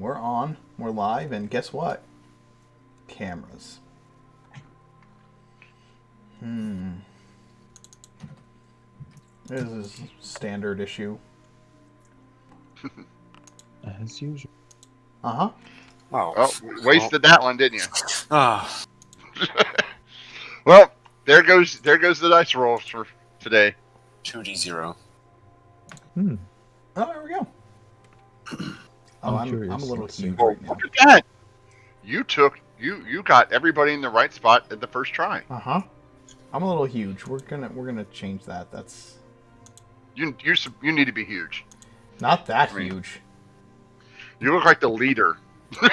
we're on. We're live, and guess what? Cameras. This is standard issue. As usual. Uh-huh. Oh, wasted that one, didn't you? Ah, Well, there goes the dice roll for today. 2d0. Oh, there we go. Oh, I'm a curious. little Let's see. huge Well, right now. look at that. You got everybody in the right spot at the first try. Uh-huh. I'm a little huge. We're gonna change that. That's You need to be huge. not that I mean- huge. You look like the leader. Is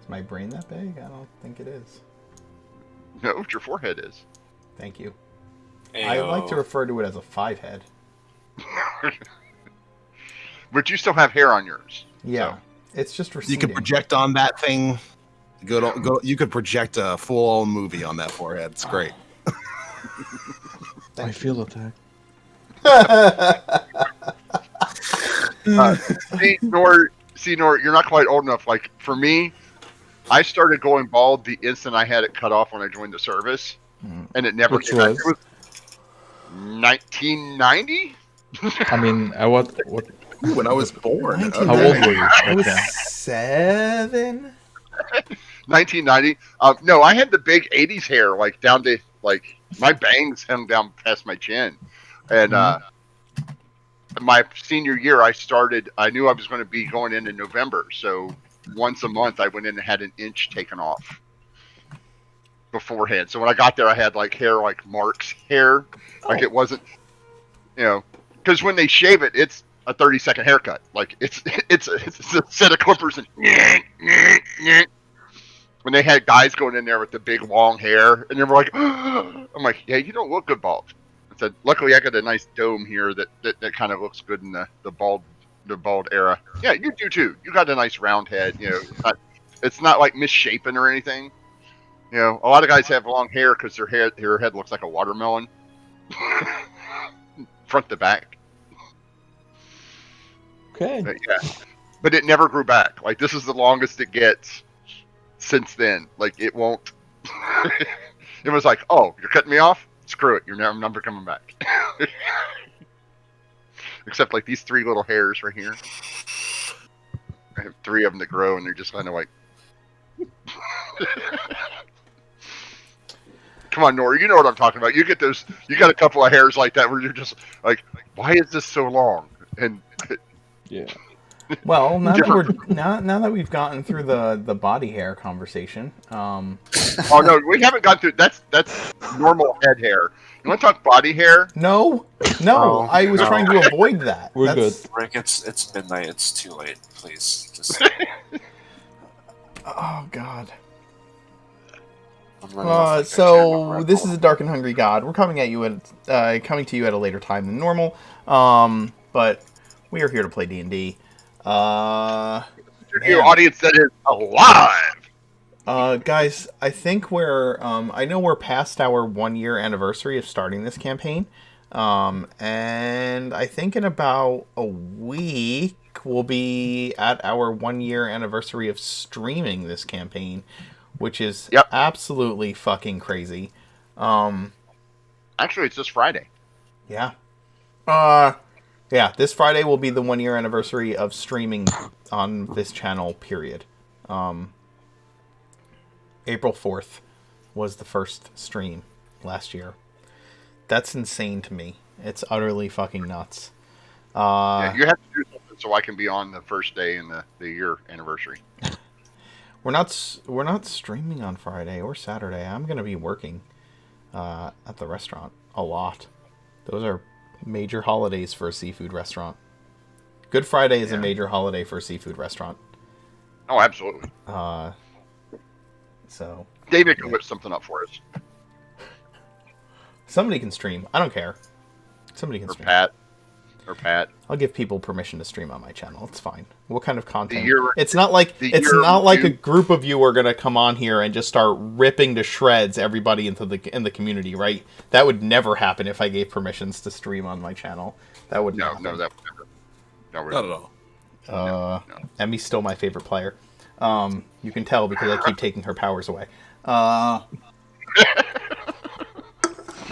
my brain that big? I don't think it is. No, your forehead is. Thank you. Ayo. I like to refer to it as a 5-head. But you still have hair on yours. Yeah. It's just receding. You could project on that thing. You could project a full-on movie on that forehead. It's great. I feel attacked. See, Nor, you're not quite old enough. Like, for me, I started going bald the instant I had it cut off when I joined the service. And it never Which came back. was? It was 1990? I mean, what? When I was born. How old were you? I was Okay. 7. 1990. No, I had the big 80s hair, like, down to, like, my bangs hung down past my chin. And, my senior year, I knew I was going to be going in November. So once a month, I went in and had an inch taken off beforehand. So when I got there, I had like hair, like Mark's hair. Like it wasn't, because when they shave it, it's a 30-second haircut. Like it's a set of clippers and when they had guys going in there with the big long hair and they were like, I'm like, yeah, you don't look good bald. I said, luckily I got a nice dome here that kind of looks good in the bald era. Yeah, you do too. You got a nice round head. It's not like misshapen or anything. A lot of guys have long hair because their head looks like a watermelon, front to back. Okay. But it never grew back. Like this is the longest it gets since then. Like it won't. It was like, oh, you're cutting me off? Screw it, you're never coming back. Except like these 3 little hairs right here. I have 3 of them that grow, and they're just kind of like. Come on, Nora, you know what I'm talking about. You get those. You got a couple of hairs like that where you're just like, why is this so long? And Yeah. Well, now that we've gotten through the body hair conversation, oh no, we haven't gone through. That's normal head hair. You want to talk body hair? No, Oh, I was no. trying to avoid that. We're good. Rick, it's midnight. It's too late. Please, just. Oh God. I'm running off like a So Red this Bull. is a Dark and Hungry God. We're coming to you at a later time than normal, but we are here to play D&D. Your audience that is alive. Guys, I think I know we're past our 1-year anniversary of starting this campaign. And I think in about a week, we'll be at our 1-year anniversary of streaming this campaign, which is absolutely fucking crazy. Actually, it's this Friday. Yeah. Yeah, this Friday will be the 1-year anniversary of streaming on this channel, period. April 4th was the first stream last year. That's insane to me. It's utterly fucking nuts. Yeah, you have to do something so I can be on the first day in the year anniversary. We're not streaming on Friday or Saturday. I'm going to be working at the restaurant a lot. Those are major holidays for a seafood restaurant. Good Friday is a major holiday for a seafood restaurant. Oh, absolutely. So David can whip something up for us. somebody can stream. I don't care. Somebody can Or stream. Pat. I'll give people permission to stream on my channel. It's fine. What kind of content? year- It's not like the it's year not like a review. group of you are gonna come on here and just start ripping to shreds everybody in the community, right? That would never happen if I gave permissions to stream on my channel. That would No, happen. that would never. No, Not at all. Uh, No. Emmy's still my favorite player. You can tell because I keep taking her powers away.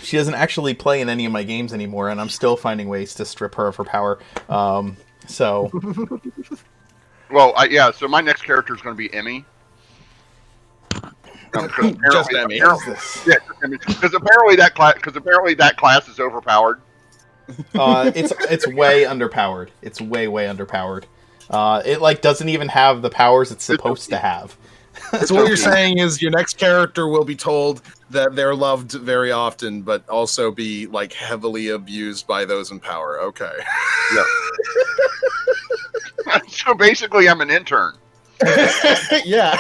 She doesn't actually play in any of my games anymore, and I'm still finding ways to strip her of her power. So, Well, so my next character is going to be Emmy. Just Emmy. what is this? Yeah, because apparently that class is overpowered. It's way underpowered. It's way underpowered. It like doesn't even have the powers it's supposed to have. So what you're saying is your next character will be told that they're loved very often, but also be like heavily abused by those in power. Okay. Yeah. So basically, I'm an intern. Yeah.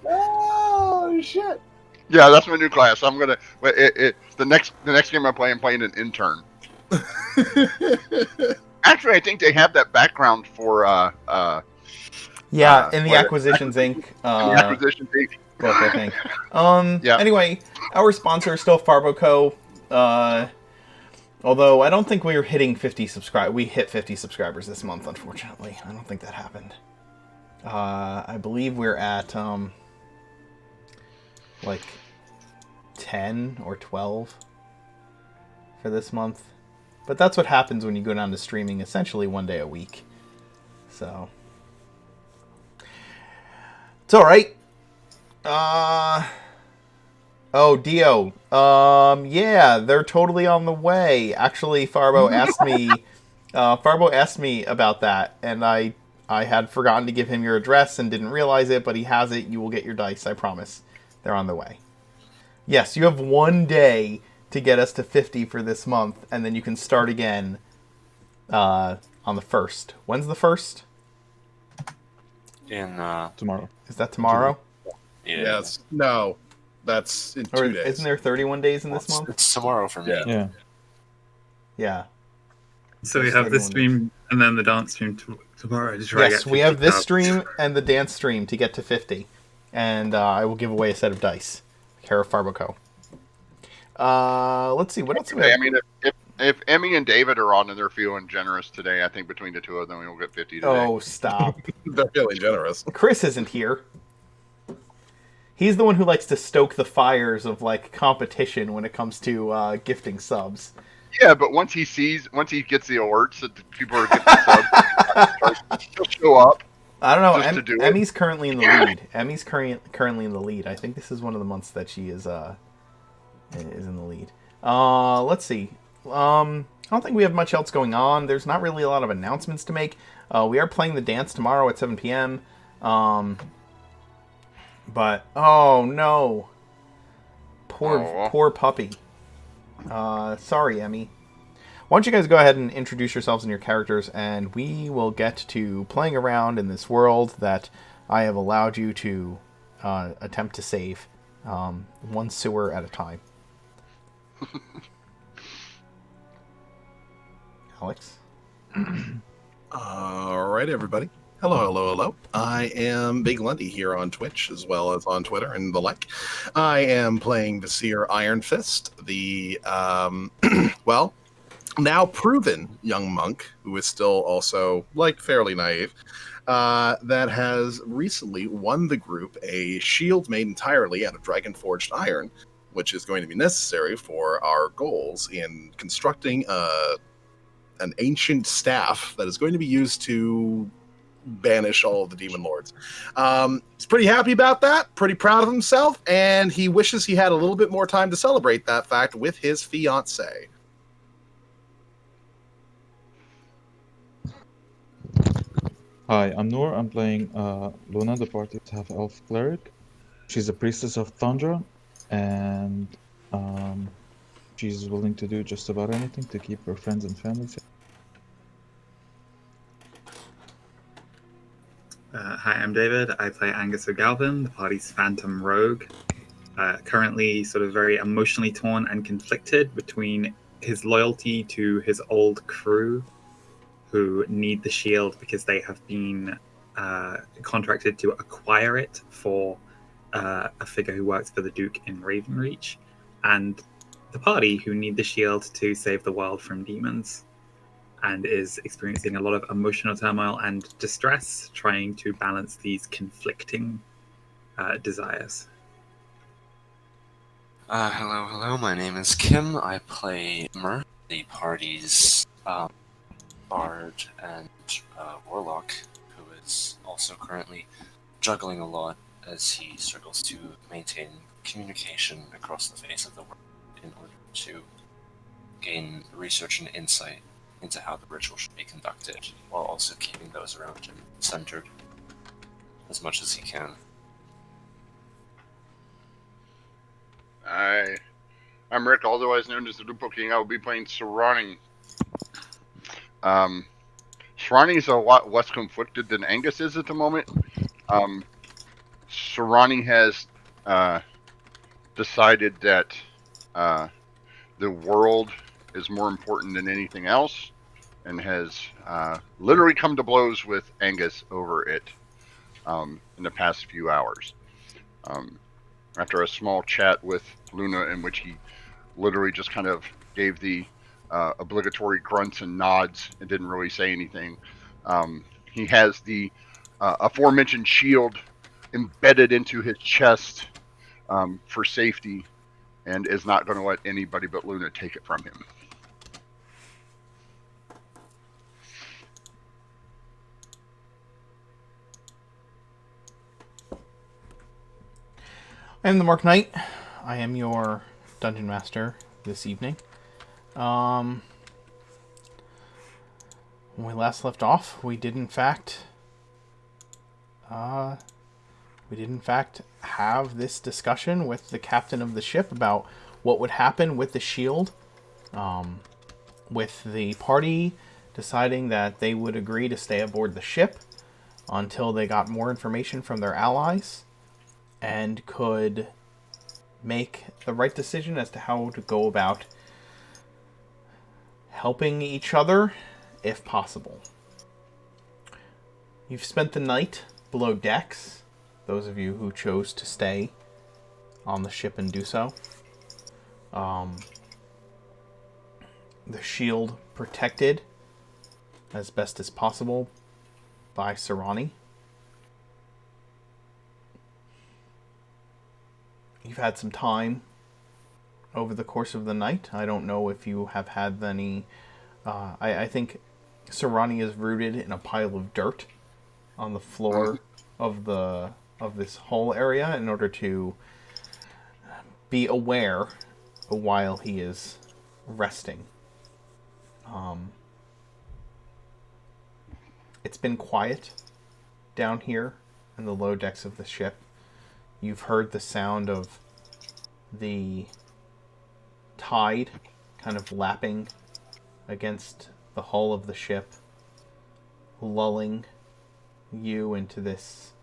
Oh shit. Yeah, that's my new class. I'm gonna. The next game I'm playing an intern. Actually, I think they have that background for Yeah, in the what- Acquisitions Inc. the acquisition fee. book, I think. Yeah. Anyway, our sponsor is still Farboco. Although I don't think we were hitting 50 subscribers. We hit 50 subscribers this month, unfortunately. I don't think that happened. I believe we're at like 10 or 12 for this month. But that's what happens when you go down to streaming essentially one day a week. So it's all right. Oh, Dio. Yeah, they're totally on the way. Actually, Farbo asked me about that, and I had forgotten to give him your address and didn't realize it, but he has it. You will get your dice, I promise. They're on the way. Yes, you have 1 day to get us to 50 for this month, and then you can start again on the 1st. When's the 1st? In Tomorrow. Is that tomorrow? yeah, Yes. No. That's in Or 2 days. isn't there 31 days in this month? It's tomorrow for me. Yeah. Yeah. Yeah. So we That's have this 31 stream and then the dance stream tomorrow to try to Yes, get we have 50 this subs. stream and the dance stream to get to 50. And I will give away a set of dice. Care of Farboco. Let's see, what else do we I have? mean, if Emmy and David are on and they're feeling generous today, I think between the two of them we'll get 50 today. Oh, stop. They're feeling generous. Chris isn't here. He's the one who likes to stoke the fires of, like, competition when it comes to gifting subs. Yeah, but once he gets the alerts that the people are getting subs, he'll show up. I don't know. Just to do it. Emmy's currently in the lead. Emmy's currently in the lead. I think this is one of the months that she is in the lead. Let's see. I don't think we have much else going on. There's not really a lot of announcements to make. We are playing the dance tomorrow at 7 p.m. But oh no, poor puppy. Sorry, Emmy. Why don't you guys go ahead and introduce yourselves and your characters, and we will get to playing around in this world that I have allowed you to attempt to save, one sewer at a time. Alex? All right, everybody. Hello. I am Big Lundy here on Twitch as well as on Twitter and the like. I am playing Vizier Iron Fist, the well, now proven young monk who is still also like fairly naive. That has recently won the group a shield made entirely out of dragon forged iron, which is going to be necessary for our goals in constructing an ancient staff that is going to be used to banish all of the demon lords. He's pretty happy about that, pretty proud of himself, and he wishes he had a little bit more time to celebrate that fact with his fiancée. Hi, I'm Noor. I'm playing Luna, the party's half-elf cleric. She's a priestess of Thundra, and she's willing to do just about anything to keep her friends and family safe. Hi, I'm David. I play Angus O'Galvin, the party's phantom rogue. Currently sort of very emotionally torn and conflicted between his loyalty to his old crew, who need the shield because they have been contracted to acquire it for a figure who works for the Duke in Ravenreach, and the party who need the shield to save the world from demons, and is experiencing a lot of emotional turmoil and distress, trying to balance these conflicting desires. Hello. My name is Kim. I play Mer, the party's bard and warlock, who is also currently juggling a lot as he struggles to maintain communication across the face of the world in order to gain research and insight into how the ritual should be conducted, while also keeping those around him centered as much as he can. I'm Rick, otherwise known as the Lupo King. I will be playing Sarani. Sarani is a lot less conflicted than Angus is at the moment. Sarani has decided that the world is more important than anything else, and has literally come to blows with Angus over it in the past few hours. After a small chat with Luna, in which he literally just kind of gave the obligatory grunts and nods and didn't really say anything, he has the aforementioned shield embedded into his chest for safety, and is not going to let anybody but Luna take it from him. I am the Mark Knight. I am your dungeon master this evening. When we last left off, we did in fact have this discussion with the captain of the ship about what would happen with the shield, with the party deciding that they would agree to stay aboard the ship until they got more information from their allies and could make the right decision as to how to go about helping each other if possible. You've spent the night below decks, those of you who chose to stay on the ship and do so. The shield protected as best as possible by Sarani. You've had some time over the course of the night. I don't know if you have had any... I think Sarani is rooted in a pile of dirt on the floor of this whole area in order to be aware while he is resting. It's been quiet down here in the low decks of the ship. You've heard the sound of the tide kind of lapping against the hull of the ship, lulling you into this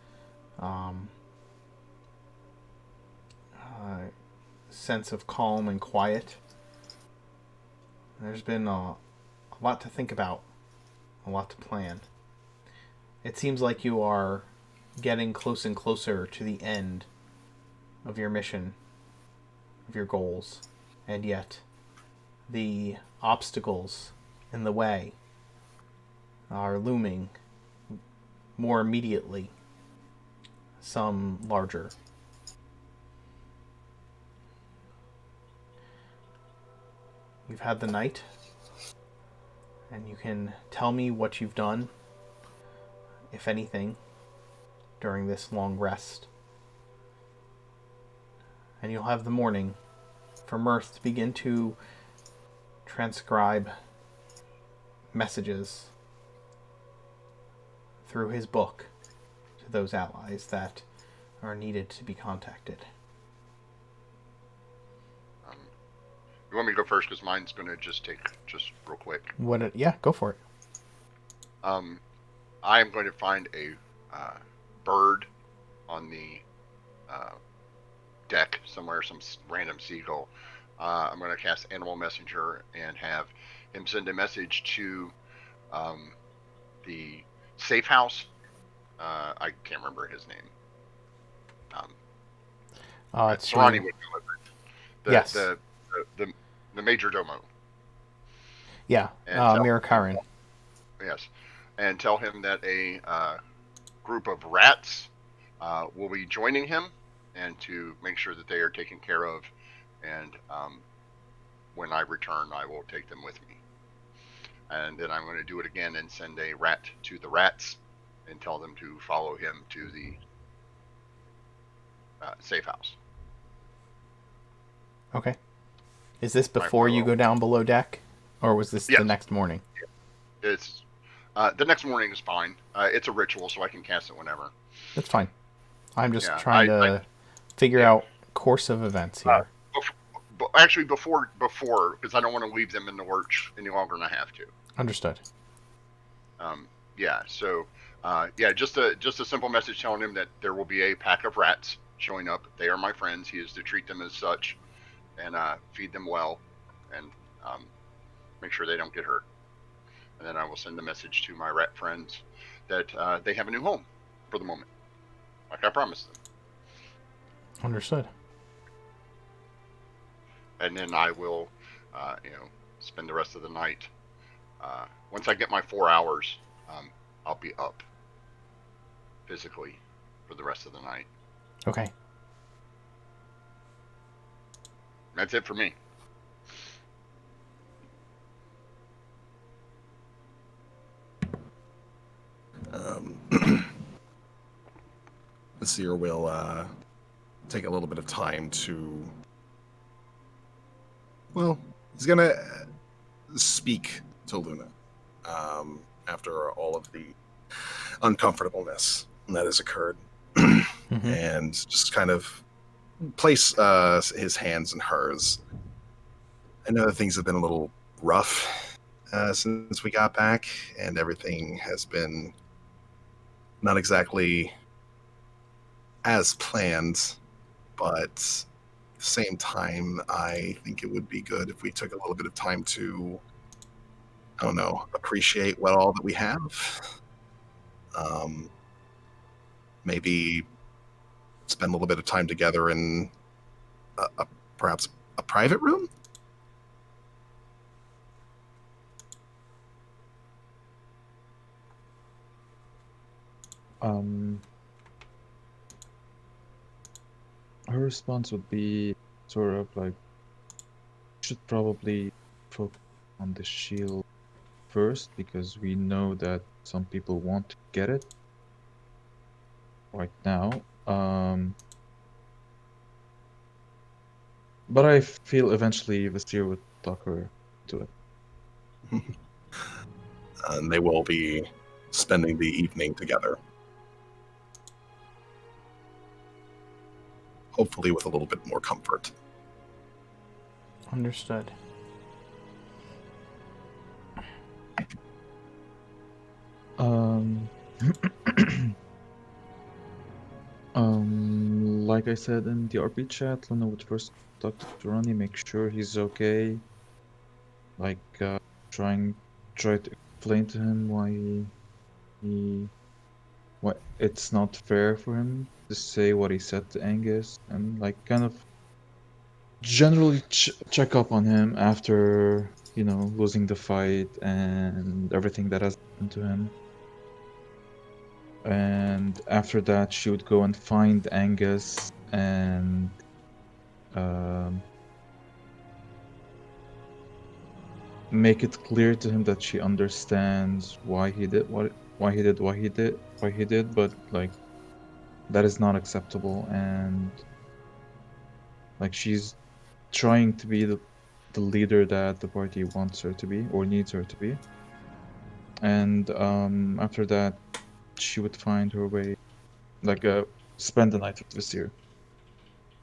sense of calm and quiet. There's been a lot to think about, a lot to plan. It seems like you are getting close and closer to the end of your mission, of your goals, and yet the obstacles in the way are looming more immediately, some larger. You've had the night, and you can tell me what you've done, if anything, during this long rest. And you'll have the morning for Mirth to begin to transcribe messages through his book to those allies that are needed to be contacted. You want me to go first, because mine's going to just take real quick. Yeah, go for it. I am going to find a bird on the deck somewhere, some random seagull. I'm going to cast Animal Messenger and have him send a message to the safe house. I can't remember his name. It's Sarani would know it. Yes. The major domo. Yeah, And tell- Mirakarin. Yes, and tell him that a group of rats will be joining him, and to make sure that they are taken care of. And when I return, I will take them with me. And then I'm going to do it again and send a rat to the rats and tell them to follow him to the safe house. Okay. Is this before you go down below deck? Or was this Yes. the next morning? It's the next morning is fine. It's a ritual, so I can cast it whenever. That's fine. I'm just Yeah, trying to figure out course of events here. Actually, before, because I don't want to leave them in the lurch any longer than I have to. Understood. Yeah. So, just a simple message telling him that there will be a pack of rats showing up. They are my friends. He is to treat them as such, and feed them well, and make sure they don't get hurt. And then I will send a message to my rat friends that they have a new home for the moment, like I promised them. Understood. And then I will, spend the rest of the night. Once I get my 4 hours, I'll be up physically for the rest of the night. Okay. That's it for me. Nasir will take a little bit of time to. Well, he's gonna speak to Luna after all of the uncomfortableness that has occurred, and just kind of place his hands in hers. I know that things have been a little rough since we got back, and everything has been not exactly as planned, but at the same time, I think it would be good if we took a little bit of time to, I don't know, appreciate what all that we have. Maybe spend a little bit of time together in perhaps a private room. Her response would be sort of like, should probably focus on the shield first, because we know that some people want to get it right now. But I feel eventually Vasir would talk her to it. And they will be spending the evening together. Hopefully with a little bit more comfort. Understood. Like I said in the RP chat, Luna would first talk to Turani, make sure he's okay. Like, try to explain to him why it's not fair for him to say what he said to Angus, and like kind of generally check up on him after, losing the fight and everything that has happened to him. And after that, she would go and find Angus and make it clear to him that she understands why he did what he did, but like that is not acceptable, and like she's trying to be the leader that the party wants her to be or needs her to be. And after that, she would find her way, like spend the night with Visir.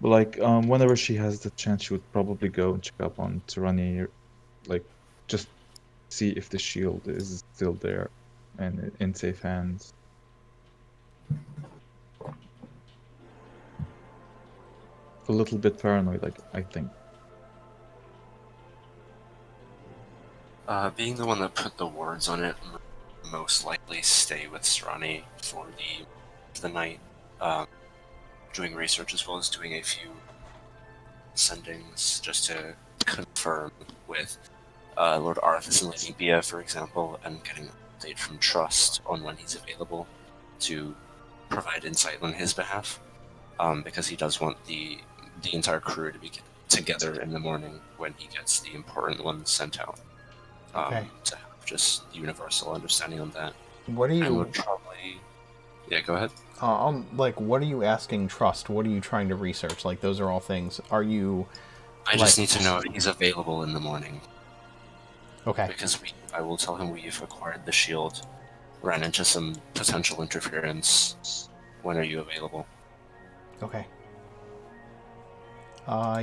But like whenever she has the chance, she would probably go and check up on Tirani, like just see if the shield is still there and in safe hands. A little bit paranoid, like I think. Being the one that put the words on it, most likely stay with Srani for the night, doing research as well as doing a few sendings just to confirm with Lord Arthas and Lady Bia, for example, and getting an update from Trust on when he's available to provide insight on his behalf, because he does want the entire crew to be together in the morning when he gets the important ones sent out, Okay. to have just universal understanding on that. What are And you would probably... Yeah, go ahead. like? What are you asking Trust? What are you trying to research? Like, those are all things. Are you I just like- need to know if he's available in the morning, okay? because I will tell him we've acquired the shield, ran into some potential interference. When are you available? Okay.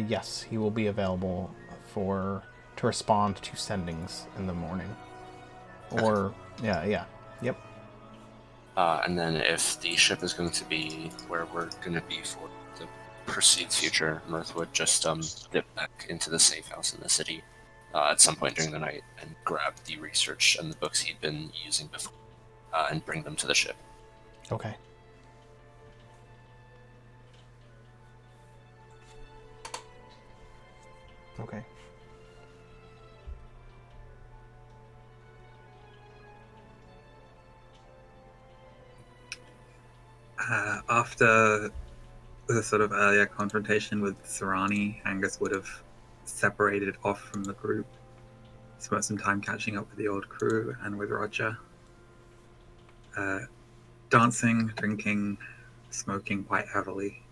Yes, he will be available to respond to sendings in the morning. Or yeah. Yep. And then if the ship is going to be where we're going to be for the perceived future, Mirth would just dip back into the safe house in the city at some point during the night and grab the research and the books he'd been using before, and bring them to the ship. Okay. Okay. After the sort of earlier confrontation with Sarani, Angus would have separated off from the group, spent some time catching up with the old crew and with Roger. Dancing, drinking, smoking quite heavily,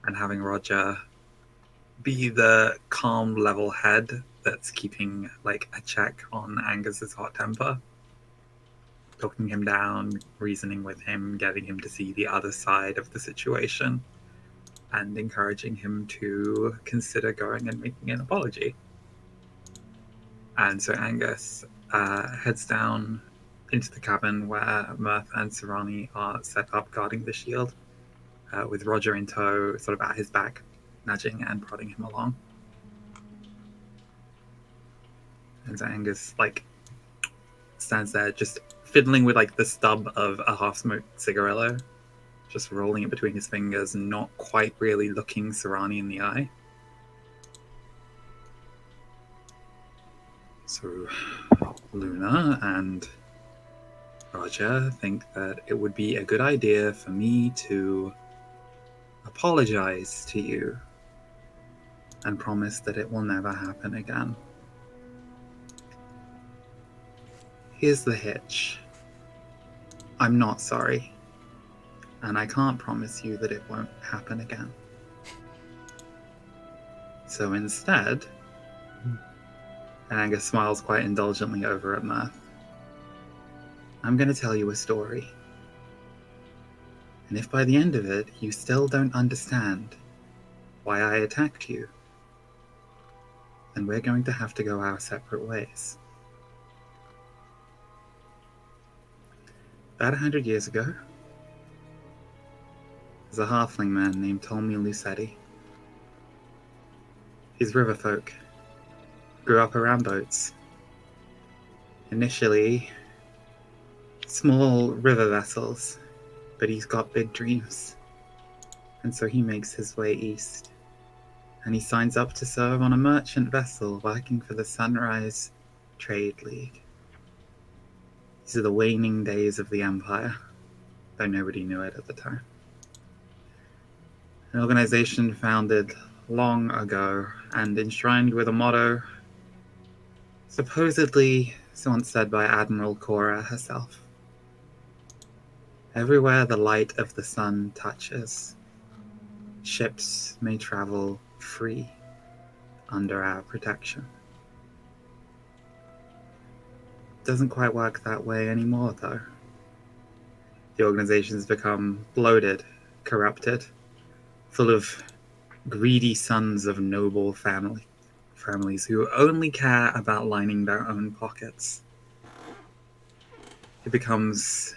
and having Roger be the calm, level head that's keeping like a check on Angus's hot temper, talking him down, reasoning with him, getting him to see the other side of the situation, and encouraging him to consider going and making an apology. And so Angus heads down into the cabin where Mirth and Sarani are set up guarding the shield, with Roger in tow, sort of at his back, nudging and prodding him along. And so Angus stands there just fiddling with the stub of a half-smoked cigarillo, just rolling it between his fingers and not quite really looking Sarani in the eye. So Luna and Roger think that it would be a good idea for me to apologize to you and promise that it will never happen again. Here's the hitch. I'm not sorry, and I can't promise you that it won't happen again. So instead, and Angus smiles quite indulgently over at Mirth, I'm going to tell you a story. And if by the end of it you still don't understand why I attacked you, then we're going to have to go our separate ways. About 100 years ago, there's a halfling man named Tolmi Lucetti. He's river folk. Grew up around boats. Initially, small river vessels, but he's got big dreams. And so he makes his way east. And he signs up to serve on a merchant vessel working for the Sunrise Trade League. These are the waning days of the Empire, though nobody knew it at the time. An organization founded long ago and enshrined with a motto supposedly once said by Admiral Cora herself. Everywhere the light of the sun touches, ships may travel free under our protection. Doesn't quite work that way anymore, though. The organization's become bloated, corrupted, full of greedy sons of noble families who only care about lining their own pockets. It becomes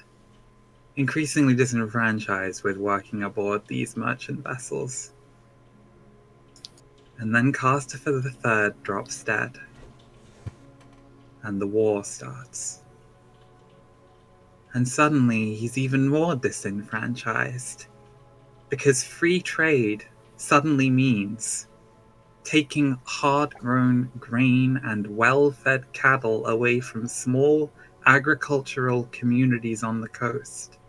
increasingly disenfranchised with working aboard these merchant vessels. And then Castifer III drops dead. And the war starts. And suddenly he's even more disenfranchised. Because free trade suddenly means taking hard-grown grain and well-fed cattle away from small agricultural communities on the coast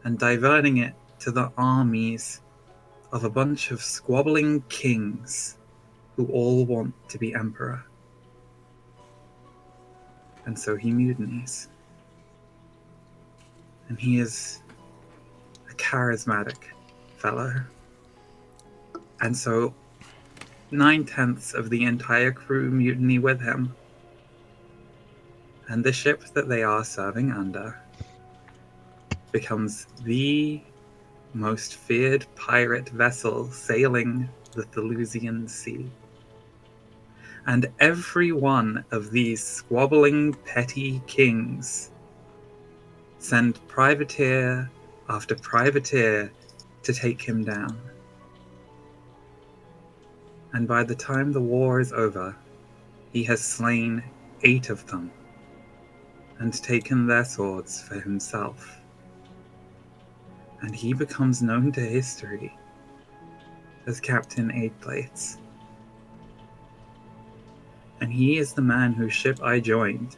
and diverting it to the armies of a bunch of squabbling kings who all want to be emperor. And so he mutinies. And he is a charismatic fellow. And so 9/10 of the entire crew mutiny with him. And the ship that they are serving under becomes the most feared pirate vessel sailing the Thelusian Sea. And every one of these squabbling petty kings send privateer after privateer to take him down. And by the time the war is over, he has slain 8 of them and taken their swords for himself. And he becomes known to history as Captain Eightplates. And he is the man whose ship I joined.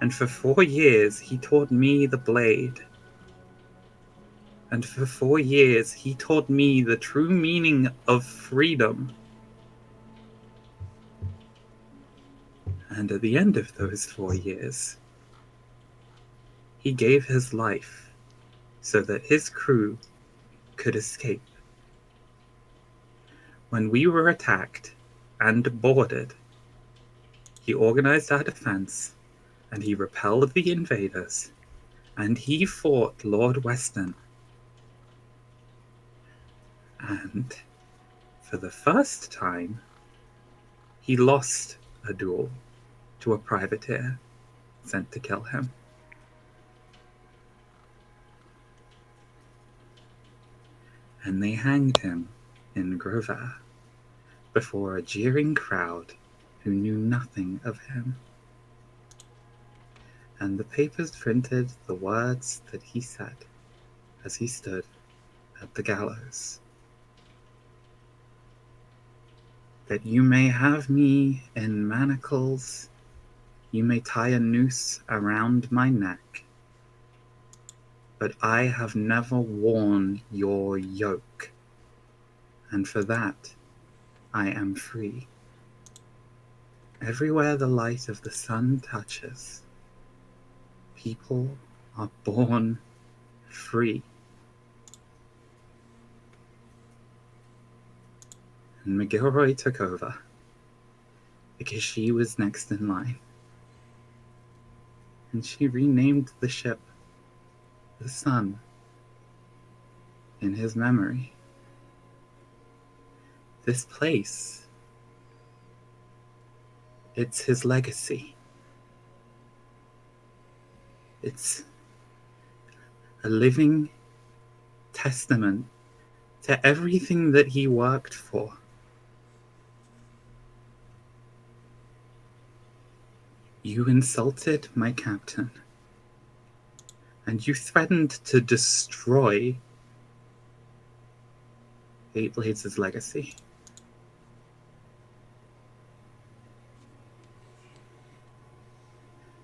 And for 4 years he taught me the blade. And for 4 years he taught me the true meaning of freedom. And at the end of those 4 years, he gave his life so that his crew could escape. When we were attacked and boarded, he organized our defense, and he repelled the invaders, and he fought Lord Weston. And for the first time, he lost a duel to a privateer sent to kill him. And they hanged him in Grover before a jeering crowd who knew nothing of him. And the papers printed the words that he said as he stood at the gallows. That you may have me in manacles, you may tie a noose around my neck, but I have never worn your yoke, and for that I am free. Everywhere the light of the sun touches, people are born free. And McGilroy took over because she was next in line. And she renamed the ship the Sun in his memory. This place, it's his legacy. It's a living testament to everything that he worked for. You insulted my captain, and you threatened to destroy Eightblades' legacy.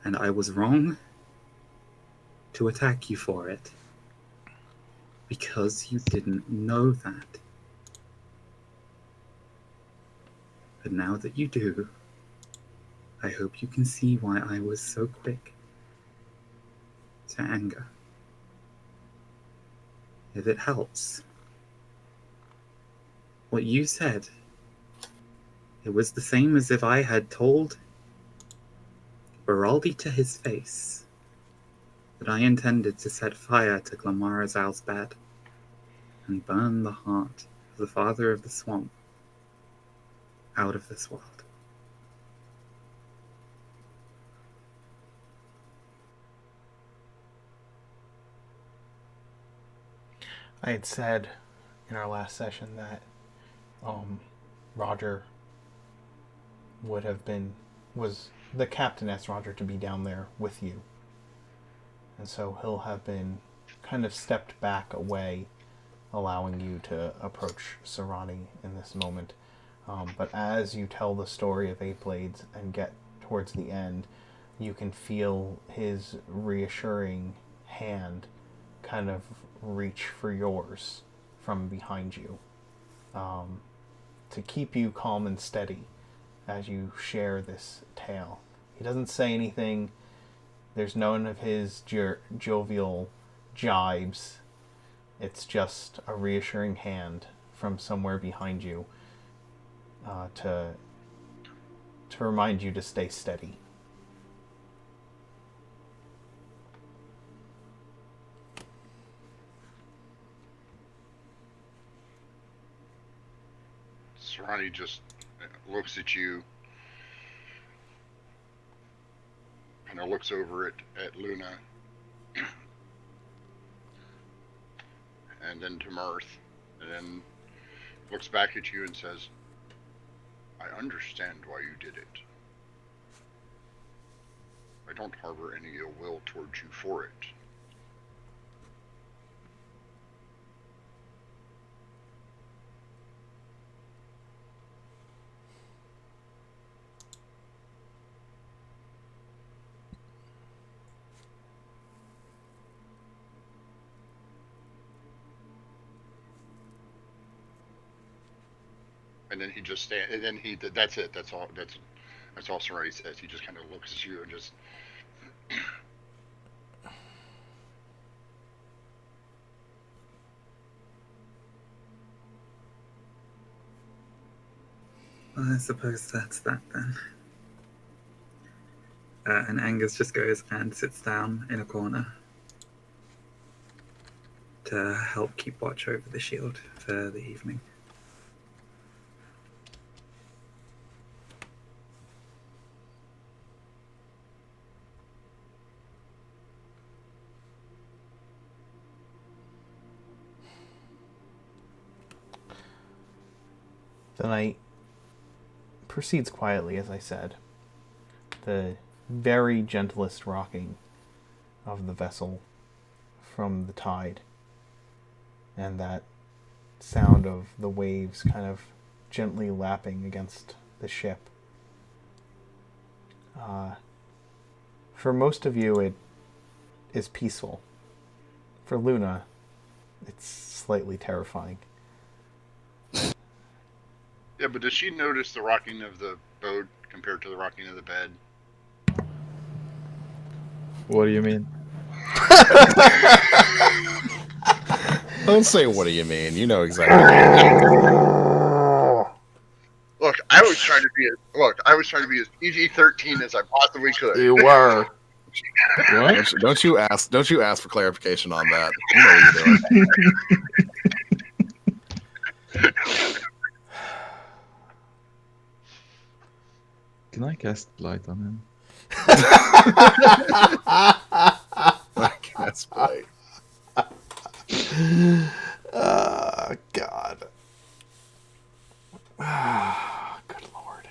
And I was wrong to attack you for it, because you didn't know that. But now that you do, I hope you can see why I was so quick to anger. If it helps, what you said, it was the same as if I had told Baraldi to his face that I intended to set fire to Glamarazal's bed and burn the heart of the father of the swamp out of this world. I had said in our last session that Roger the captain asked Roger to be down there with you. And so he'll have been kind of stepped back away allowing you to approach Serrani in this moment. But as you tell the story of Eight Blades and get towards the end, you can feel his reassuring hand kind of reach for yours from behind you, to keep you calm and steady as you share this tale. He doesn't say anything. There's none of his jovial jibes. It's just a reassuring hand from somewhere behind you, to remind you to stay steady. Serrani just looks at you, kind of looks over at Luna, and then to Mirth, and then looks back at you and says, I understand why you did it. I don't harbor any ill will towards you for it. And then he just stands, and then that's it. That's all Serrani says. He just kind of looks at you and just. Well, I suppose that's that then. And Angus just goes and sits down in a corner to help keep watch over the shield for the evening. The night proceeds quietly, as I said. The very gentlest rocking of the vessel from the tide, and that sound of the waves kind of gently lapping against the ship. For most of you, it is peaceful. For Luna, it's slightly terrifying. Yeah, but does she notice the rocking of the boat compared to the rocking of the bed? What do you mean? Don't say what do you mean. You know exactly what you mean. Look, I was trying to be as PG-13 as I possibly could. You were. What? Don't you ask for clarification on that. You know what you're doing. Can I cast Blight on him? I guess, Blake. Oh, God. Good Lord.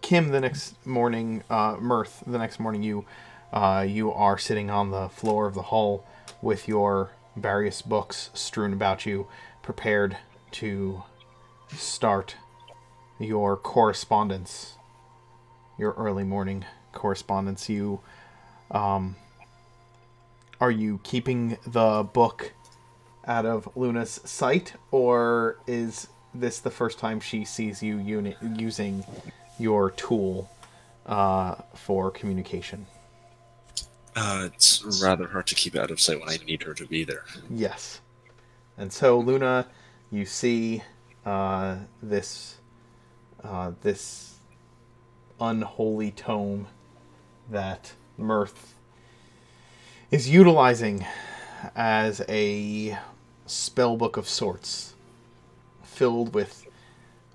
Kim, the next morning, Mirth, the next morning, you are sitting on the floor of the hall with your various books strewn about you, prepared to start your correspondence, your early morning correspondence. You, are you keeping the book out of Luna's sight, or is this the first time she sees you using your tool for communication? It's rather hard to keep out of sight when I need her to be there. Yes. And so, Luna, you see this unholy tome that Mirth is utilizing as a spellbook of sorts, filled with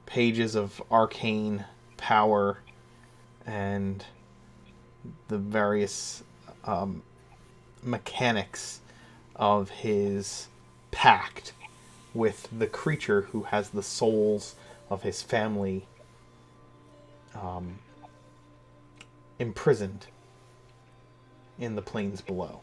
pages of arcane power and the various mechanics of his pact with the creature who has the souls of his family imprisoned in the plains below.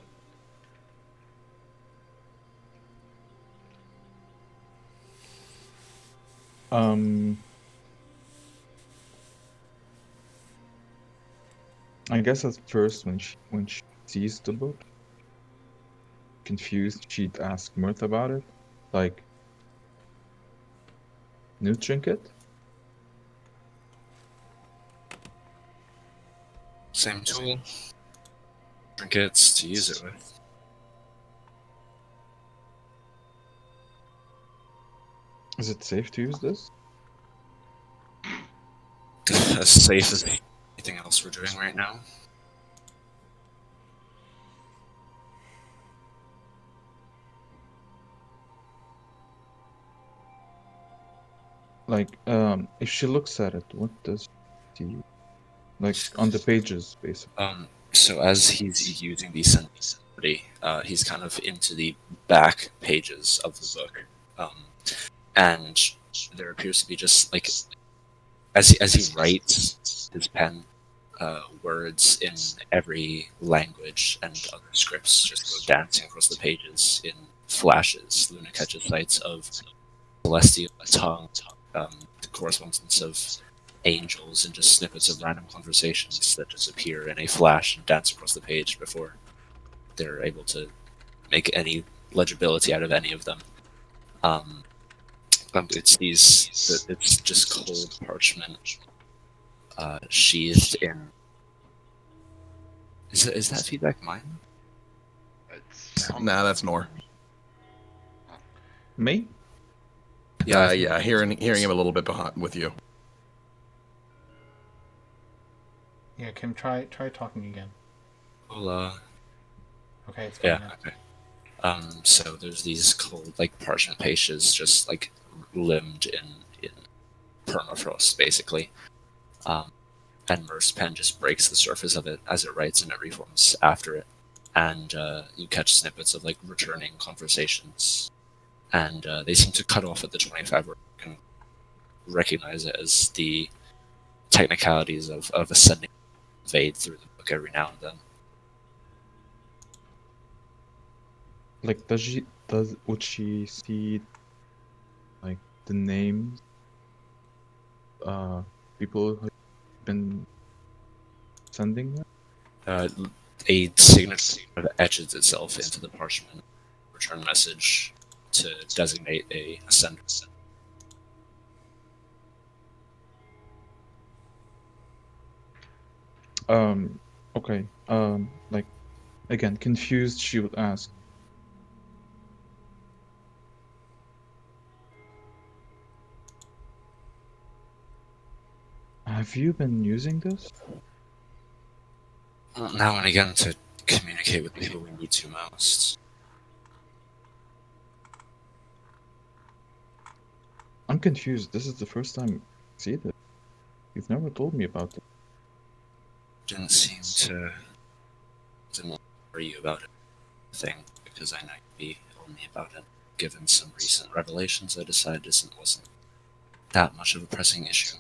I guess at first when she sees the book, confused, she'd ask Mirth about it, like, new trinket? Same tool. Trinkets to use it with. Is it safe to use this? As safe as anything else we're doing right now. Like, if she looks at it, what does she, like, on the pages, basically? So as he's using the sensitivity, he's kind of into the back pages of the book, and there appears to be just like as he writes his pen, words in every language and other scripts just go dancing across the pages in flashes. Luna catches sights of celestial tongue, the correspondence of angels, and just snippets of random conversations that just appear in a flash and dance across the page before they're able to make any legibility out of any of them. It's just cold parchment, sheathed in. Is that feedback mine? Nah, that's Nor. Me? Yeah, hearing him a little bit behind with you. Yeah, Kim, try talking again. Well, Okay, it's coming yeah, up. okay. So there's these cold, like, parchment pages just, like, limbed in permafrost, basically. And Mer's pen just breaks the surface of it as it writes and it reforms after it. And you catch snippets of, like, returning conversations. And they seem to cut off at the 25 where you can recognize it as the technicalities of ascending Vade through the book every now and then. Like, would she see, like, the names, people who have been sending them? A signature etches itself into the parchment return message to designate a sender. Okay. Like, again, confused, she would ask, have you been using this? Now and again to communicate with people we need to most. I'm confused. This is the first time I see this. You've never told me about it. Didn't seem to worry you about it. Thing because I know you'd be only about it. Given some recent revelations, I decided this wasn't that much of a pressing issue.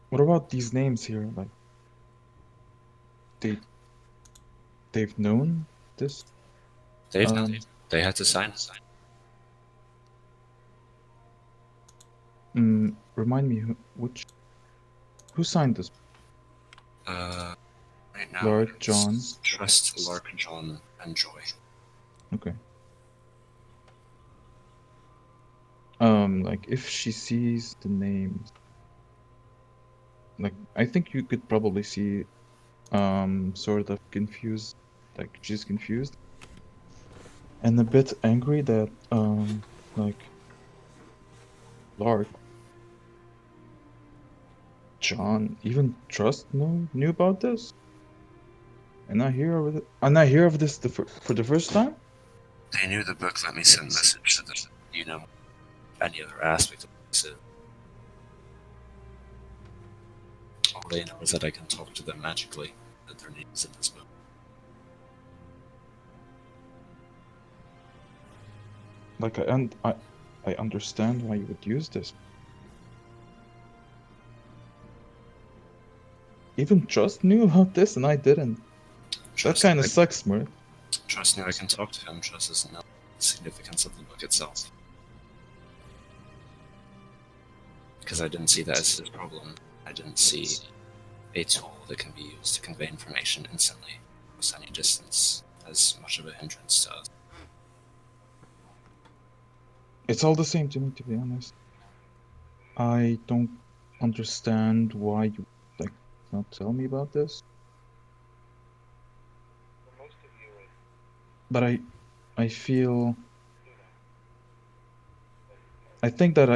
What about these names here? Like, they've known this? They've known. They had to sign it. Remind me, who signed this? Right now, Lark, John. Trust, Lark, John, and Joy. Okay. Like, if she sees the names, like, I think you could probably see, sort of confused, like, she's confused and a bit angry that, like, Lark, John, even Trust knew about this, and I hear of this for the first time. They knew the book let me send a message to them. You know, any other aspect of it. All they know is that I can talk to them magically, that their name is in this book. Like, I understand why you would use this. even Trust knew about this and I didn't. That Trust, kind of sucks, Smurf. Trust knew I can talk to him. Trust doesn't know the significance of the book itself. Because I didn't see that as his problem. I didn't see a tool that can be used to convey information instantly across any distance as much of a hindrance to us. It's all the same to me, to be honest. I don't understand why you like not tell me about this. But I feel. I think that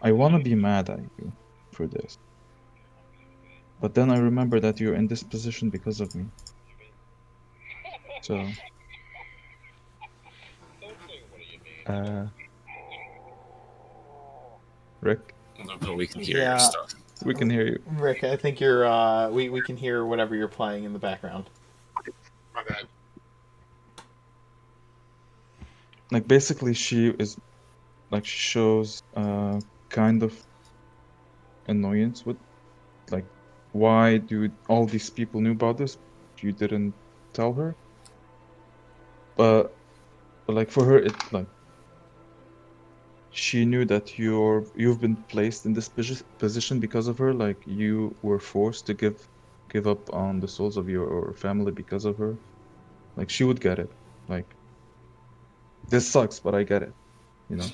I want to be mad at you for this. But then I remember that you're in this position because of me. So. Rick, But we can hear Yeah. your stuff. we can hear you. Rick, I think you're. We can hear whatever you're playing in the background. My bad. Like basically, she shows kind of annoyance with, like, why do all these people knew about this? You didn't tell her. But like for her, it's like she knew that you've been placed in this position because of her. Like you were forced to give up on the souls of your family because of her. Like she would get it. Like this sucks, but I get it. You know.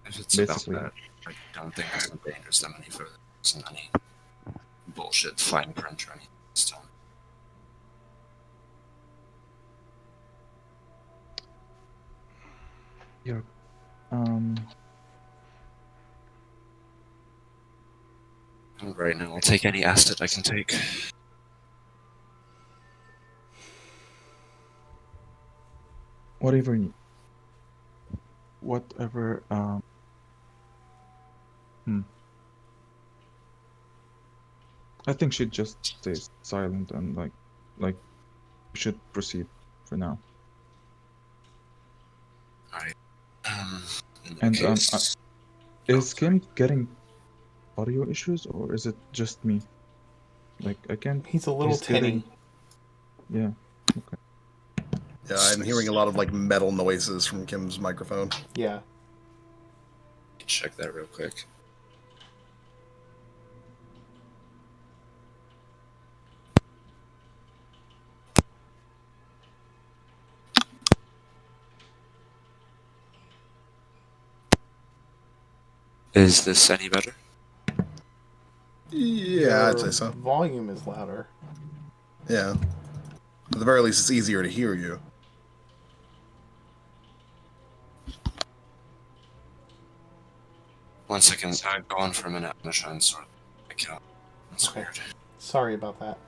If it's Basically. about that, I don't think it's endangers them any further. It's not any bullshit fine print or anything. Still. Yeah. Right now, I'll take any asset I can take. Whatever you need. Whatever. I think she'd just stay silent and like we should proceed for now. Alright. In that And case, is Kim getting audio issues or is it just me? Like I can't. He's a little He's getting- tinny. Yeah. Yeah, I'm hearing a lot of like metal noises from Kim's microphone. Yeah. check that real quick. Is this any better? Yeah, I'd say Your so. Volume is louder. Yeah. At the very least, it's easier to hear you. One second, go on for a minute. I'm gonna try and sort it out. That's Okay. weird. Sorry about that.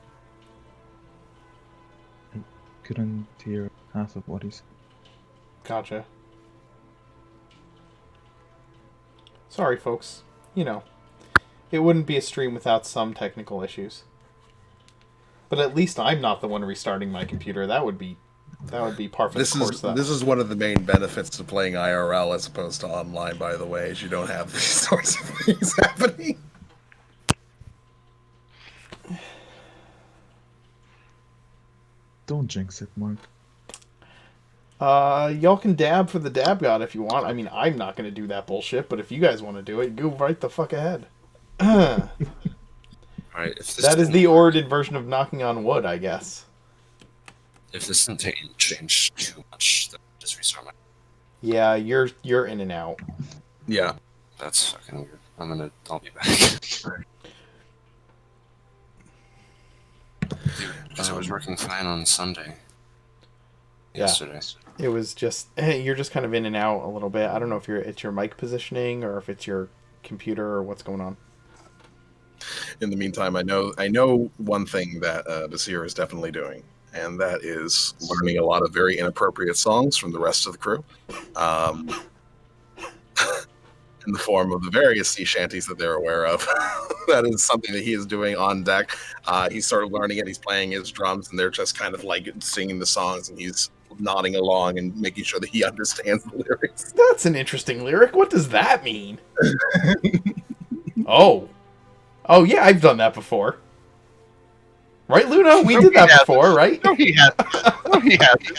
Couldn't hear half of what he said. Gotcha. Sorry, folks. You know, it wouldn't be a stream without some technical issues. But at least I'm not the one restarting my computer. That would be par for This the course. is this is one of the main benefits to playing IRL as opposed to online. By the way, is you don't have these sorts of things happening. Don't jinx it, Mark. Y'all can dab for the dab god if you want. I mean, I'm not going to do that bullshit, but if you guys want to do it, go right the fuck ahead. Alright, if this That is didn't the work- Oridon version of knocking on wood, I guess. If this didn't change too much, then just restart my. Yeah, you're in and out. Yeah. That's fucking weird. I'll be back. Because it was working fine on Sunday. Yeah. Yesterday. It was just you're just kind of in and out a little bit. I don't know if it's your mic positioning or if it's your computer or what's going on. In the meantime, I know one thing that Basir is definitely doing, and that is learning a lot of very inappropriate songs from the rest of the crew, in the form of the various sea shanties that they're aware of. That is something that he is doing on deck. He's sort of learning it. He's playing his drums, and they're just kind of like singing the songs, and he's nodding along and making sure that he understands the lyrics. That's an interesting lyric. What does that mean? Oh. Oh yeah, I've done that before. Right, Luna? We No, did he that hasn't. before, right? No, he has. No, he hasn't.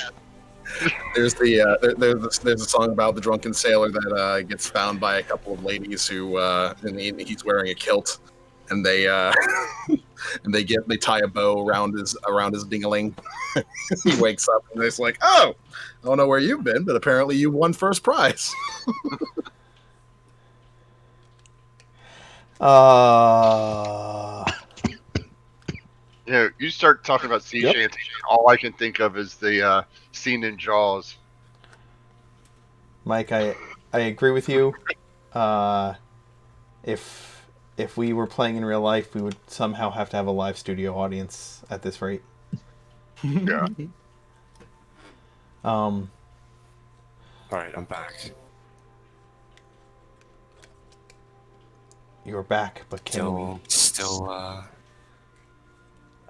There's there's a song about the drunken sailor that gets found by a couple of ladies who and he's wearing a kilt, and they and they tie a bow around his ding-a-ling. He wakes up and it's like, oh, I don't know where you've been, but apparently you won first prize. You know, you start talking about sea Yep. shanties, all I can think of is the scene in Jaws. Mike, I agree with you. If we were playing in real life, we would somehow have to have a live studio audience at this rate. Yeah. Alright, I'm back. You're back, but can we? Still, I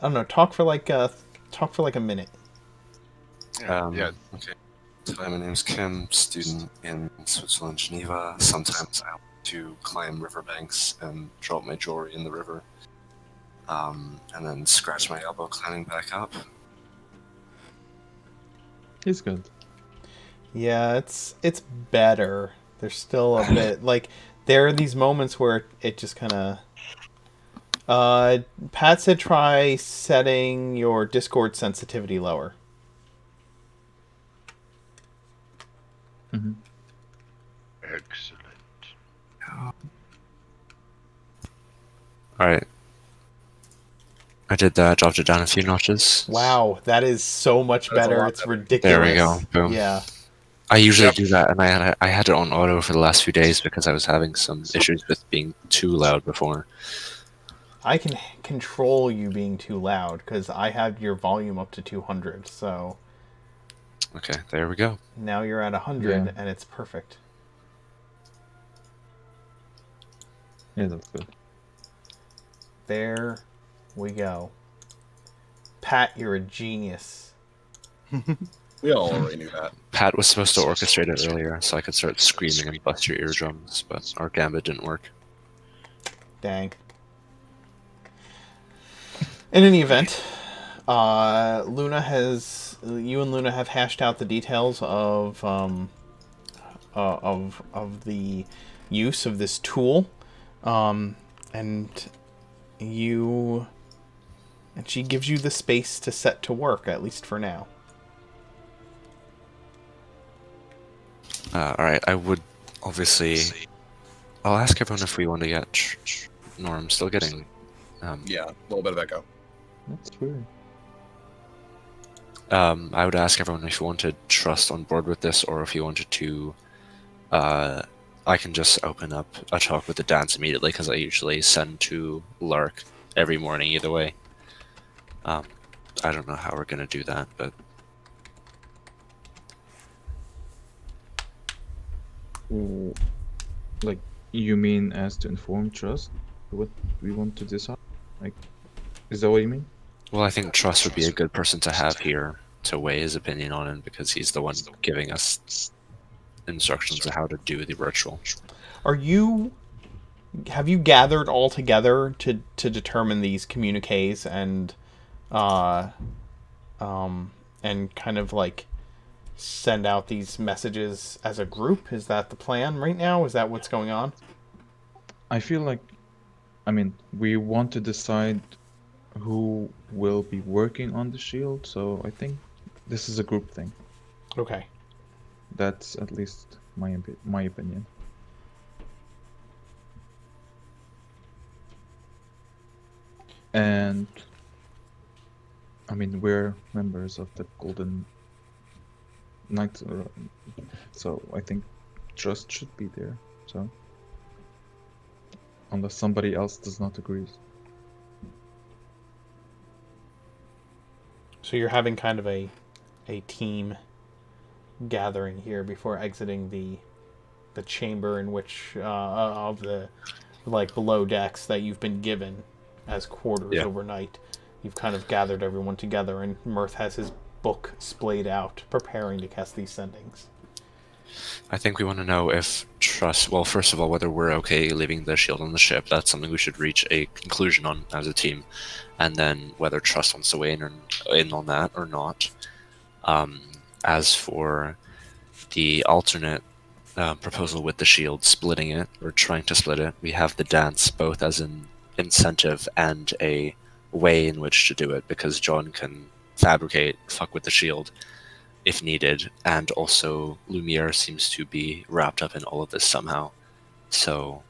don't know. Talk for like a minute. Yeah. Okay. So my name's Kim, student in Switzerland, Geneva. Sometimes I like to climb riverbanks and drop my jewelry in the river. And then scratch my elbow climbing back up. He's good. Yeah, it's better. There's still a bit like there are these moments where it just kind of. Pat said try setting your Discord sensitivity lower. Mm-hmm. Excellent. Alright. I did that, dropped it down a few notches. Wow, that is so much That's a better. lot It's better. ridiculous. There we go. Boom. Yeah. I usually Yep. do that, and I had it on auto for the last few days because I was having some issues with being too loud before. I can control you being too loud because I have your volume up to 200. So Okay, there we go. now you're at 100 Yeah. and it's perfect. Yeah, that's good. There we go. Pat, you're a genius. We all already knew that. Pat was supposed to orchestrate it earlier, so I could start screaming and bust your eardrums, but our gambit didn't work. Dang. In any event, you and Luna have hashed out the details of the use of this tool, and she gives you the space to set to work, at least for now. Alright, I would obviously... I'll ask everyone if we want to get... No, I'm still getting... Yeah, a little bit of echo. That's weird. I would ask everyone if you wanted Trust on board with this, or if you wanted to... I can just open up a talk with the dance immediately, because I usually send to Lark every morning either way. I don't know how we're going to do that, but... Ooh, like, you mean as to inform Trust what we want to decide? Like, is that what you mean? Well, I think Trust would be a good person to have here to weigh his opinion on it, because he's the one giving us instructions on how to do the ritual. Have you gathered all together to determine these communiques and kind of like send out these messages as a group? Is that the plan right now? Is that what's going on? I feel like, I mean, we want to decide who will be working on the shield, so I think this is a group thing. Okay. That's at least my opinion. And I mean, we're members of the Golden Knights, so I think Trust should be there. So, unless somebody else does not agree. So you're having kind of a team gathering here before exiting the chamber in which of the like below decks that you've been given as quarters Yeah. overnight. You've kind of gathered everyone together, and Mirth has his book splayed out, preparing to cast these sendings. I think we want to know if trust. Well, first of all, whether we're okay leaving the shield on the ship. That's something we should reach a conclusion on as a team, and then whether trust wants to weigh in on that or not. As for the alternate proposal with the shield, splitting it or trying to split it, we have the dance both as an incentive and a way in which to do it, because John can fabricate, fuck with the shield if needed, and also Lumiere seems to be wrapped up in all of this somehow. So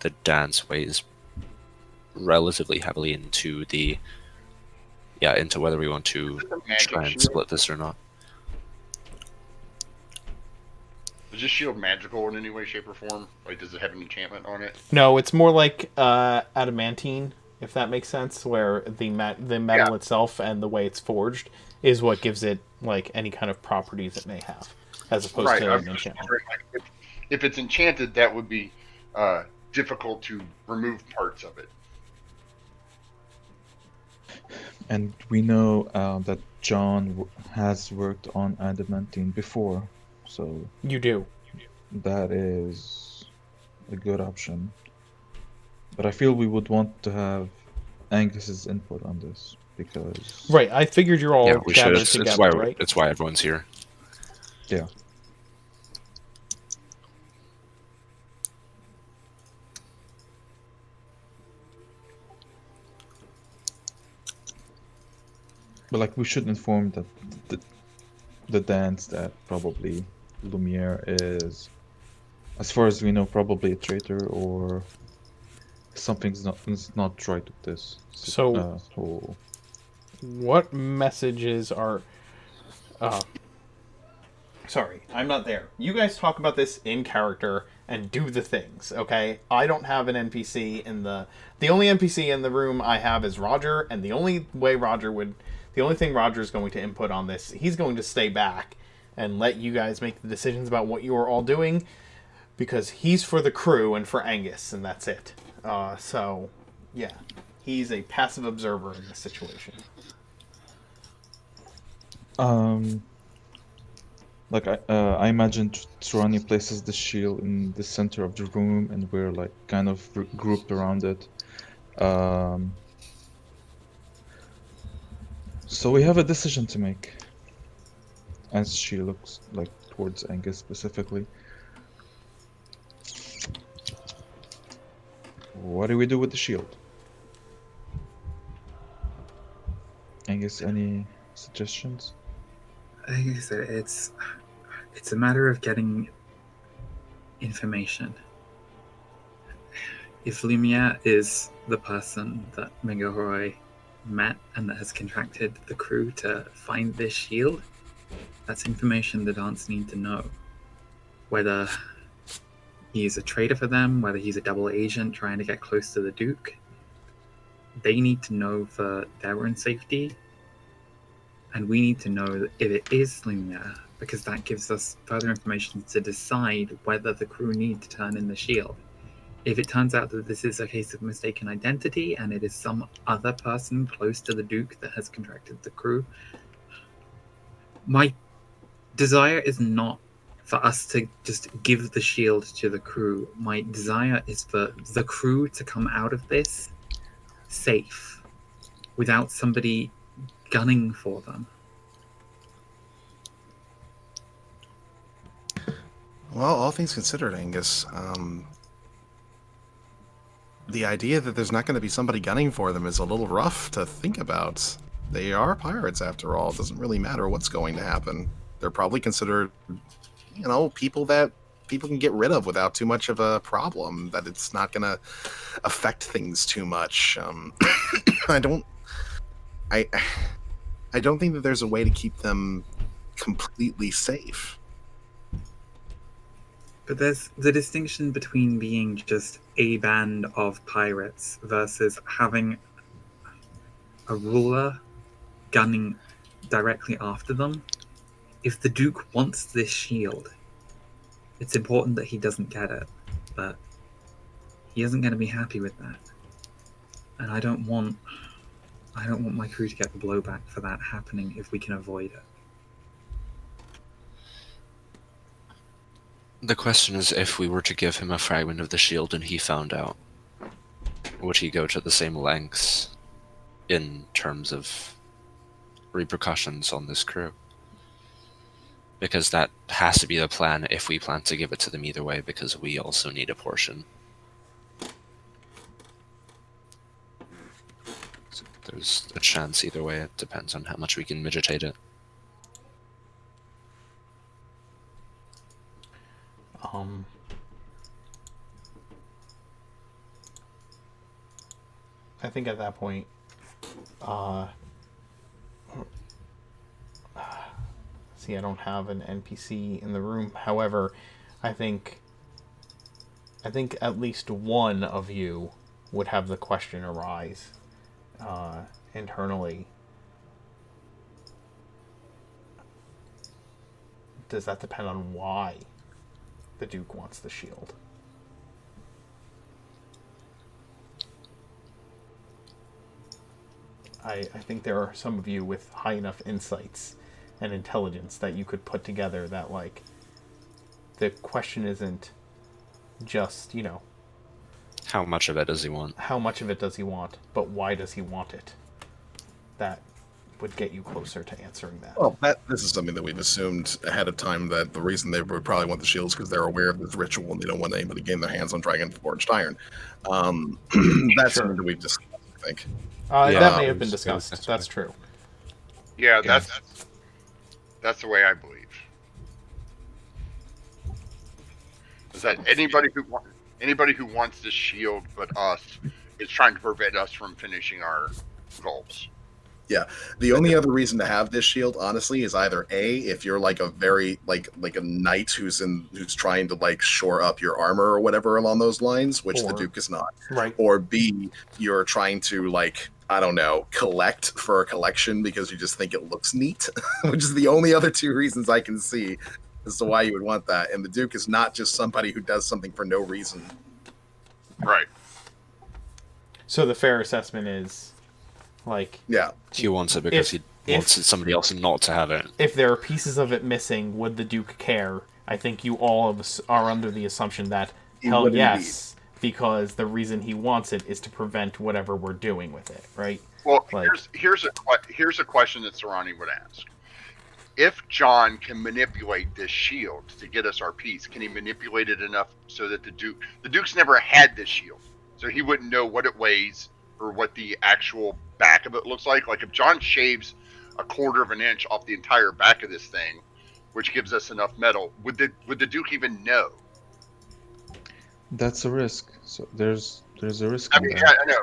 the dance weighs relatively heavily into into whether we want to try and split this or not. Is this shield magical in any way, shape, or form? Like, does it have an enchantment on it? No, it's more like adamantine, if that makes sense, where the metal itself and the way it's forged is what gives it like any kind of properties it may have, as opposed to an enchantment. Like, if it's enchanted, that would be difficult to remove parts of it. And we know that John has worked on adamantine before, so You do. that is a good option. But I feel we would want to have Angus's input on this because Right, I figured you're all Yeah, we should. gathered It's together, why right? it's why everyone's here. yeah. But like we should inform that the dance that probably Lumiere is, as far as we know, probably a traitor or something's not right with this. So- whole. What messages are... Sorry, I'm not there. You guys talk about this in character and do the things, okay? I don't have an NPC in the... The only NPC in the room I have is Roger, and the only thing Roger's going to input on this, he's going to stay back and let you guys make the decisions about what you are all doing, because he's for the crew and for Angus, and that's it. So, yeah. He's a passive observer in this situation. Like I imagine Trani places the shield in the center of the room, and we're like kind of grouped around it. So we have a decision to make, as she looks like towards Angus specifically. What do we do with the shield? Angus, any suggestions? Like I said, it's a matter of getting information. If Lumiere is the person that Megahoroi met and that has contracted the crew to find this shield, that's information the dance need to know. Whether he's a traitor for them, whether he's a double agent trying to get close to the Duke, they need to know for their own safety. And we need to know if it is Lumiere, because that gives us further information to decide whether the crew need to turn in the shield. If it turns out that this is a case of mistaken identity and it is some other person close to the Duke that has contracted the crew, my desire is not for us to just give the shield to the crew. My desire is for the crew to come out of this safe without somebody gunning for them. Well, all things considered, Angus, the idea that there's not going to be somebody gunning for them is a little rough to think about. They are pirates, after all. It doesn't really matter what's going to happen. They're probably considered, people that people can get rid of without too much of a problem, that it's not going to affect things too much. I don't think that there's a way to keep them completely safe. But there's the distinction between being just a band of pirates versus having a ruler gunning directly after them. If the Duke wants this shield, it's important that he doesn't get it, but he isn't going to be happy with that. And I don't want my crew to get the blowback for that happening if we can avoid it. The question is, if we were to give him a fragment of the shield and he found out, would he go to the same lengths in terms of repercussions on this crew? Because that has to be the plan if we plan to give it to them either way, because we also need a portion. So there's a chance either way. It depends on how much we can midgetate it. I think at that point, see, I don't have an NPC in the room. However, I think at least one of you would have the question arise internally. Does that depend on why the Duke wants the shield? I think there are some of you with high enough insights and intelligence that you could put together that, like, the question isn't just, you know, How much of it does he want? how much of it does he want, but why does he want it? That would get you closer to answering that. Well, this is something that we've assumed ahead of time, that the reason they would probably want the shields because they're aware of this ritual and they don't want anybody getting their hands on Dragon Forged Iron. That's something that we've discussed, I think. That may have been it was discussed. this That's way. true. Yeah, that's the way I believe. Is that anybody who wants this shield but us is trying to prevent us from finishing our goals. The only other reason to have this shield, honestly, is either A, if you're like a very like a knight who's trying to like shore up your armor or whatever along those lines, which the Or- Duke is not. Right. Or B, you're trying to, like, I don't know, collect for a collection because you just think it looks neat, which is the only other two reasons I can see as to why you would want that. And the Duke is not just somebody who does something for no reason. Right. So the fair assessment is, like, Yeah. He wants it because If- he wants somebody else not to have it. if there are pieces of it missing, would the Duke care? I think you all of us are under the assumption that, He hell would yes, because the reason he wants it is to prevent whatever we're doing with it, right? Well, Like- here's a question that Sarani would ask. If John can manipulate this shield to get us our piece, can he manipulate it enough so that the Duke's never had this shield, so he wouldn't know what it weighs or what the actual back of it looks like? Like, if John shaves a quarter of an inch off the entire back of this thing, which gives us enough metal, would the Duke even know? That's a risk. So there's a risk. I in mean, that. I know.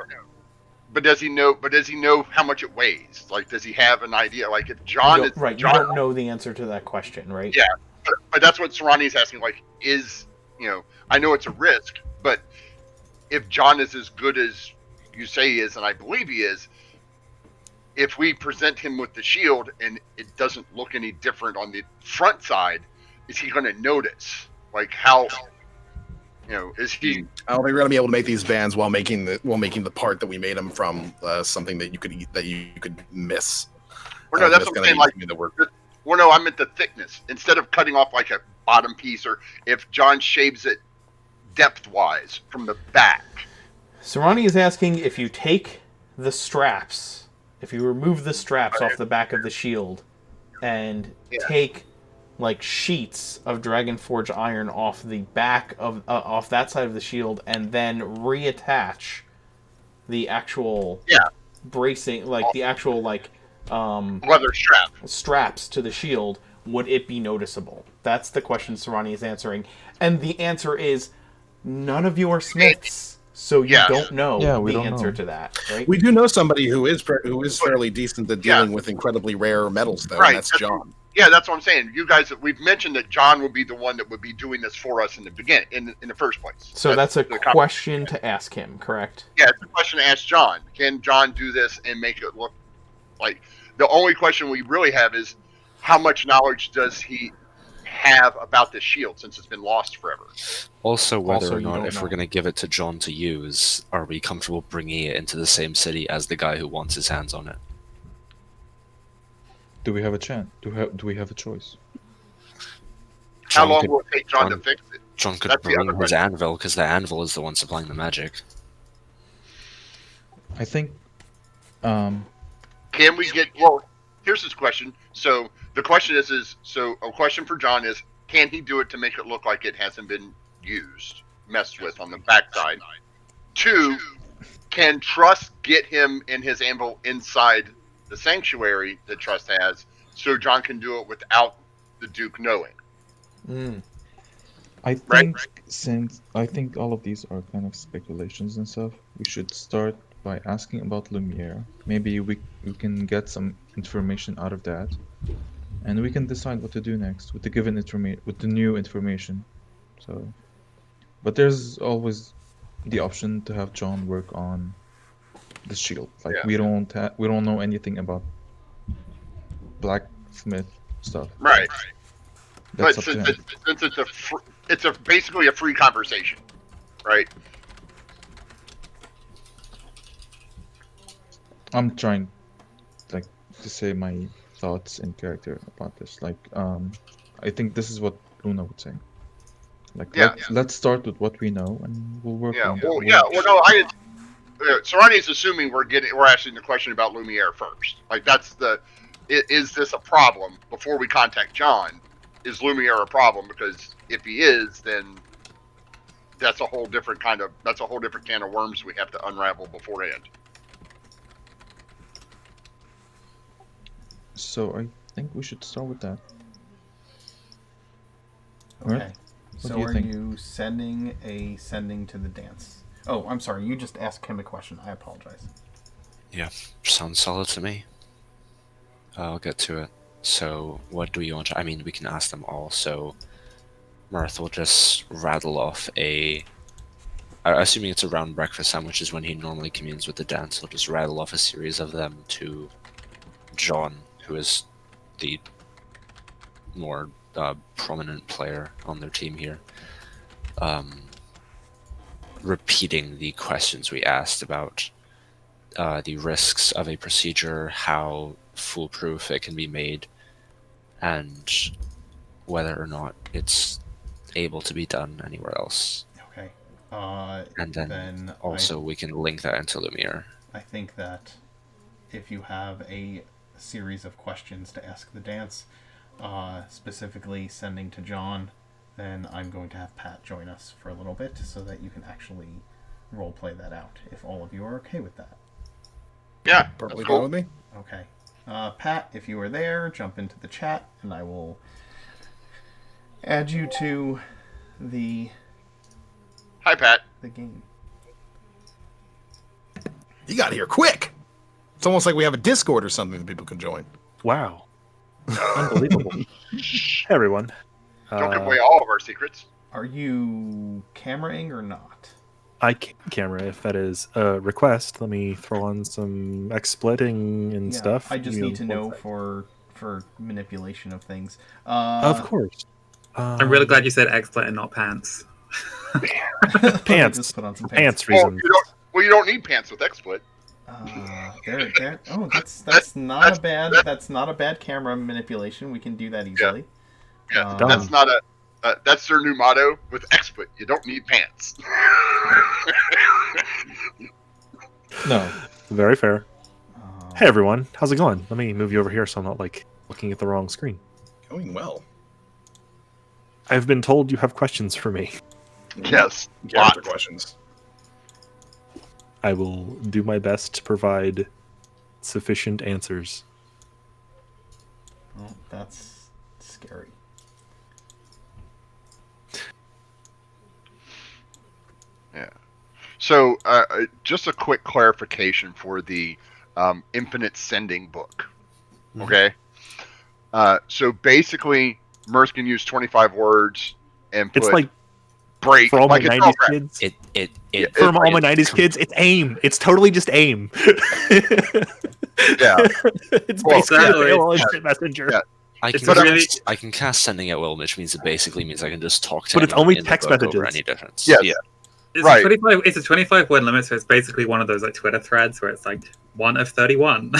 But does he know? But does he know how much it weighs? Like, does he have an idea? Like, if John is Right, John, you don't know the answer to that question, right? Yeah. but that's what Sarani's asking. Like, I know it's a risk, but if John is as good as you say he is, and I believe he is, if we present him with the shield and it doesn't look any different on the front side, is he going to notice? Like, how? Is he? I don't think we're gonna be able to make these bands while making the part that we made them from something that you could miss. Well, no, that's what I'm gonna saying. be Like, something that we're well, no, I meant the thickness. Instead of cutting off like a bottom piece, or if John shaves it depth-wise from the back. Sarani is asking if you take the straps, if you remove the straps off the back of the shield, and take like sheets of Dragonforge iron off the back of off that side of the shield, and then reattach the actual bracing, like the actual Leather strap. straps to the shield, would it be noticeable? That's the question Sarani is answering, and the answer is none of you are smiths, so you Yes. don't know Yeah, we the don't answer know. to that, right? We do know somebody who is fairly decent at dealing with incredibly rare metals, though, Right, and that's that's- John. Yeah, that's what I'm saying. You guys, we've mentioned that John would be the one that would be doing this for us in the beginning, in the first place. So that's a the question to ask him, correct? Yeah, it's a question to ask John. Can John do this and make it look like? The only question we really have is how much knowledge does he have about this shield, since it's been lost forever? Also, whether Also, or you not, don't if know. we're going to give it to John to use, are we comfortable bringing it into the same city as the guy who wants his hands on it? Do we have a chance? Do we have a choice? How John long could- will it take John to John- fix John could That's the bring other his question. anvil, because the anvil is the one supplying the magic. I think Can we get? Well, here's his question. So the question is so a question for John is, can he do it to make it look like it hasn't been used, messed with on the backside? 2, can Trust get him and his anvil inside the sanctuary that Trust has, so John can do it without the Duke knowing? I Right. think all of these are kind of speculations and stuff. We should start by asking about Lumiere. Maybe we can get some information out of that, and we can decide what to do next with the given information, with the new information. So, but there's always the option to have John work on the shield. Like Yeah. we don't know anything about blacksmith stuff. Right. That's But up to since him. it's basically a free conversation, right? I'm trying, like, to say my thoughts in character about this. Like, I think this is what Luna would say. Like, Yeah. let's start with what we know, and we'll work Yeah. on Well, it. yeah. Well, no. Sarani's assuming we're asking the question about Lumiere first. Like that's is this a problem before we contact John? Is Lumiere a problem? Because if he is, then that's a whole different can of worms we have to unravel beforehand. So I think we should start with that. Okay. Alright. What So do you are think? you sending to the dance? Oh, I'm sorry. You just asked him a question. I apologize. Sounds solid to me. I'll get to it. So, what do we want to... I mean, we can ask them all. So, Mirth will just rattle off assuming it's around breakfast time, which is when he normally communes with the dance, he'll just rattle off a series of them to John, who is the more prominent player on their team here. Repeating the questions we asked about the risks of a procedure, how foolproof it can be made, and whether or not it's able to be done anywhere else. Okay. And then also we can link that into Lumiere. I think that if you have a series of questions to ask the dance, specifically sending to John, then I'm going to have Pat join us for a little bit so that you can actually roleplay that out, if all of you are okay with that. Yeah, Perfectly that's cool. fine with me. Okay. Pat, if you are there, jump into the chat, and I will add you to the Hi, Pat. game. You got here quick. It's almost like we have a Discord or something that people can join. Wow. Unbelievable. Hey, everyone. Don't give away all of our secrets. Are you cameraing or not? I can camera if that is a request. Let me throw on some XSplitting and stuff. I just You need to know what's for manipulation of things. that? Of course. I'm really glad you said XSplit and not pants. Pants. Just put on some Pants Well, reasons. you don't need pants with XSplit. There. Oh, that's not a bad camera manipulation. We can do that easily. Yeah, Done. that's not that's their new motto with XSplit. You don't need pants. No, Very fair. Um, Hey, everyone. How's it going? Let me move you over here so I'm not, like, looking at the wrong screen. Going well. I've been told you have questions for me. Yes. Character Lots. questions. I will do my best to provide sufficient answers. Well, that's scary. So, just a quick clarification for the Infinite Sending book. Okay. So basically, Mirth can use 25 words and put It's like, break for all my like a 90s telegraph. kids, Yeah, for all my it's- 90s kids, it's AIM. It's totally just AIM. Yeah. It's Well, basically exactly. AOL Instant Messenger. Yeah. I It's can, really- cast, I can cast Sending at Will, which means it basically means I can just talk to But it's anyone only in the text book over messages. any difference. Yes. Yeah. It's Right. a 25. It's a 25 word limit, so it's basically one of those like Twitter threads where it's like 1 of 31.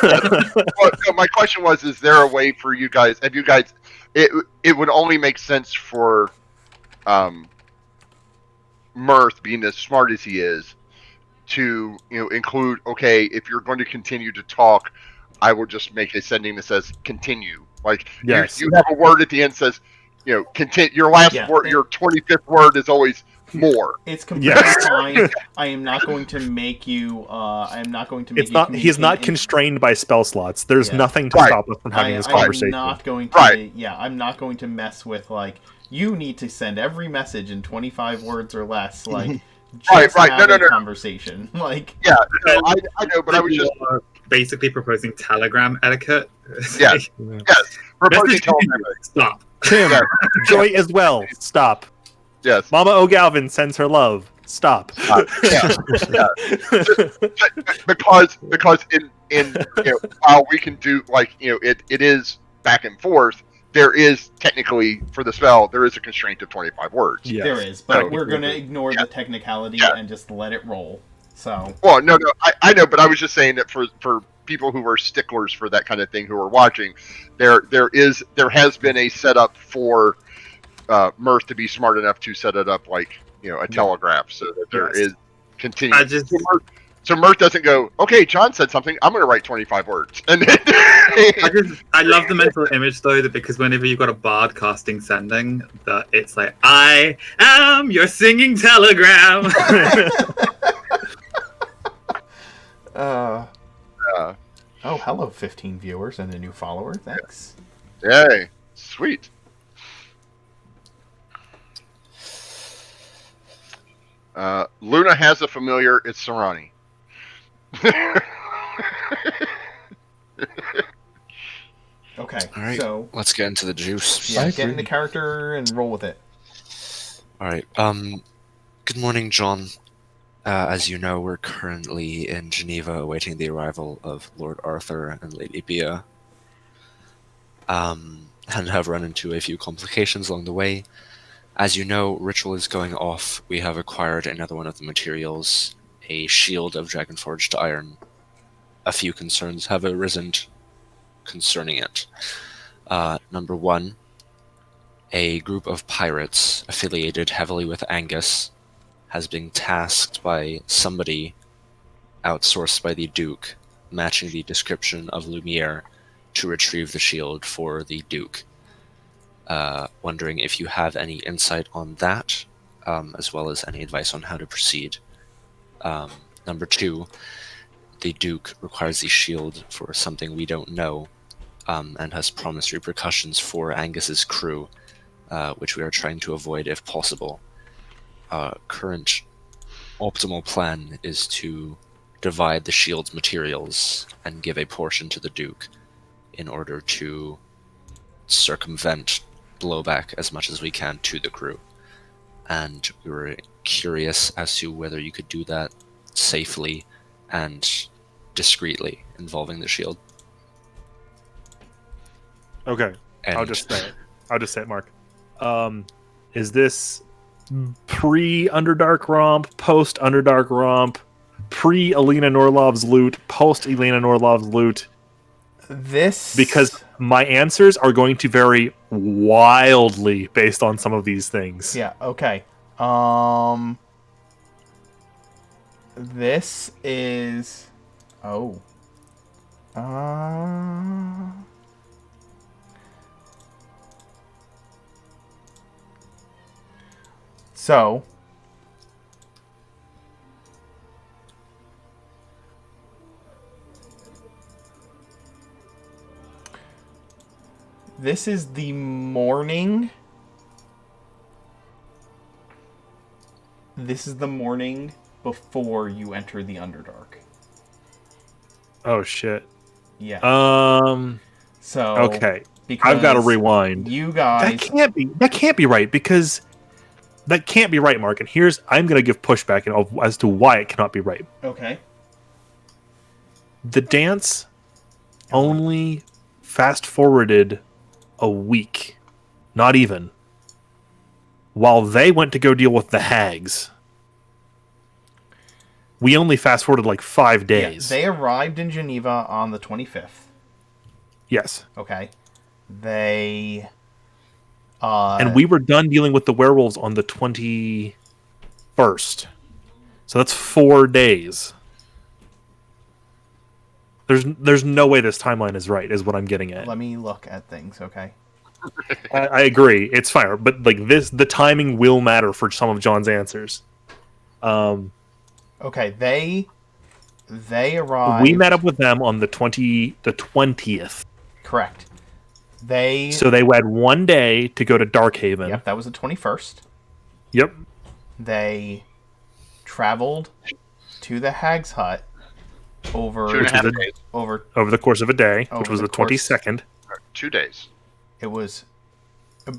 Well, no, my question was: is there a way for you guys? Have you guys? It would only make sense for Mirth, being as smart as he is, to include, okay, if you're going to continue to talk, I will just make a sending that says continue. Like Yes. you have a word at the end that says, continue. Your last word, your 25th word is always more. It's completely fine. I am not going to make you. I am not going to make It's not. He's not constrained by spell slots. There's nothing to stop us from having this conversation. I'm not going to. Yeah, I'm not going to mess with you need to send every message in 25 words or less. Just have a conversation. Yeah, no, I know, but I was just basically proposing telegram etiquette. Yes, proposing telegram. Stop. Tim, Joy as well. Stop. Yes. Mama O'Galvin sends her love. Stop. Because in while we can do it is back and forth. There is technically, for the spell, there is a constraint of 25 words. Yes. There is, but we're going to ignore the technicality and just let it roll. So. Well, no, I know, but I was just saying that for people who are sticklers for that kind of thing who are watching, there has been a setup for Mirth to be smart enough to set it up like a telegraph, so that there is continuing. So Mirth doesn't go, okay, John said something, I'm going to write 25 words. And then I love the mental image, though, that because whenever you've got a bard casting sending, that it's like, I am your singing telegram. Oh, hello, 15 viewers and a new follower. Thanks. Yay. Sweet. Luna has a familiar. It's Sarani. Okay, all right, so let's get into the juice. Yeah, get into character and roll with it. All right. Good morning, John. As you know, we're currently in Geneva awaiting the arrival of Lord Arthur and Lady Bia. And have run into a few complications along the way. As you know, ritual is going off. We have acquired another one of the materials, a shield of dragonforged iron. A few concerns have arisen concerning it. Number one, a group of pirates affiliated heavily with Angus has been tasked by somebody outsourced by the Duke, matching the description of Lumiere, to retrieve the shield for the Duke. Wondering if you have any insight on that, as well as any advice on how to proceed. Number two, the Duke requires the shield for something we don't know, and has promised repercussions for Angus's crew, which we are trying to avoid if possible. Current optimal plan is to divide the shield's materials and give a portion to the Duke in order to circumvent blowback as much as we can to the crew. And we were curious as to whether you could do that safely and discreetly involving the shield. Okay, And I'll just say it, Mark. Is this pre-Underdark Romp, post-Underdark Romp, pre-Elena Norlov's loot, post-Elena Norlov's loot? Because my answers are going to vary wildly based on some of these things. Yeah, okay. This is... Oh. So... This is the morning. This is the morning before you enter the Underdark. Oh shit. Yeah. So okay. I've got to rewind. You guys. That can't be right, because that can't be right, Mark. And I'm going to give pushback as to why it cannot be right. Okay. The dance only fast forwarded a week, not even, while they went to go deal with the hags. We only fast forwarded like 5 days. Yeah, they arrived in Geneva on the 25th. Yes. Okay. They And we were done dealing with the werewolves on the 21st. So that's 4 days. There's no way this timeline is right, is what I'm getting at. Let me look at things, okay? I agree. It's fine. But like the timing will matter for some of John's answers. Okay, they arrived. We met up with them on the 20th. Correct. So they had 1 day to go to Darkhaven. Yep, that was the 21st. Yep. They traveled to the Hag's Hut over 2.5 days. over Over the course of a day, which Over was the the course- 22nd. 2 days. it was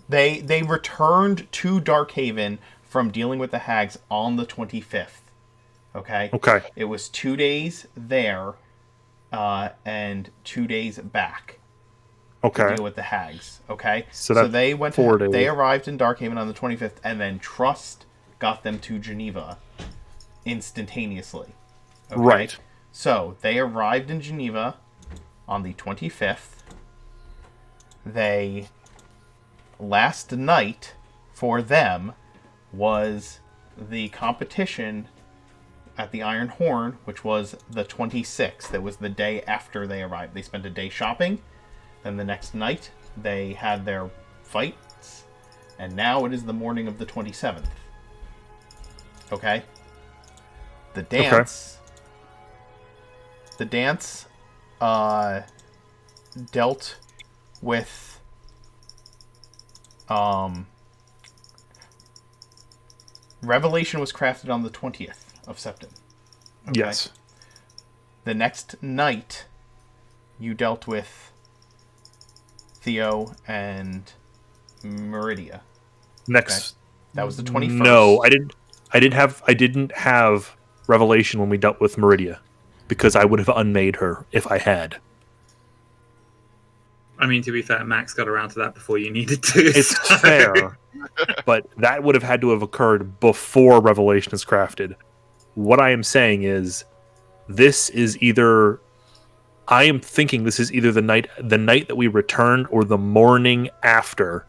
they returned to Darkhaven from dealing with the hags on the 25th. Okay? Okay. It was 2 days there and 2 days back. Okay. Deal with the hags. Okay, So that's they went. 4 days. They arrived in Darkhaven on the 25th, and then Trust got them to Geneva instantaneously. Okay? Right. So they arrived in Geneva on the 25th. They last night for them was the competition at the Iron Horn, which was the 26th. It was the day after they arrived. They spent a day shopping. Then the next night, they had their fights, and now it is the morning of the 27th. Okay? The dance... The dance dealt with... Revelation was crafted on the 20th of September. Okay? Yes. The next night, you dealt with Theo and Meridia. Next. That was the 21st. No, I didn't have Revelation when we dealt with Meridia, because I would have unmade her if I had. I mean, to be fair, Max got around to that before you needed to. It's so- fair, but that would have had to have occurred before Revelation is crafted. What I am saying is, this is either... I am thinking this is either the night that we returned or the morning after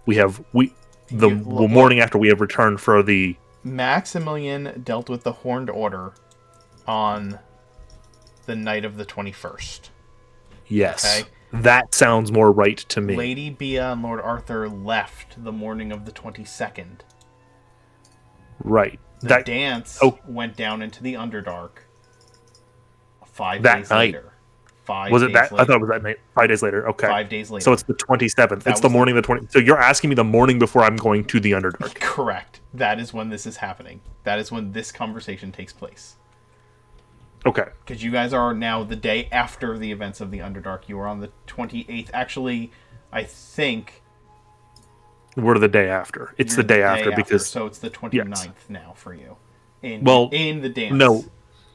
morning after we have returned for the... Maximilian dealt with the Horned Order on the night of the 21st. Yes. Okay. That sounds more right to me. Lady Bia and Lord Arthur left the morning of the 22nd. Right. The dance went down into the Underdark 5 That days night. later. 5 Was it days that? later. I thought it was that night. 5 days later. Okay. 5 days later. So it's the 27th. That It's the was morning of the 20. So you're asking me the morning before I'm going to the Underdark. Correct. That is when this is happening. That is when this conversation takes place. Okay. Because you guys are now the day after the events of the Underdark. You are on the 28th. Actually, I think... We're the day after. It's you're the day after because... So it's the 29th now for you. In the dance. No.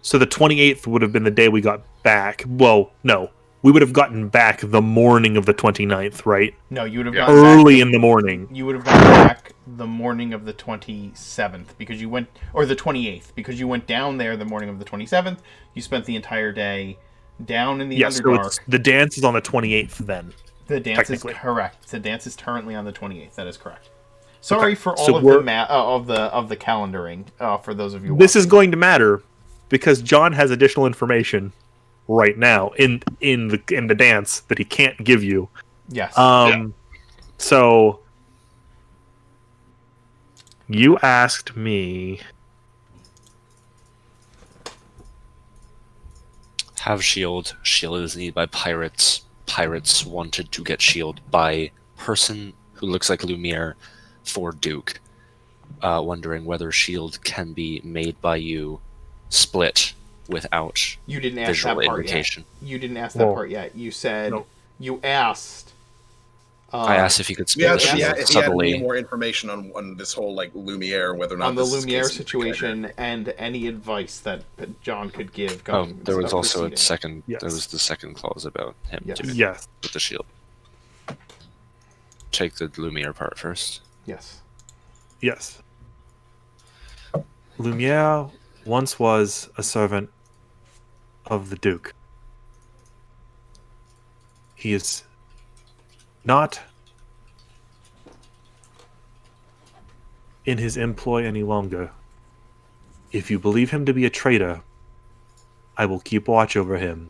So the 28th would have been the day we got back. Well, no. We would have gotten back the morning of the 29th, right? No, you would have Yeah. gotten Early back in the morning. You would have gotten back the morning of the 27th because you went... Or the 28th because you went down there the morning of the 27th. You spent the entire day down in the Yes, so Underdark. the dance is on the 28th then. The dance is technically. correct. The dance is currently on the 28th. That is correct. Sorry for all so of we're- the of the calendaring for those of you. This is watching. going to matter because John has additional information right now in the dance that he can't give you. Yes. So you asked me. Have shield. Shield is needed by pirates. Pirates wanted to get shield by person who looks like Lumiere for Duke. Wondering whether shield can be made by you, split without you didn't ask visual that part indication. yet. You didn't ask that Whoa. part yet. You said Nope. you asked. I asked if he could split Yeah, the if shield he had any subtly. more information on this whole like Lumiere, whether or not on the this is Lumiere case- situation and any advice that John could give. Oh, Going there was also proceeding. a second. Yes. There was the second clause about him Yes. doing Yes. with the shield. Take the Lumiere part first. Yes. Yes. Lumiere once was a servant of the Duke. He is not in his employ any longer. If you believe him to be a traitor, I will keep watch over him.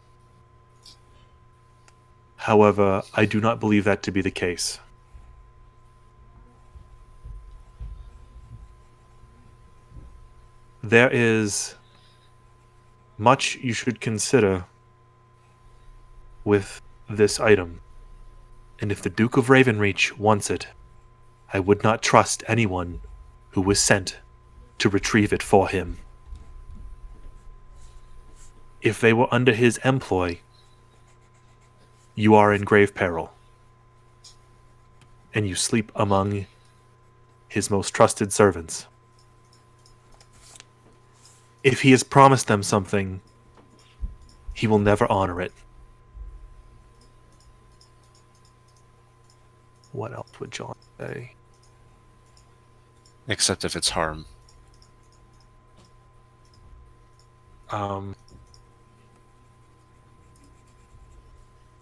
However, I do not believe that to be the case. There is much you should consider with this item, and if the Duke of Ravenreach wants it, I would not trust anyone who was sent to retrieve it for him. If they were under his employ, you are in grave peril, and you sleep among his most trusted servants. If he has promised them something, he will never honor it. What else would John say? Except if it's harm.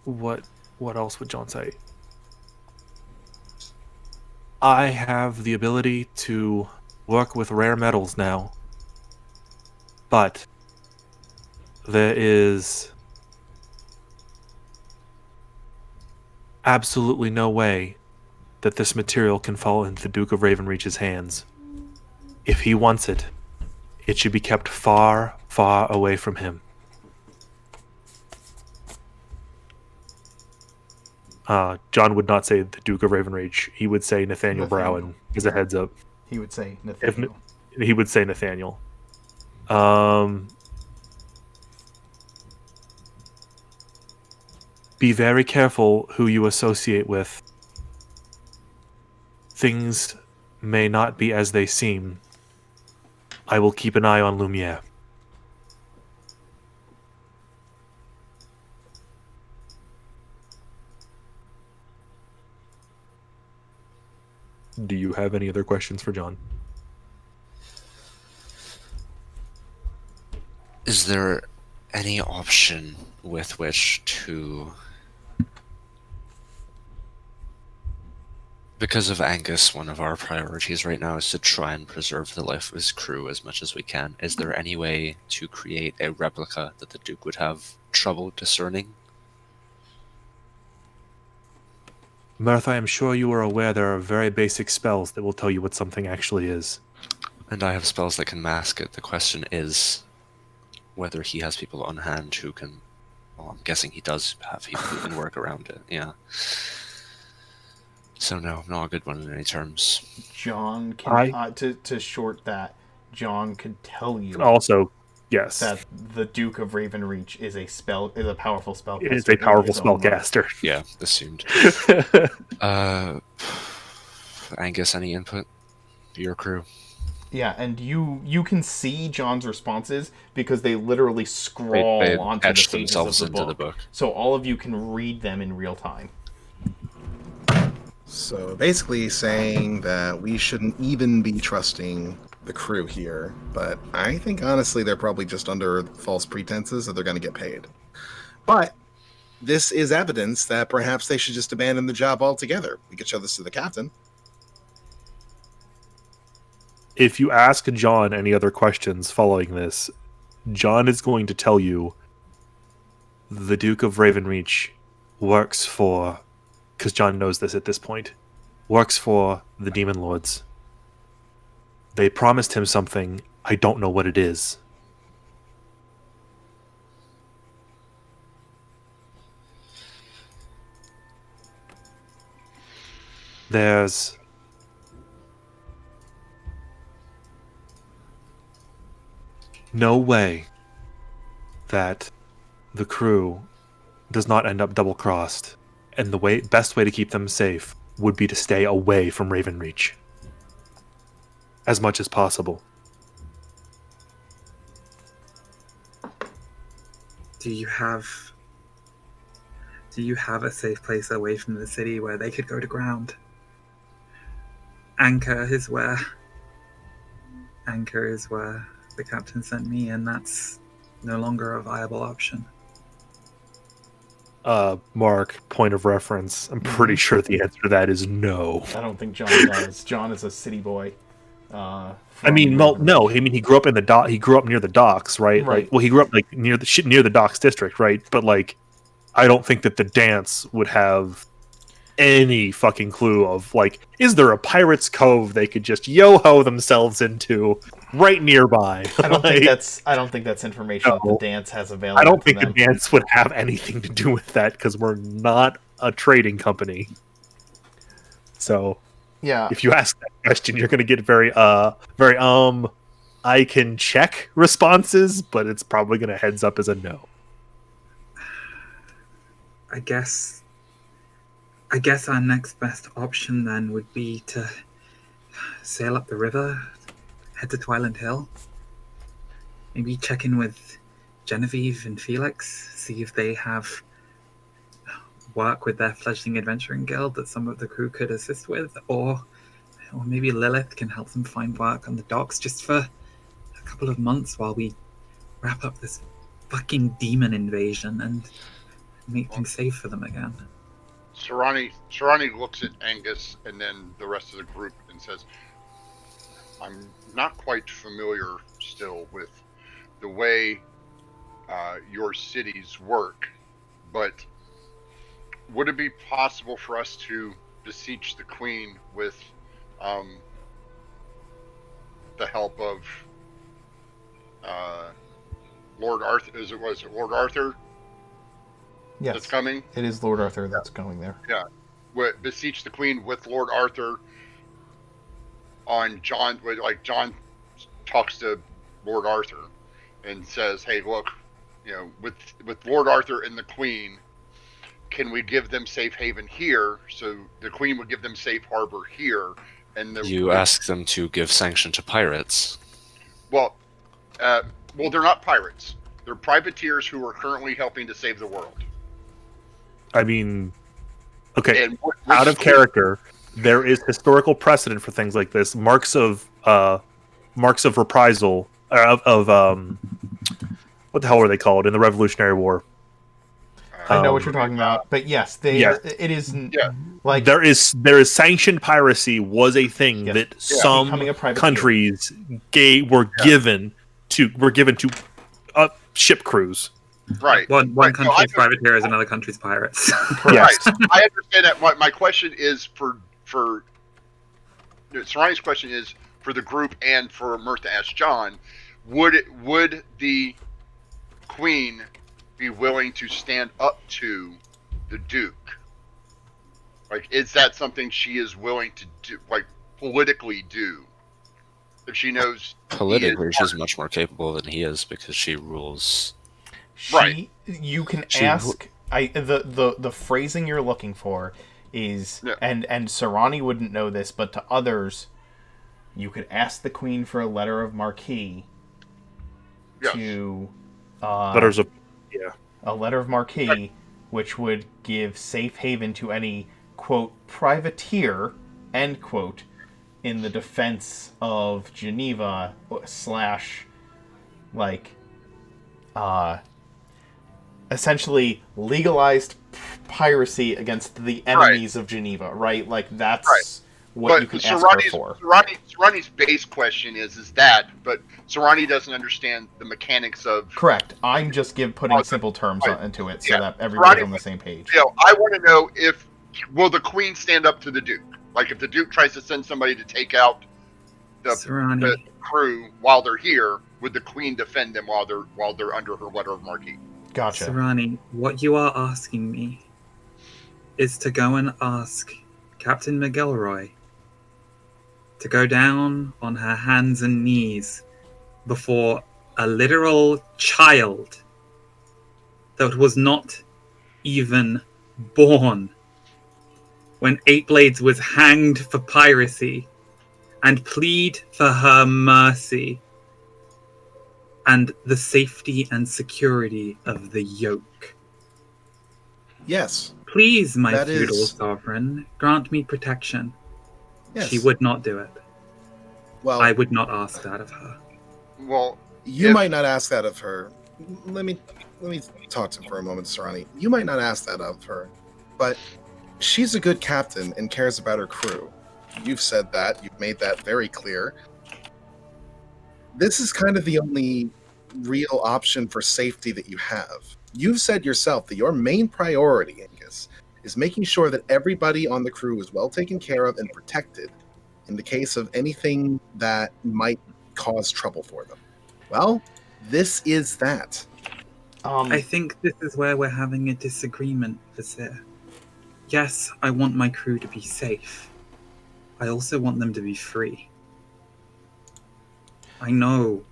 What else would John say? I have the ability to work with rare metals now, but there is absolutely no way that this material can fall into the Duke of Ravenreach's hands. If he wants it, it should be kept far, far away from him. John would not say the Duke of Ravenreach. He would say Nathaniel Browen, as a heads up. He would say Nathaniel. He would say Nathaniel. Be very careful who you associate with. Things may not be as they seem. I will keep an eye on Lumiere. Do you have any other questions for John? Is there any option with which to... Because of Angus, one of our priorities right now is to try and preserve the life of his crew as much as we can. Is there any way to create a replica that the Duke would have trouble discerning? Mirth, I am sure you are aware there are very basic spells that will tell you what something actually is. And I have spells that can mask it. The question is whether he has people on hand who can... Well, I'm guessing he does have people who can work around it, yeah. So no, not a good one in any terms. John can to short that. John could tell you also, yes, that the Duke of Ravenreach is a powerful spellcaster. It's a powerful spellcaster. Yeah, assumed. Angus, any input? Your crew. Yeah, and you can see John's responses because they literally scrawl they onto the etch pages themselves of the into the book. So all of you can read them in real time. So basically saying that we shouldn't even be trusting the crew here, but I think honestly they're probably just under false pretenses that they're going to get paid. But this is evidence that perhaps they should just abandon the job altogether. We could show this to the captain. If you ask John any other questions following this, John is going to tell you the Duke of Ravenreach works for, because John knows this at this point, works for the Demon Lords. They promised him something. I don't know what it is. There's no way that the crew does not end up double-crossed, and the best way to keep them safe would be to stay away from Ravenreach as much as possible. Do you have a safe place away from the city where they could go to ground? Anchor is where the captain sent me, and that's no longer a viable option. Mark, point of reference. I'm pretty sure the answer to that is no. I don't think John does. John is a city boy. I mean, well, no. I mean, he grew up in the dock. He grew up near the docks, right? Right. Like, well, he grew up like near the docks district, right? But like, I don't think that the dance would have any fucking clue of like, is there a pirate's cove they could just yo-ho themselves into right nearby? I don't Like, think that's information that No. the dance has available. I don't to think them. the dance would have anything to do with that because we're not a trading company. So Yeah. if you ask that question, you're going to get very I can check responses, but it's probably going to heads up as a no. I guess our next best option then would be to sail up the river, head to Twiland Hill, maybe check in with Genevieve and Felix, see if they have work with their fledgling adventuring guild that some of the crew could assist with, or maybe Lilith can help them find work on the docks just for a couple of months while we wrap up this fucking demon invasion and make things safe for them again. Sarani looks at Angus and then the rest of the group and says, I'm not quite familiar still with the way your cities work, but would it be possible for us to beseech the Queen with the help of Lord Arthur? Was it Lord Arthur Yes. that's coming? It is Lord Arthur that's going there. Beseech the Queen with Lord Arthur on John. Like John talks to Lord Arthur and says, "Hey, look, with Lord Arthur and the Queen, can we give them safe haven here? So the Queen would give them safe harbor here, and You ask them to give sanction to pirates. Well, they're not pirates. They're privateers who are currently helping to save the world. I mean, okay, And out of character, there is historical precedent for things like this. Marks of reprisal what the hell were they called in the Revolutionary War? I know what you're talking about, but yes, it is like there is sanctioned piracy was a thing that some becoming a privateer. countries were given to ship crews. Right. One Right. country's privateer is another country's pirates. Yes. Right. I understand that. My question is for Sarani's question is for the group and for Mirth to ask John, would the Queen be willing to stand up to the Duke? Like, is that something she is willing to do, like politically do? If she knows Politically, she's much more capable than he is because she rules. Right. You can ask. The phrasing you're looking for is, and Sarani wouldn't know this, but to others, you could ask the Queen for a letter of marque. Yes. To Letters of a letter of marque, which would give safe haven to any quote privateer end quote in the defense of Geneva / like essentially legalized piracy against the enemies of Geneva, right? Like that's what you can ask her for. Sarani's base question is that, but Sarani doesn't understand the mechanics of. Correct. I'm just putting simple terms into it so that everybody's on the same page. I want to know will the Queen stand up to the Duke? Like if the Duke tries to send somebody to take out the crew while they're here, would the Queen defend them while they're under her letter of marque? Gotcha. Sarani, what you are asking me is to go and ask Captain McGilroy to go down on her hands and knees before a literal child that was not even born when Eight Blades was hanged for piracy and plead for her mercy and the safety and security of the yoke. Yes. Please, my That feudal is- sovereign, grant me protection. Yes. She would not do it. Well, I would not ask that of her. Well, you might not ask that of her. Let me talk to her for a moment, Sarani. You might not ask that of her, but she's a good captain and cares about her crew. You've said that. You've made that very clear. this is kind of the only real option for safety that you have. You've said yourself that your main priority, Angus, is making sure that everybody on the crew is well taken care of and protected in the case of anything that might cause trouble for them. Well, this is that. I think this is where we're having a disagreement, Vizier. Yes, I want my crew to be safe. I also want them to be free. I know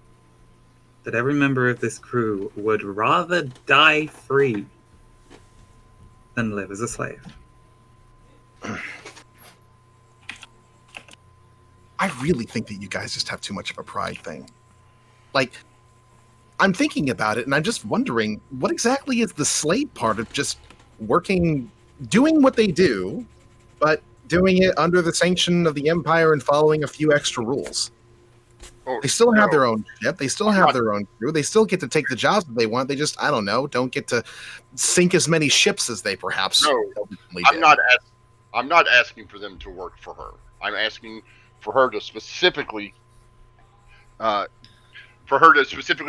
that every member of this crew would rather die free than live as a slave. I really think that you guys just have too much of a pride thing. Like, I'm thinking about it and I'm just wondering, what exactly is the slave part of just working, doing what they do, but doing it under the sanction of the Empire and following a few extra rules? Oh, They still have no. their own ship. They still have their own crew. They still get to take the jobs that they want. They just, I don't know, don't get to sink as many ships as they perhaps No, ultimately I'm did. I'm not asking for them to work for her. I'm asking for her to specifically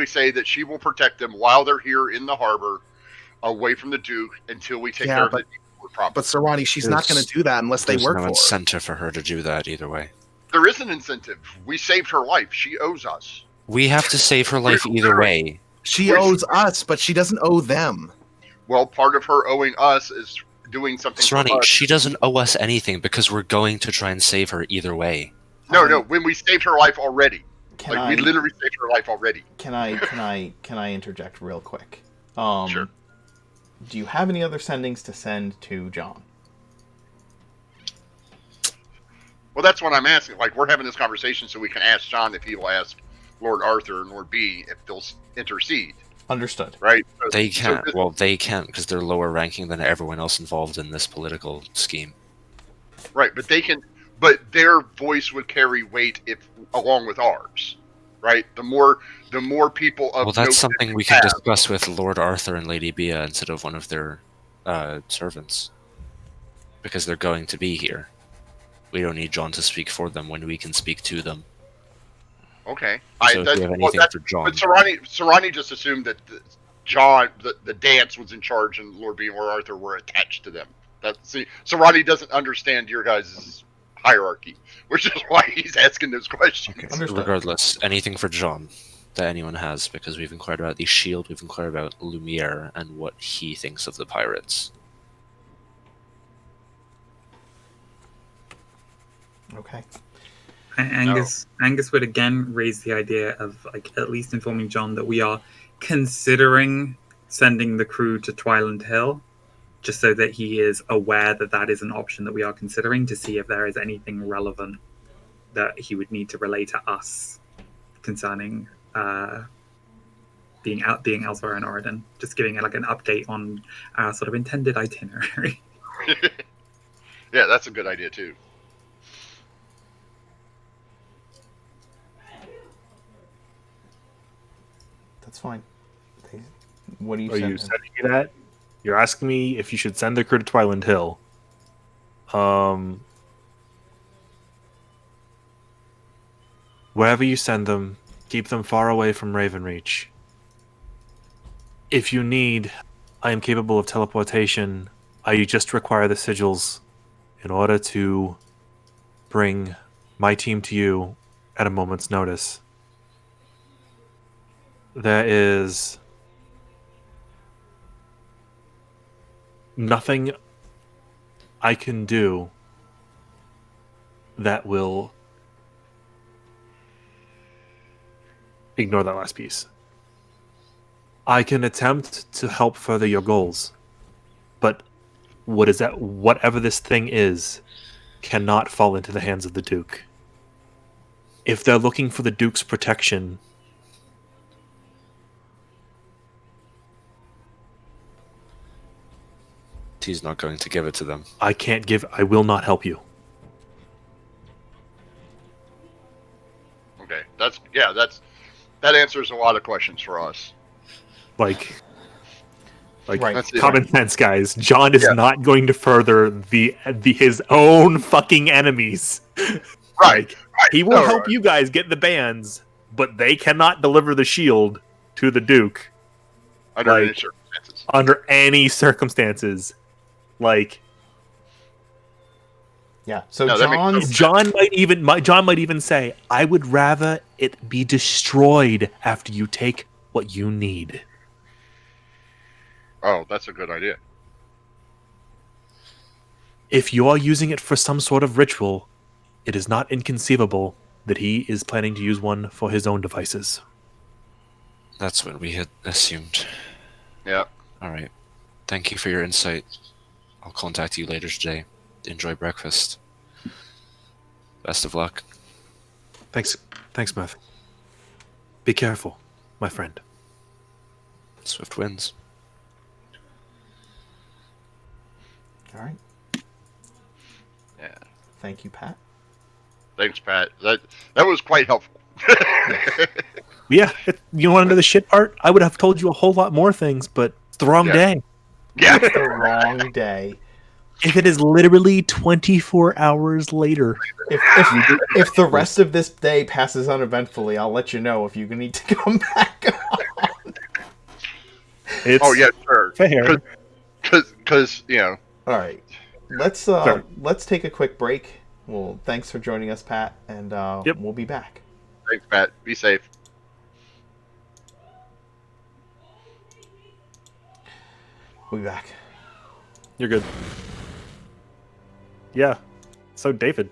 say that she will protect them while they're here in the harbor, away from the Duke, until we take Yeah, care of but- the problem. But Sarani, she's not going to do that unless they There's work no for her. incentive for her to do that either way. There is an incentive. We saved her life. She owes us. We have to save her life either way. She owes us, but she doesn't owe them. Well, part of her owing us is doing something for Serani, us. she doesn't owe us anything because we're going to try and save her either way. No, when we saved her life already. Can We literally saved her life already. Can I interject real quick? Sure. Do you have any other sendings to send to John? Well, that's what I'm asking. Like, we're having this conversation so we can ask John if he will ask Lord Arthur and Lord B if they'll intercede, Understood. right? They So can't. this- Well, they can't because they're lower ranking than everyone else involved in this political scheme. Right, but they can. But their voice would carry weight if along with ours, right? The more people of Well, that's note something we have- can discuss with Lord Arthur and Lady Bia instead of one of their servants, because they're going to be here. We don't need John to speak for them when we can speak to them. Okay, So if you have anything for John, but Sarani just assumed that the dance was in charge and Lord B and Lord Arthur were attached to them. Sarani doesn't understand your guys' hierarchy, which is why he's asking those questions. Okay. Understood. regardless, anything for John that anyone has, because we've inquired about the shield, we've inquired about Lumiere and what he thinks of the pirates. Okay. Angus would again raise the idea of at least informing John that we are considering sending the crew to Twyland Hill, just so that he is aware that that is an option that we are considering, to see if there is anything relevant that he would need to relay to us concerning being elsewhere in Oregon. Just giving it an update on our sort of intended itinerary. Yeah, that's a good idea too. That's fine. What do you Are send you him? sending me that? You're asking me if you should send the crew to Twyland Hill. Wherever you send them, keep them far away from Ravenreach. If you need, I am capable of teleportation. I just require the sigils in order to bring my team to you at a moment's notice. There is nothing I can do that will ignore that last piece. I can attempt to help further your goals, but whatever this thing is cannot fall into the hands of the Duke. If they're looking for the Duke's protection, He's not going to give it to them. I will not help you. Okay, that answers a lot of questions for us. Like Right. That's it. common sense, guys. John is Yeah. not going to further his own fucking enemies. Right. He will No, help right. you guys get the bands, but they cannot deliver the shield to the Duke Under any Like- circumstances. under any circumstances. Like Yeah. So No, that makes John's sense. John might even say, "I would rather it be destroyed after you take what you need." Oh, that's a good idea. If you are using it for some sort of ritual, it is not inconceivable that he is planning to use one for his own devices. That's what we had assumed. Yeah. All right. Thank you for your insight. I'll contact you later today. Enjoy breakfast. Best of luck. Thanks, Murph. Be careful, my friend. Swift wins. all right. Yeah. Thank you, Pat. Thanks, Pat. That was quite helpful. Yeah, you want to know the shit part? I would have told you a whole lot more things, but it's the wrong Yeah. day. Yeah. The wrong day. If it is literally 24 hours later. If the rest of this day passes uneventfully, I'll let you know if you need to come back on. It's Oh yeah, sure. fair. Because All right. Let's take a quick break. Well, thanks for joining us, Pat, and Yep. we'll be back. Thanks, Pat. Be safe. We'll be back. You're good. Yeah. So, David.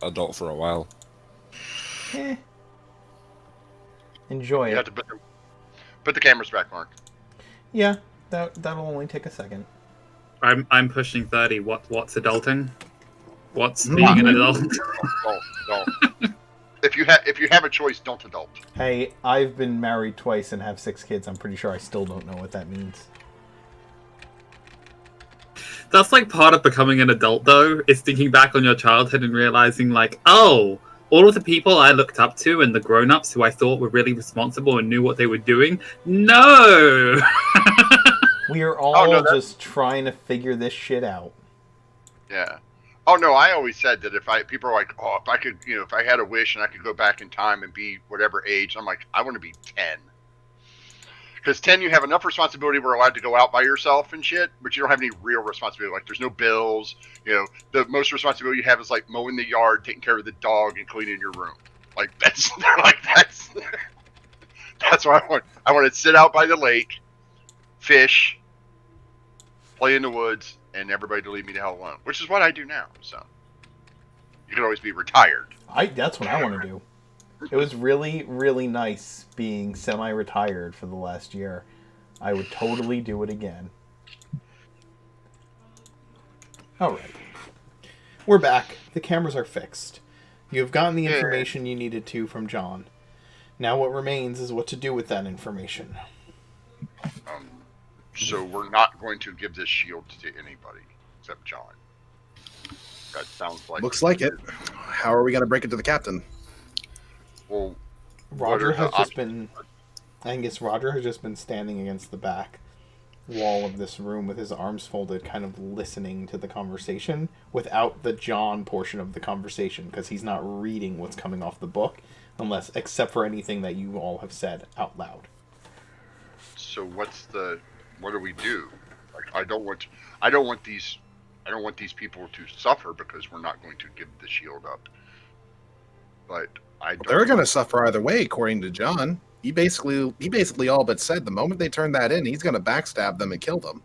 adult for a while. Eh. Enjoy You it. have to put the cameras back, Mark. Yeah, that'll only take a second. I'm pushing 30. What's adulting? What's being an adult? Don't. If you have a choice, don't adult. Hey, I've been married twice and have 6 kids. I'm pretty sure I still don't know what that means. That's like part of becoming an adult, though, is thinking back on your childhood and realizing, like, oh, all of the people I looked up to and the grown-ups who I thought were really responsible and knew what they were doing, no! We are all no, just trying to figure this shit out. Yeah. Oh no, I always said that people are like, oh, if I could, if I had a wish and I could go back in time and be whatever age, I'm like, I want to be 10. Because 10, you have enough responsibility where you're allowed to go out by yourself and shit, but you don't have any real responsibility. Like, there's no bills. The most responsibility you have is like mowing the yard, taking care of the dog, and cleaning your room. Like that's that's what I want. I want to sit out by the lake, fish, play in the woods, and everybody to leave me the hell alone. Which is what I do now. So you can always be retired. That's what I want to do. It was really, really nice being semi-retired for the last year. I would totally do it again. Alright. We're back. The cameras are fixed. You have gotten the information you needed to from John. Now what remains is what to do with that information. So we're not going to give this shield to anybody except John. That sounds like... Looks like it. How are we going to break it to the captain? Well, Roger has just been... Angus, Roger has just been standing against the back wall of this room with his arms folded, kind of listening to the conversation without the John portion of the conversation, because he's not reading what's coming off the book, except for anything that you all have said out loud. So what do we do? Like, I don't want these people to suffer because we're not going to give the shield up. But they're going to suffer either way, according to John. He basically all but said the moment they turn that in, he's going to backstab them and kill them.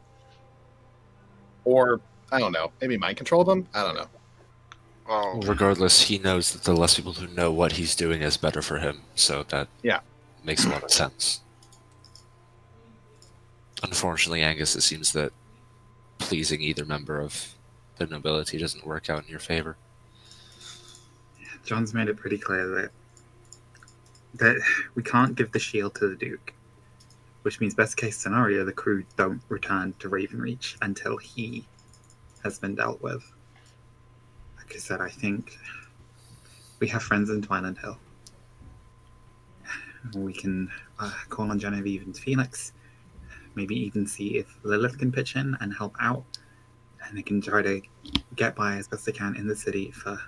Or, I don't know, maybe mind control them? I don't know. Oh. Regardless, he knows that the less people who know what he's doing is better for him, so that makes a lot of sense. Unfortunately, Angus, it seems that pleasing either member of the nobility doesn't work out in your favor. John's made it pretty clear that we can't give the shield to the Duke, which means best case scenario, the crew don't return to Ravenreach until he has been dealt with. Like I said, I think we have friends in Twilight Hill. We can call on Genevieve and Phoenix, maybe even see if Lilith can pitch in and help out, and they can try to get by as best they can in the city for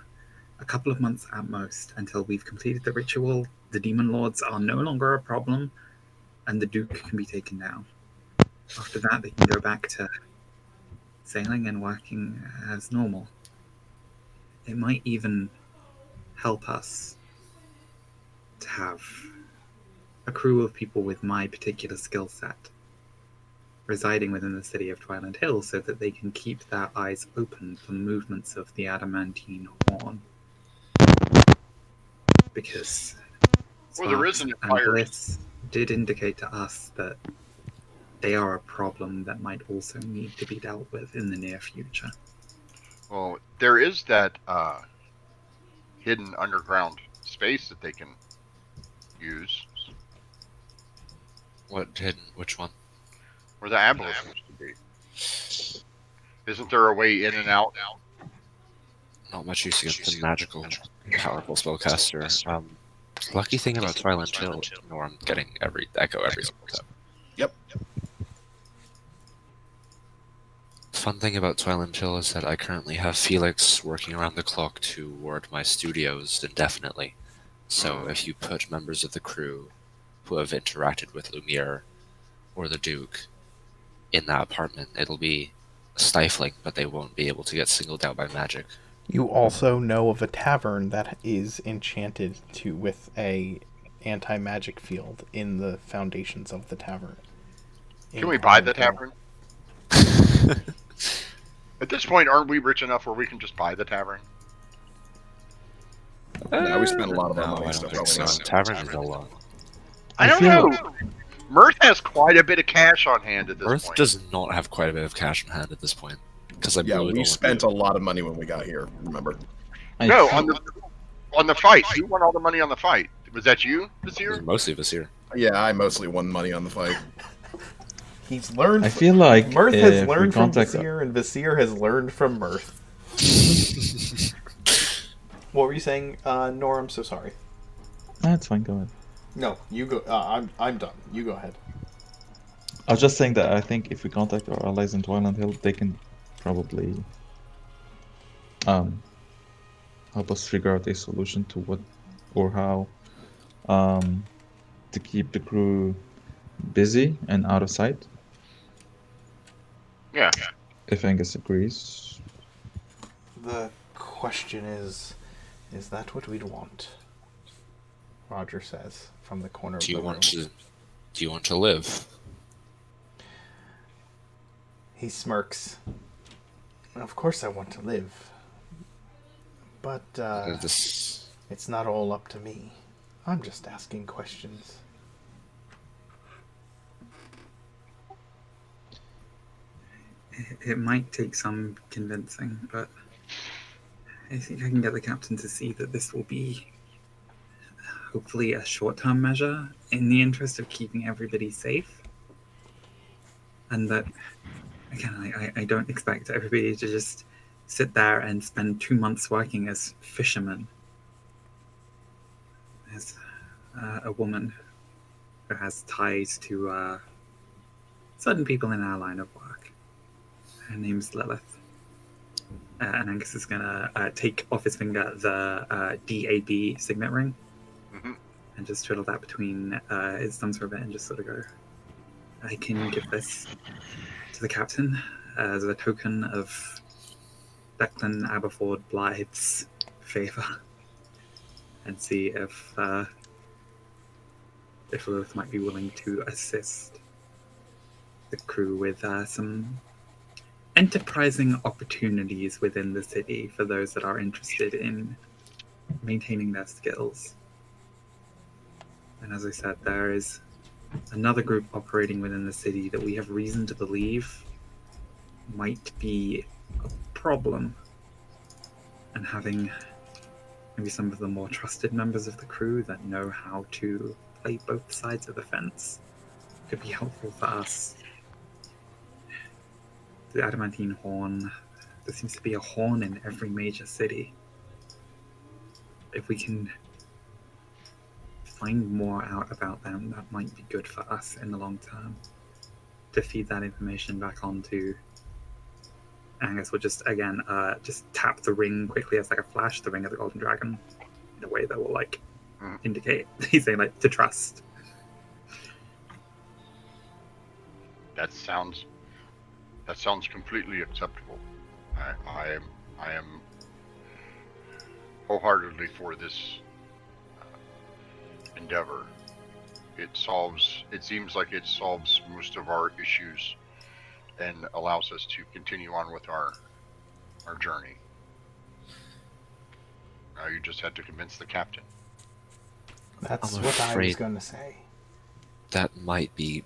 a couple of months at most until we've completed the ritual, the demon lords are no longer a problem, and the Duke can be taken down. After that, they can go back to sailing and working as normal. It might even help us to have a crew of people with my particular skill set residing within the city of Twilight Hill so that they can keep their eyes open for movements of the adamantine horn. Because there is an and Bliss did indicate to us that they are a problem that might also need to be dealt with in the near future. Well, there is that hidden underground space that they can use. Which one? Where the Aboleth used to be. Isn't there a way in and out now? Not much use against the magical, powerful spellcaster. Lucky thing about Twilight Hill, I'm getting every single time. Yep. Fun thing about Twilight Hill is that I currently have Felix working around the clock to ward my studios indefinitely. So if you put members of the crew who have interacted with Lumiere or the Duke in that apartment, it'll be stifling, but they won't be able to get singled out by magic. You also know of a tavern that is enchanted with a anti-magic field in the foundations of the tavern. Can we buy the tavern? At this point, aren't we rich enough where we can just buy the tavern? No, we spent a lot of our No, money, I so don't think probably so. not. Tavern is a lot. I don't feel know. Mirth has quite a bit of cash on hand at this Earth point. does not have quite a bit of cash in hand at this point. Because I Yeah, blew it we all spent on a lot of money when we got here. Remember? I No, feel- on the fight. Who won all the money on the fight? Was that you, It was Vizier? mostly of us here. Yeah, I mostly won money on the fight. He's learned. I feel like Mirth has if we learned from contact Vizier, and Vizier has learned from Mirth. What were you saying, Nor? I'm so sorry. That's fine. Go ahead. No, you go. I'm done. You go ahead. I was just saying that I think if we contact our allies in Twilight Hill, they can probably help us figure out a solution to what or how to keep the crew busy and out of sight. Yeah. If Angus agrees. The question is that what we'd want? Roger says from the corner of Do you the room. do you want to live? He smirks. Of course I want to live. But This it's not all up to me. I'm just asking questions. It might take some convincing, but I think I can get the captain to see that this will be hopefully a short-term measure in the interest of keeping everybody safe. And that, again, I don't expect everybody to just sit there and spend 2 months working as fishermen. There's a woman who has ties to certain people in our line of work. Her name's Lilith. And Angus is going to take off his finger the DAB signet ring Mhm. and just twiddle that between his thumbs for a bit and just sort of go, I can give this to the captain as a token of Declan Aberford Blythe's favour, and see if Lilith might be willing to assist the crew with some enterprising opportunities within the city for those that are interested in maintaining their skills. And as I said, there is another group operating within the city that we have reason to believe might be a problem. And having maybe some of the more trusted members of the crew that know how to play both sides of the fence could be helpful for us. The Adamantine Horn, there seems to be a horn in every major city. If we can find more out about them, that might be good for us in the long term. To feed that information back onto Angus will just again just tap the ring quickly as like a flash, the ring of the Golden Dragon, in a way that will like indicate he's saying like to trust. That sounds completely acceptable. I am wholeheartedly for this endeavor. It seems like it solves most of our issues and allows us to continue on with our journey. Now you just had to convince the captain. That's I'm what I was afraid- going to say. That might be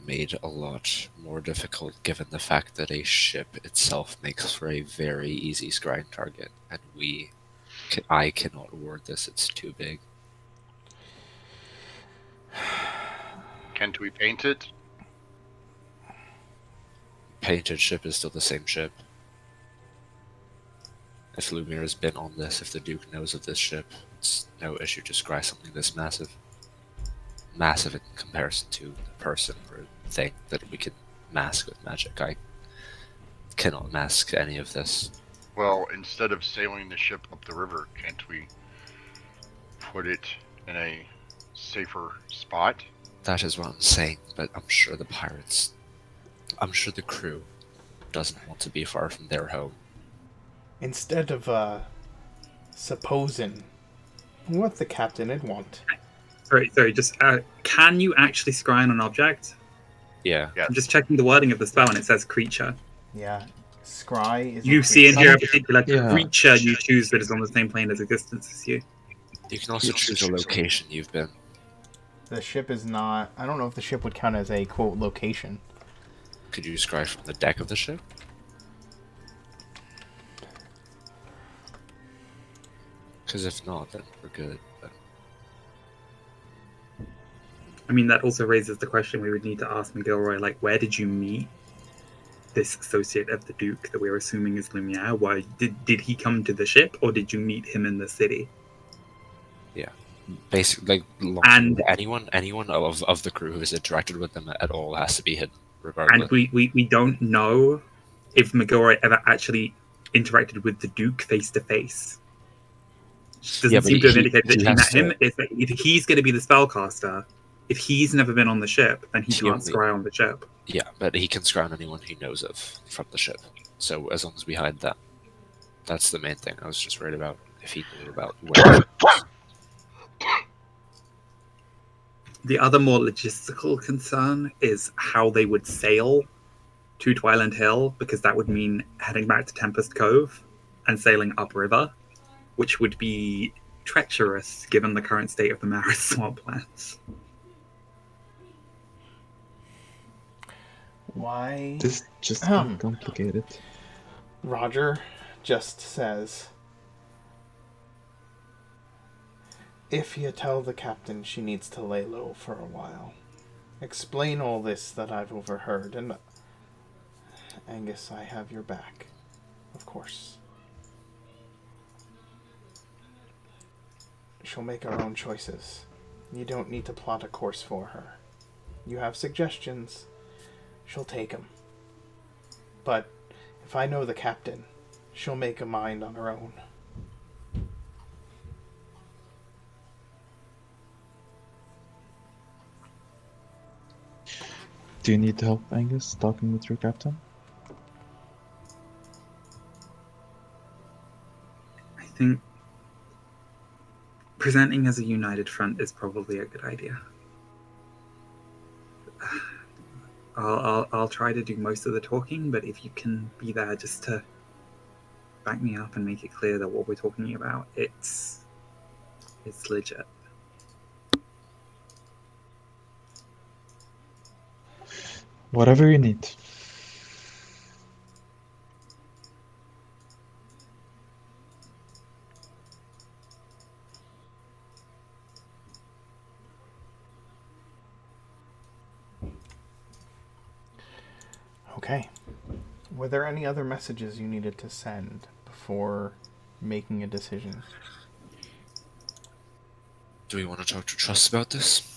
made a lot more difficult given the fact that a ship itself makes for a very easy scrying target, and I cannot ward this, it's too big. Can't we paint it? Painted ship is still the same ship. If Lumir has been on this, if the Duke knows of this ship, it's no issue to scry something this massive. Massive in comparison to the person or thing that we can mask with magic. I cannot mask any of this. Well, instead of sailing the ship up the river, can't we put it in a safer spot? That is what I'm saying, but I'm sure the crew doesn't want to be far from their home. Instead of supposing what the captain would want. Sorry, just can you actually scry on an object? Yeah. Yeah. I'm just checking the wording of the spell and it says creature. Yeah. Scry is You a see in creature. here a particular Yeah. creature you choose that is on the same plane as existence as you. You can also choose a location you've been. The ship is not. I don't know if the ship would count as a quote location. Could you scry from the deck of the ship? Because if not, then we're good. But... I mean, that also raises the question we would need to ask McGilroy, like, where did you meet this associate of the Duke that we're assuming is Lumiere? Why did he come to the ship, or did you meet him in the city? Yeah. Basically, like, And anyone of the crew who has interacted with them at all has to be hidden, regardless. and we don't know if McGilroy ever actually interacted with the Duke face to face. Doesn't seem to have indicated that she met him. If he's going to be the spellcaster, if he's never been on the ship, then he can't scry on the ship. Yeah, but he can scry on anyone he knows of from the ship. So as long as we hide that, that's the main thing. I was just worried about if he knew about where. The other more logistical concern is how they would sail to Twiland Hill, because that would mean heading back to Tempest Cove and sailing upriver, which would be treacherous given the current state of the Maris swamplands. Why? This just got complicated. Roger just says, if you tell the captain she needs to lay low for a while, explain all this that I've overheard, and Angus, I have your back, of course. She'll make her own choices. You don't need to plot a course for her. You have suggestions, she'll take them. But if I know the captain, she'll make a mind on her own. Do you need help, Angus, talking with your captain? I think presenting as a united front is probably a good idea. I'll try to do most of the talking, but if you can be there just to back me up and make it clear that what we're talking about, it's legit. Whatever you need. Okay. Were there any other messages you needed to send before making a decision? Do we want to talk to Trust about this?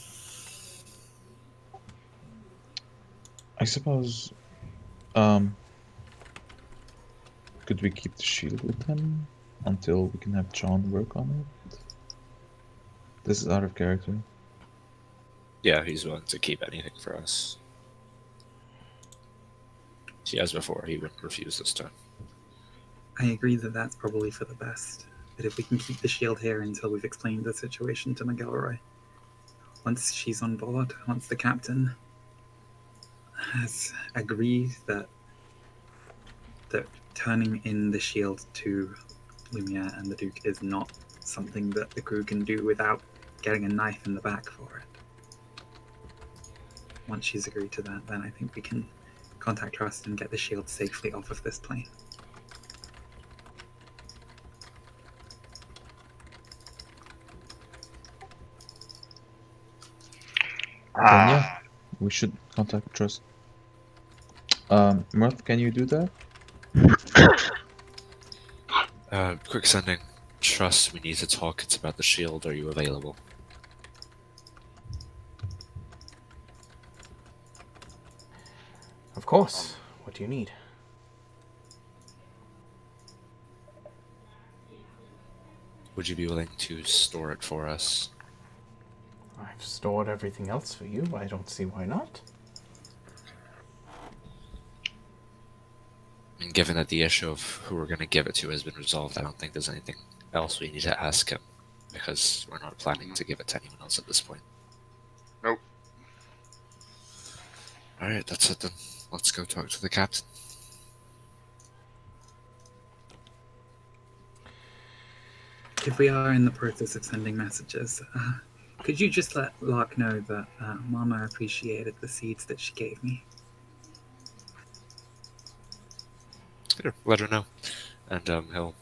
I suppose, could we keep the shield with him until we can have John work on it? This is out of character. Yeah, he's willing to keep anything for us. As before, he wouldn't refuse this time. I agree that that's probably for the best. But if we can keep the shield here until we've explained the situation to McGilroy, once she's on board, once the captain has agreed that turning in the shield to Lumiere and the Duke is not something that the crew can do without getting a knife in the back for it. Once she's agreed to that, then I think we can contact Trust and get the shield safely off of this plane. Then yeah, we should contact Trust. Mirth, can you do that? Quick sending. Trust, we need to talk. It's about the shield. Are you available? Of course. What do you need? Would you be willing to store it for us? I've stored everything else for you. I don't see why not. I mean, given that the issue of who we're going to give it to has been resolved, I don't think there's anything else we need to ask him, because we're not planning to give it to anyone else at this point. Nope. Alright, that's it then. Let's go talk to the captain. if we are in the process of sending messages, could you just let Lark know that Mama appreciated the seeds that she gave me? Sure, let her know. And he'll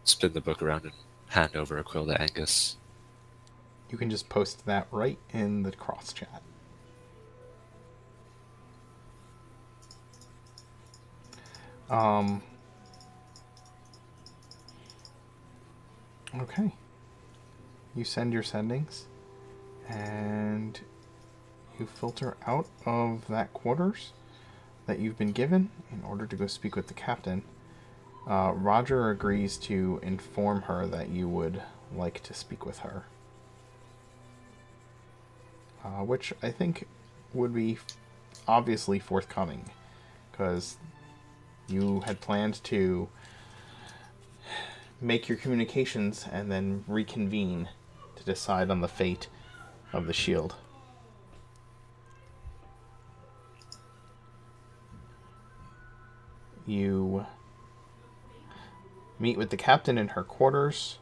spin the book around and hand over a quill to Angus. You can just post that right in the cross chat. Okay. You send your sendings, and you filter out of that quarters that you've been given in order to go speak with the captain. Roger agrees to inform her that you would like to speak with her. Which I think would be obviously forthcoming, because you had planned to make your communications and then reconvene to decide on the fate of the shield. You meet with the captain in her quarters,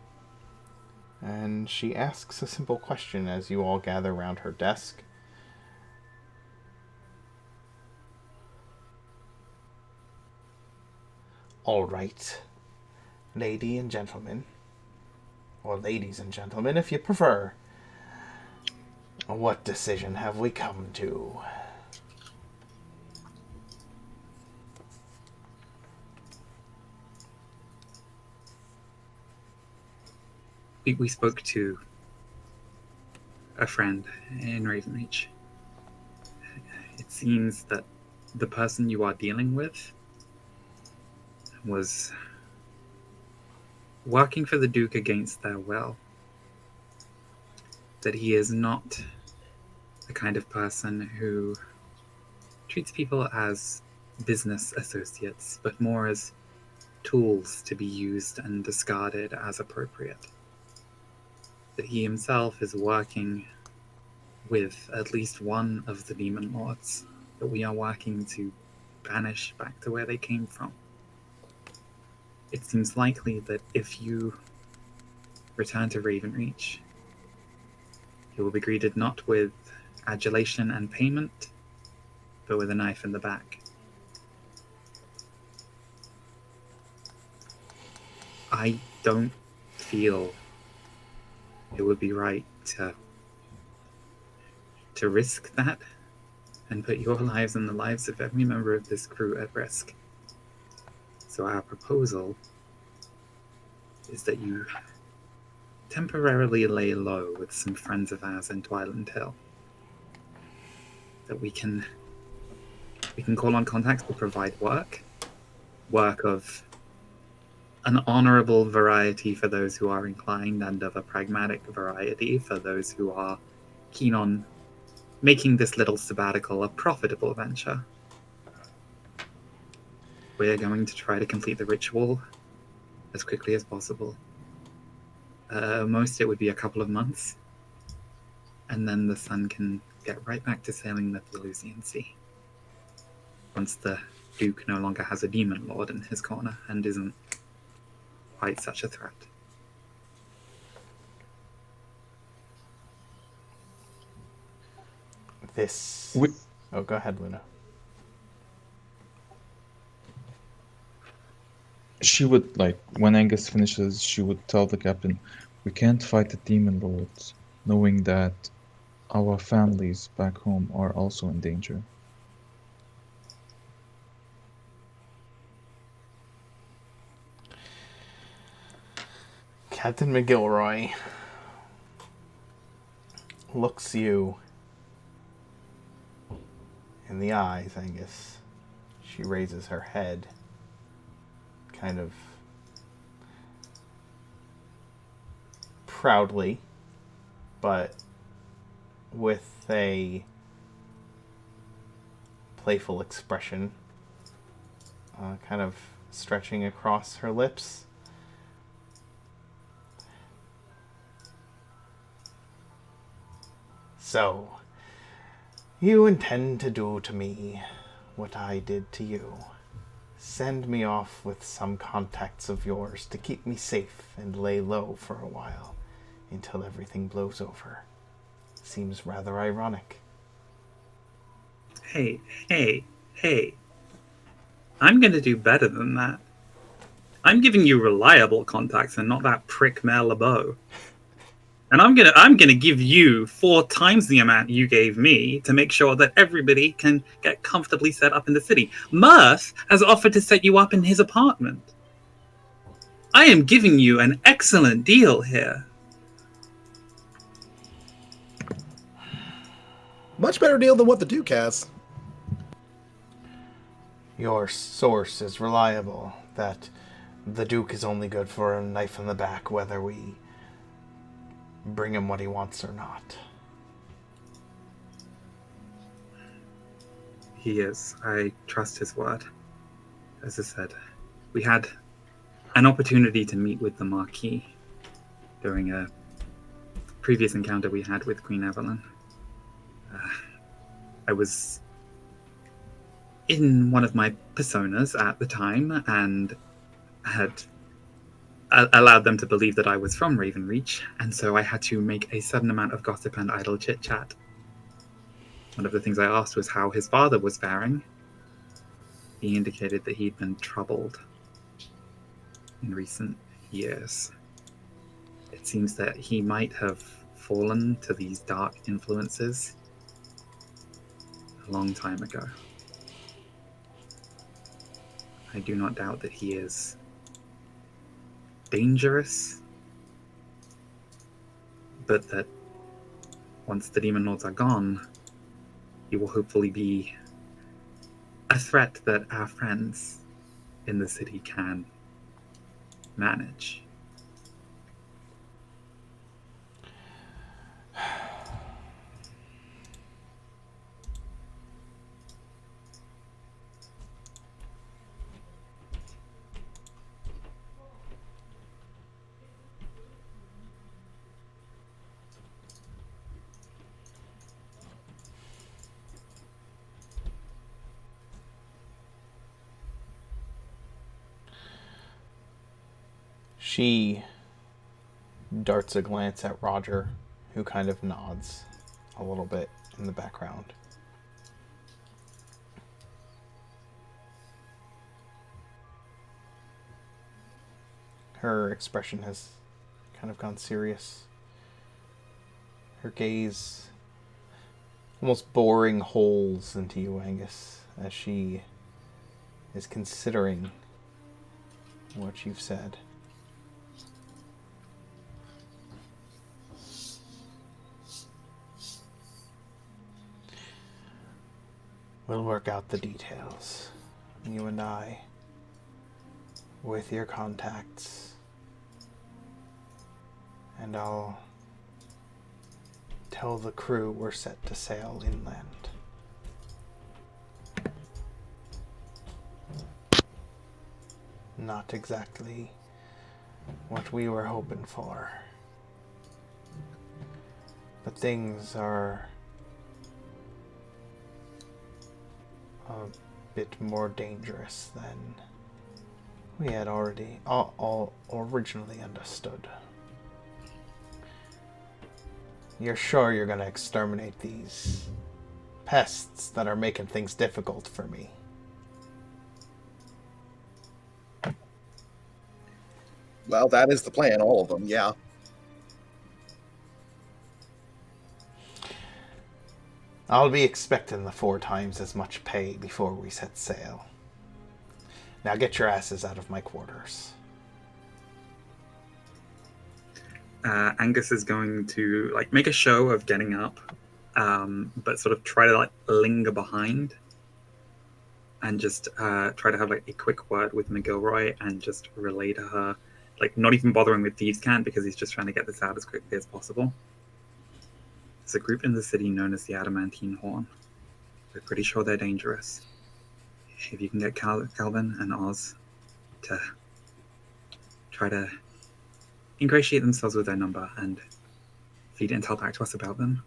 and she asks a simple question as you all gather around her desk. All right, lady and gentlemen, or ladies and gentlemen if you prefer, what decision have we come to? We spoke to a friend in Ravenreach. It seems that the person you are dealing with was working for the Duke against their will. That he is not the kind of person who treats people as business associates, but more as tools to be used and discarded as appropriate. That he himself is working with at least one of the demon lords that we are working to banish back to where they came from. It seems likely that if you return to Ravenreach, you will be greeted not with adulation and payment, but with a knife in the back. I don't feel it would be right to risk that and put your lives and the lives of every member of this crew at risk. So our proposal is that you temporarily lay low with some friends of ours in Twyland Hill. That we can call on contacts to provide work of an honorable variety for those who are inclined, and of a pragmatic variety for those who are keen on making this little sabbatical a profitable venture. We're going to try to complete the ritual as quickly as possible. Most it would be a couple of months, and then the sun can get right back to sailing the Pelusian Sea. Once the Duke no longer has a demon lord in his corner and isn't quite such a threat. Oh, go ahead, Luna. She would, like, when Angus finishes, she would tell the captain, we can't fight the demon lords, knowing that our families back home are also in danger. Captain McGilroy looks you in the eyes, Angus. She raises her head, kind of proudly, but with a playful expression, kind of stretching across her lips. So, you intend to do to me what I did to you. Send me off with some contacts of yours to keep me safe and lay low for a while until everything blows over. Seems rather ironic. Hey, hey, hey. I'm going to do better than that. I'm giving you reliable contacts and not that prick Mayor LeBeau. And I'm gonna give you 4 times the amount you gave me to make sure that everybody can get comfortably set up in the city. Murph has offered to set you up in his apartment. I am giving you an excellent deal here. Much better deal than what the Duke has. Your source is reliable, that the Duke is only good for a knife in the back, whether we bring him what he wants or not. He is. I trust his word. As I said, we had an opportunity to meet with the Marquis during a previous encounter we had with Queen Evelyn. I was in one of my personas at the time and had allowed them to believe that I was from Ravenreach, and so I had to make a sudden amount of gossip and idle chit-chat. One of the things I asked was how his father was faring. He indicated that he'd been troubled in recent years. It seems that he might have fallen to these dark influences a long time ago. I do not doubt that he is dangerous, but that once the Demon Lords are gone, he will hopefully be a threat that our friends in the city can manage. She darts a glance at Roger, who kind of nods a little bit in the background. Her expression has kind of gone serious. Her gaze almost boring holes into you, Angus, as she is considering what you've said. We'll work out the details, you and I, with your contacts, and I'll tell the crew we're set to sail inland. Not exactly what we were hoping for, but things are a bit more dangerous than we had already all originally understood. You're sure you're going to exterminate these pests that are making things difficult for me? Well, that is the plan, all of them, yeah. I'll be expecting the 4 times as much pay before we set sail. Now get your asses out of my quarters. Angus is going to make a show of getting up, but sort of try to linger behind, and just try to have a quick word with McGilroy and just relay to her, not even bothering with Thieves' Cant because he's just trying to get this out as quickly as possible. There's a group in the city known as the Adamantine Horn. We're pretty sure they're dangerous. If you can get Calvin and Oz to try to ingratiate themselves with their number and feed intel back to us about them,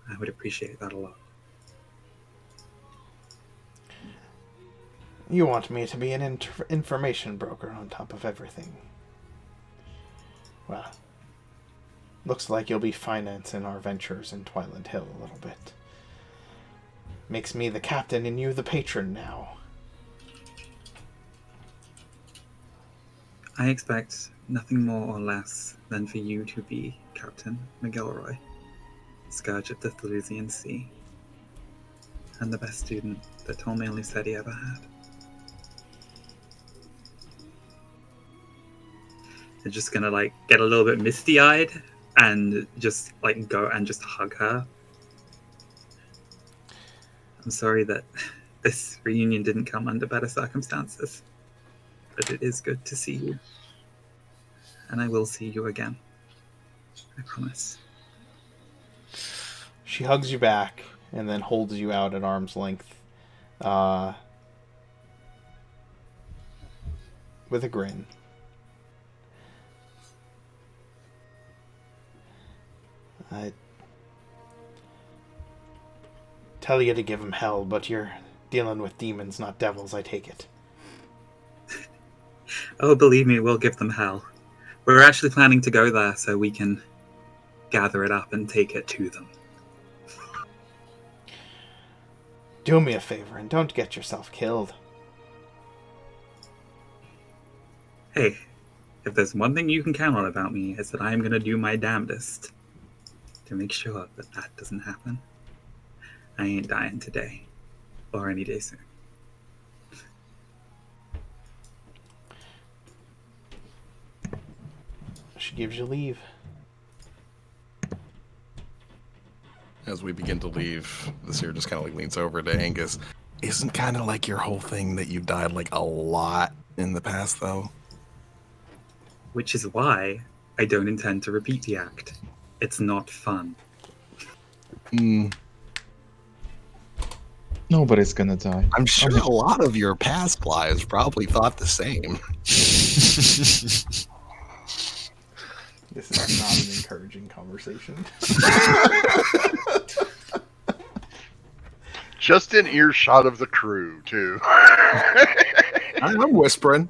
I would appreciate that a lot. You want me to be an information broker on top of everything. Well, looks like you'll be financing our ventures in Twilight Hill a little bit. Makes me the captain and you the patron now. I expect nothing more or less than for you to be Captain McGilroy, Scourge of the Thelysian Sea, and the best student that Tom Manley said he ever had. They're just gonna like get a little bit misty-eyed and just like go and just hug her. I'm sorry that this reunion didn't come under better circumstances, but it is good to see you. And I will see you again. I promise. She hugs you back and then holds you out at arm's length with a grin. I tell you to give him hell, but you're dealing with demons, not devils, I take it. Oh, believe me, we'll give them hell. We're actually planning to go there so we can gather it up and take it to them. Do me a favor and don't get yourself killed. Hey, if there's one thing you can count on about me, is that I am going to do my damnedest to make sure that that doesn't happen. I ain't dying today, or any day soon. She gives you leave. As we begin to leave, the seer just kind of like leans over to Angus. Isn't kind of like your whole thing that you died like a lot in the past, though? Which is why I don't intend to repeat the act. It's not fun. Nobody's gonna die. I'm sure a lot of your past lives probably thought the same. This is not an encouraging conversation. Just in earshot of the crew, too. I'm whispering.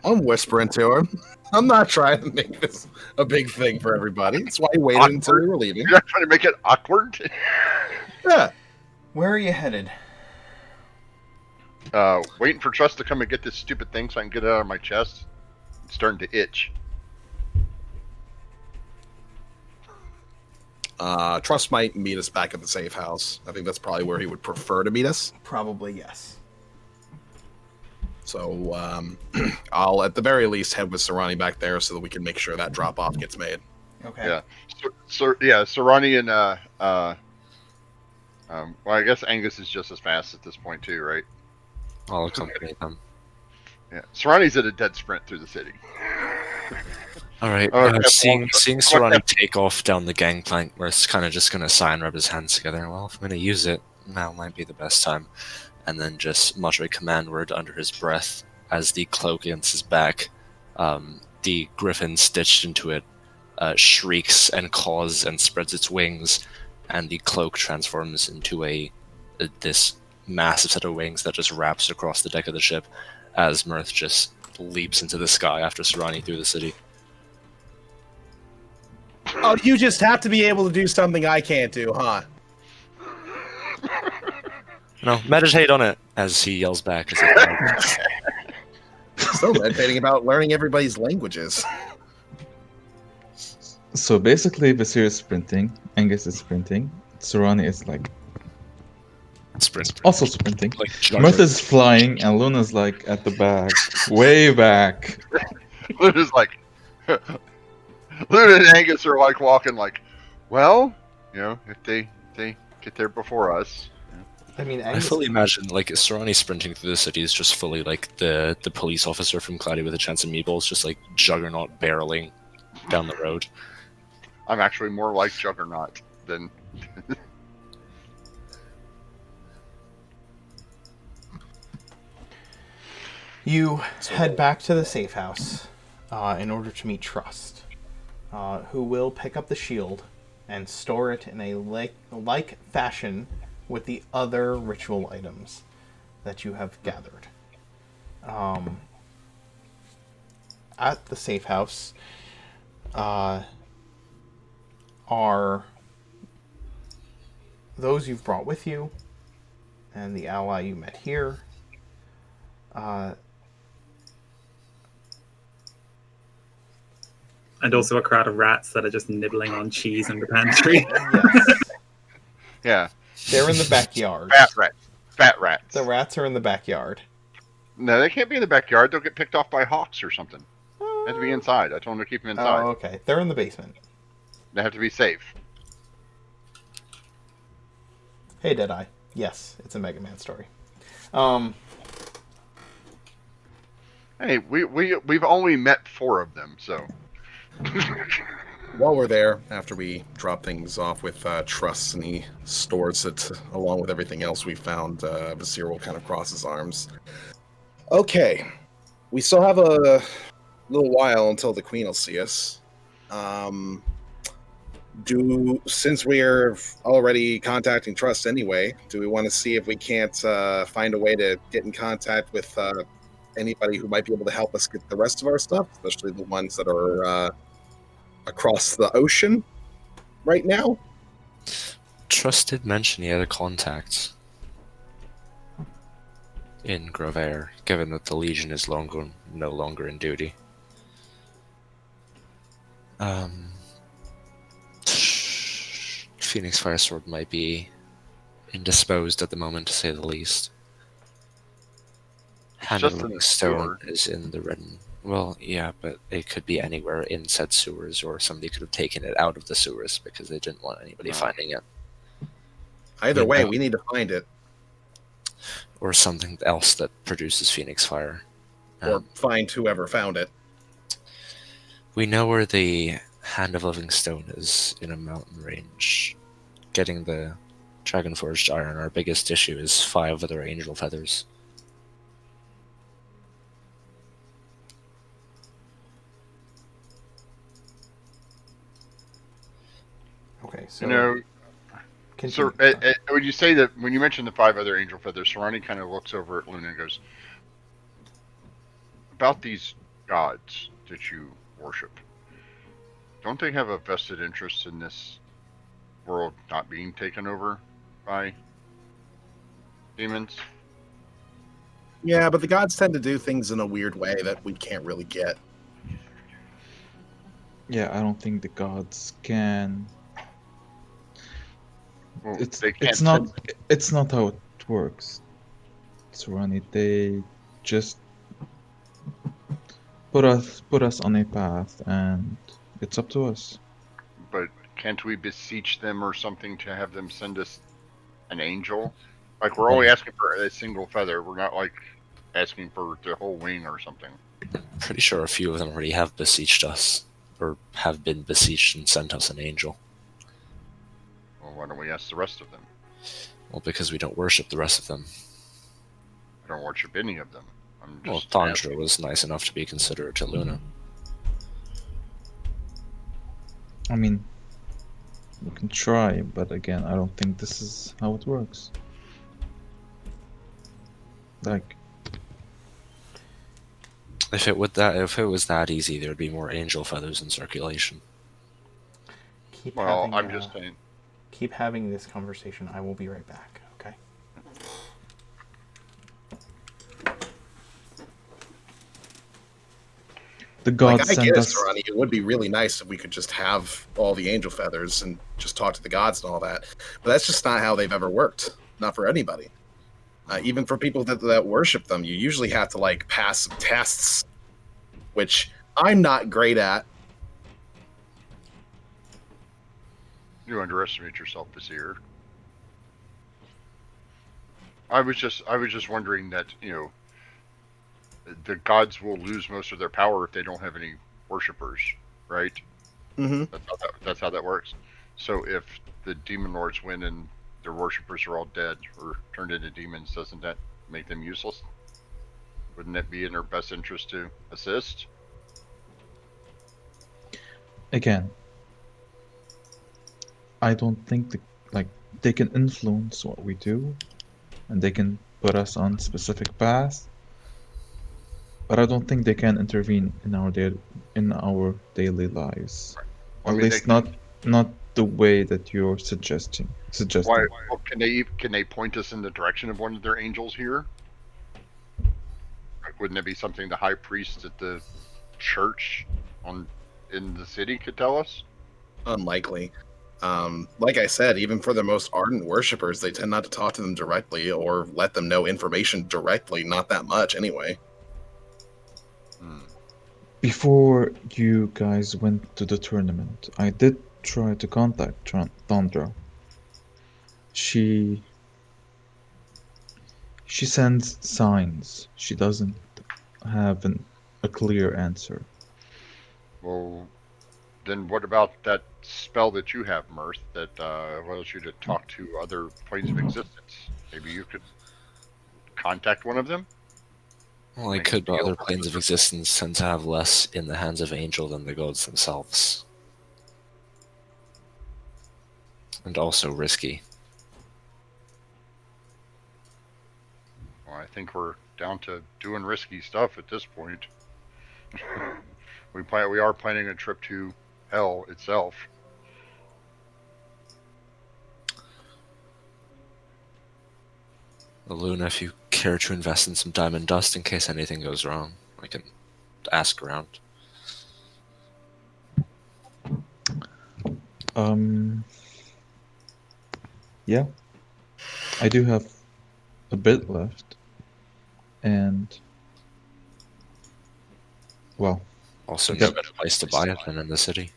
I'm whispering to him. I'm not trying to make this a big thing for everybody. That's why I waited until we were leaving. You're not trying to make it awkward? Yeah. Where are you headed? Waiting for Trust to come and get this stupid thing so I can get it out of my chest. It's starting to itch. Trust might meet us back at the safe house. I think that's probably where he would prefer to meet us. Probably yes. So I'll, at the very least, head with Sarani back there so that we can make sure that drop-off gets made. Okay. Yeah. So Sarani and well, I guess Angus is just as fast at this point too, right? I'll accompany them. Yeah. Sarani's at a dead sprint through the city. All right. Seeing Sarani take off down the gangplank, Mirth's kind of just gonna sigh and rub his hands together. Well, if I'm gonna use it, now might be the best time. And then just mutter a command word under his breath as the cloak against his back, the griffin stitched into it, shrieks and caws and spreads its wings, and the cloak transforms into this massive set of wings that just wraps across the deck of the ship as Mirth just leaps into the sky after Sarani through the city. Oh, you just have to be able to do something I can't do, huh? No, meditate on it, as he yells back. Still meditating about learning everybody's languages. So basically, Visir is sprinting, Angus is sprinting, Sarani is like Sprint. also sprinting. Like Mirth is flying, and Luna's like at the back, way back. Luna's like, Luna and Angus are like walking like, well, you know, if they get there before us. I mean, I Angus, fully imagine like Sarani sprinting through the city is just fully like the police officer from Cloudy with a Chance of Meatballs, just like Juggernaut barreling down the road. I'm actually more like Juggernaut than. you head back to the safe house in order to meet Trust, who will pick up the shield and store it in a like fashion with the other ritual items that you have gathered. at the safe house are those you've brought with you and the ally you met here. And also a crowd of rats that are just nibbling on cheese in the pantry. Yes. Yeah. They're in the backyard. Fat rats. Fat rats. The rats are in the backyard. No, they can't be in the backyard. They'll get picked off by hawks or something. They have to be inside. I told them to keep them inside. Oh, okay. They're in the basement. They have to be safe. Hey, Deadeye. Yes, it's a Mega Man story. Hey, we've only met 4 of them, so. While we're there, after we drop things off with Truss and he stores it along with everything else we found, Vasir will kind of cross his arms. Okay, we still have a little while until the Queen will see us. Since we're already contacting Trust anyway, do we want to see if we can't find a way to get in contact with anybody who might be able to help us get the rest of our stuff, especially the ones that are across the ocean right now? Trust did mention he had a contact in Grovair, given that the Legion is no longer in duty. Phoenix Firesword might be indisposed at the moment, to say the least. Hand of just in Living the Stone sewer. is in the Red. Well, yeah, but it could be anywhere in said sewers, or somebody could have taken it out of the sewers because they didn't want anybody finding it. Either way, Yeah. we need to find it. Or something else that produces Phoenix Fire. Or find whoever found it. We know where the Hand of Living Stone is in a mountain range. Getting the Dragonforged Iron, our biggest issue is 5 other Angel Feathers. Okay, so You know, continue. so when you say that, when you mention the 5 other angel feathers, Serrani kind of looks over at Luna and goes, about these gods that you worship, don't they have a vested interest in this world not being taken over by demons? Yeah, but the gods tend to do things in a weird way that we can't really get. Yeah, I don't think the gods can. Well, It's they can't it's not it's not how it works. Serrani, they just put us on a path, and it's up to us. But can't we beseech them or something to have them send us an angel? Like, we're only asking for a single feather. We're not, like, asking for the whole wing or something. Pretty sure a few of them already have beseeched us, or have been beseeched and sent us an angel. Well, why don't we ask the rest of them? Well, because we don't worship the rest of them. I don't worship any of them. I'm Well, just Thandra asking. was nice enough to be considerate to Luna. I mean, we can try, but again, I don't think this is how it works. Like, If it was that easy, there'd be more angel feathers in circulation. Keep Well, having, I'm just saying. keep having this conversation. I will be right back. Okay. the gods Like, I sent get it, us. Serrani. It would be really nice if we could just have all the angel feathers and just talk to the gods and all that. But that's just not how they've ever worked. Not for anybody. Even for people that worship them, you usually have to like pass some tests, which I'm not great at. You underestimate yourself, Vizier. I was just wondering that, you know, the gods will lose most of their power if they don't have any worshippers, right? Mm-hmm. That's how that works. So if the demon lords win and their worshippers are all dead or turned into demons, doesn't that make them useless? Wouldn't it be in their best interest to assist? Again, I don't think they can influence what we do, and they can put us on specific paths. but I don't think they can intervene in our daily lives. I At mean, least not the way that you're suggesting. why? Well, can they point us in the direction of one of their angels here? Like, wouldn't it be something the high priest at the church in the city could tell us? Unlikely. Like I said, even for the most ardent worshippers, they tend not to talk to them directly or let them know information directly. Not that much, anyway. Before you guys went to the tournament, I did try to contact Tundra. She sends signs. She doesn't have a clear answer. Well, then what about that spell that you have, Mirth, that allows you to talk to other planes of existence? Maybe you could contact one of them? Well, I Make could, a but deal. other planes of existence tend to have less in the hands of Angel than the gods themselves. And also risky. Well, I think we're down to doing risky stuff at this point. We are planning a trip to hell itself. Well, Luna, if you care to invest in some diamond dust in case anything goes wrong, I can ask around. Yeah. I do have a bit left. And well, Also, Yep. no better place to buy it than in the city.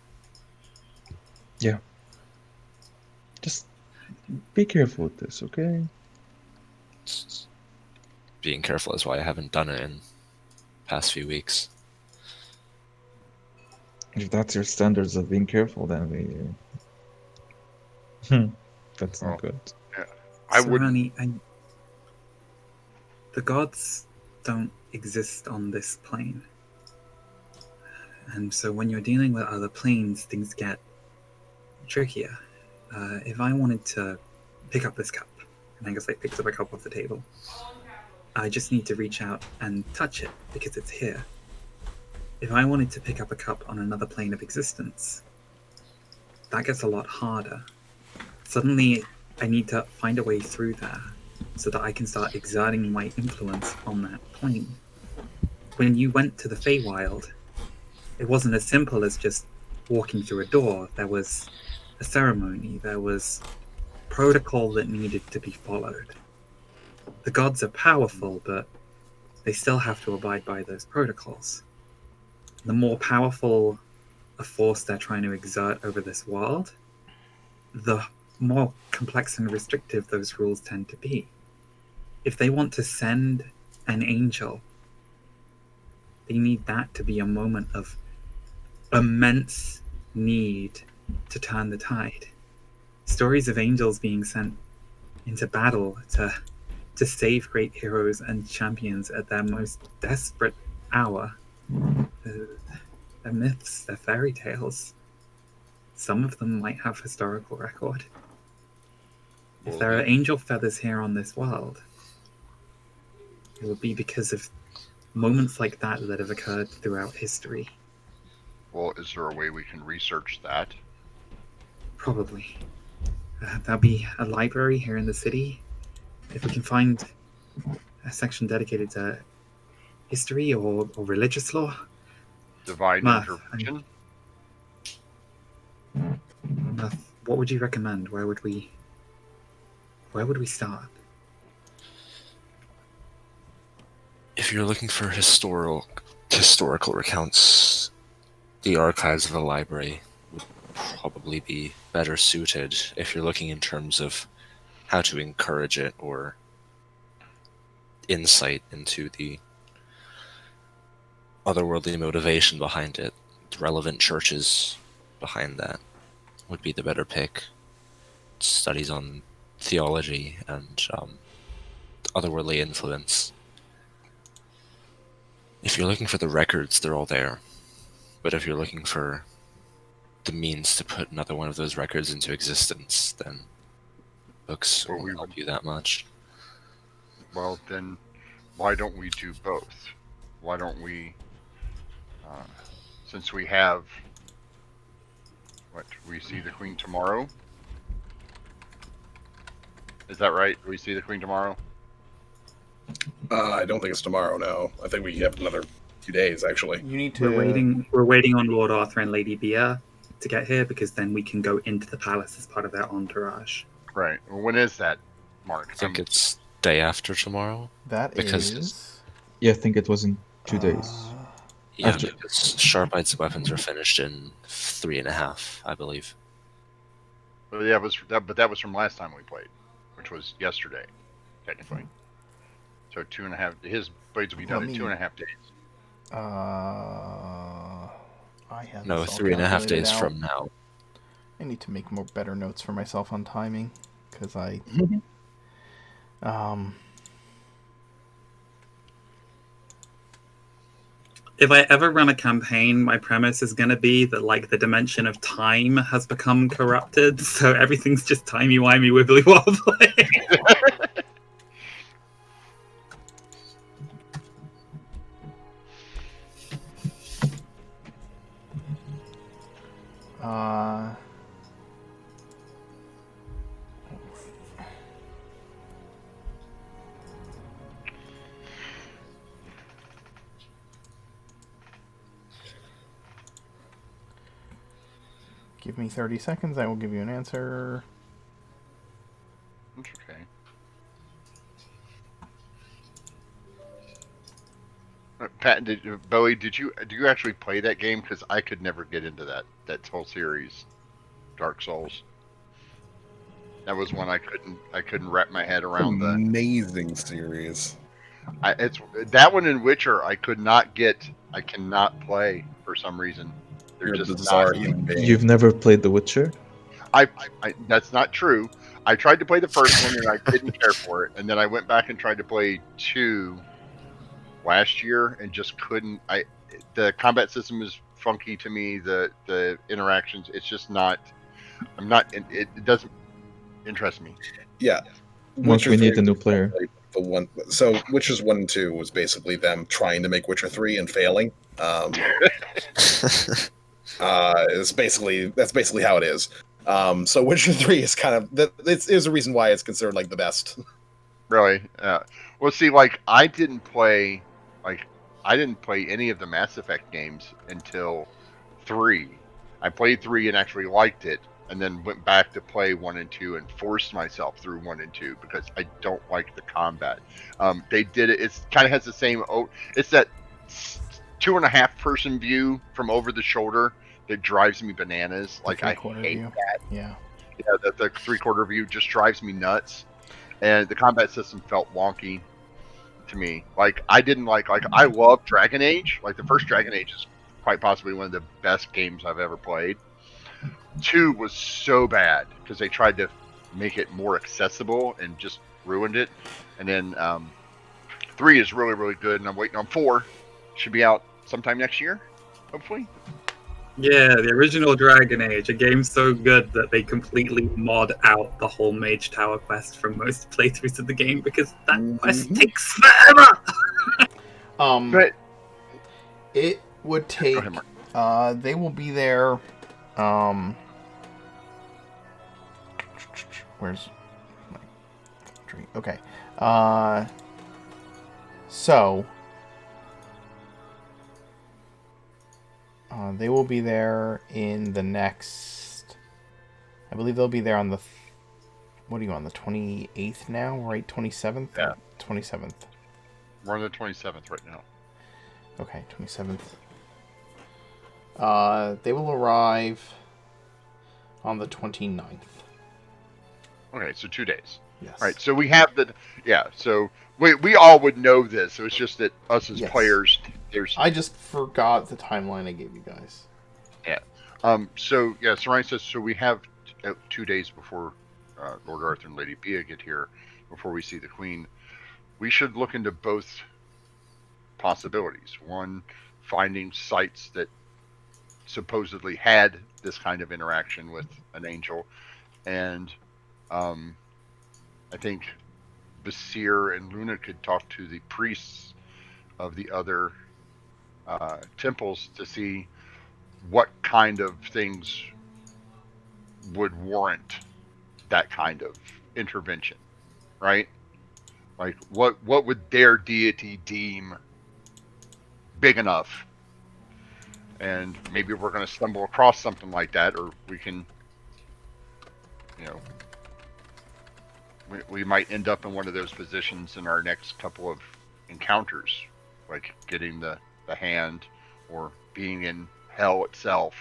yeah. Just be careful with this, okay? Being careful is why I haven't done it in past few weeks. If that's your standards of being careful, then that's not good. I wouldn't. Serani, the gods don't exist on this plane. And so when you're dealing with other planes, things get trickier. If I wanted to pick up this cup, and Angus picks up a cup off the table, I just need to reach out and touch it because it's here. If I wanted to pick up a cup on another plane of existence, that gets a lot harder. Suddenly, I need to find a way through there so that I can start exerting my influence on that plane. When you went to the Feywild, it wasn't as simple as just walking through a door. There was a ceremony, there was protocol that needed to be followed. The gods are powerful, but they still have to abide by those protocols. The more powerful a force they're trying to exert over this world, the more complex and restrictive those rules tend to be. If they want to send an angel, they need that to be a moment of immense need to turn the tide. Stories of angels being sent into battle to save great heroes and champions at their most desperate hour. They're myths, they're fairy tales. Some of them might have historical record. If there are angel feathers here on this world, it will be because of moments like that that have occurred throughout history. Well, is there a way we can research that? Probably. There'll be a library here in the city. If we can find a section dedicated to history or religious law. Divine intervention? What would you recommend? Where would we start? If you're looking for historical recounts, the archives of the library would probably be better suited if you're looking in terms of how to encourage it or insight into the otherworldly motivation behind it. The relevant churches behind that would be the better pick. Studies on theology and otherworldly influence. If you're looking for the records, they're all there. But if you're looking for the means to put another one of those records into existence, then books won't help you that much. Well, then why don't we do both? why don't we, since we have, we see the Queen tomorrow? Is that right? We see the Queen tomorrow? I don't think it's tomorrow. No, I think we have another few days actually. You need to. We're waiting on Lord Arthur and Lady Bia to get here because then we can go into the palace as part of their entourage. Right. Well, when is that, Mark? I think it's day after tomorrow. That because is. Yeah, I think it was in 2 days. Yeah, After- because Sharpite's weapons are finished in 3.5, I believe. But yeah, but that was from last time we played, which was yesterday, technically. So 2.5. His blades will be done in 2.5 days. I have No, this all 3.5 calculated days out. from now. I need to make more better notes for myself on timing because I. If I ever run a campaign, my premise is going to be that like the dimension of time has become corrupted, so everything's just timey-wimey, wibbly-wobbly. Give me 30 seconds. I will give you an answer. That's okay. Pat, Bowie, do you actually play that game? Because I could never get into that whole series, Dark Souls. That was one I couldn't wrap my head around. The Amazing series. it's that one in Witcher I cannot play for some reason. They're You're a just bizarre not. human being. You've never played The Witcher? I that's not true. I tried to play the first one and I didn't care for it, and then I went back and tried to play 2 last year and just couldn't. The combat system is funky to me. The interactions, it's just not. I'm not. It doesn't interest me. Yeah. Once we need a new player. The one, so Witchers 1 and 2 was basically them trying to make Witcher 3 and failing. That's basically how it is. So Witcher 3 is kind of is a reason why it's considered like the best. Really? Well, see, like I didn't play any of the Mass Effect games until 3. I played 3 and actually liked it, and then went back to play 1 and 2 and forced myself through 1 and 2 because I don't like the combat. They did it. It kind of has the same. It's that 2.5 person view from over the shoulder that drives me bananas. Like I hate view. that. Yeah. Yeah, the 3/4 view just drives me nuts, and the combat system felt wonky to me. Like I didn't like I love Dragon Age. Like the first Dragon Age is quite possibly one of the best games I've ever played. 2 was so bad because they tried to make it more accessible and just ruined it. And then 3 is really, really good, and I'm waiting on 4. Should be out sometime next year, hopefully. Yeah, the original Dragon Age, a game so good that they completely mod out the whole Mage Tower quest from most playthroughs of the game because that quest takes forever. But It would take. Go ahead, Mark. They will be there. Where's my country? Okay. So they will be there in the next. I believe they'll be there on the. What are you on the 28th now? Right, 27th. Yeah. 27th. We're on the 27th right now. Okay, 27th. They will arrive on the 29th. Okay, so 2 days. Yes. Right, so we have so we all would know this. So it's just that us as Yes. players, I just forgot the timeline I gave you guys. So yeah, Sarai says so we have 2 days before Lord Arthur and Lady Bia get here, before we see the Queen. We should look into both possibilities. One, finding sites that supposedly had this kind of interaction with an angel, and I think Basir and Luna could talk to the priests of the other temples to see what kind of things would warrant that kind of intervention, right? Like what would their deity deem big enough? And maybe we're going to stumble across something like that, or we can, you know, we might end up in one of those positions in our next couple of encounters, like getting the hand or being in hell itself.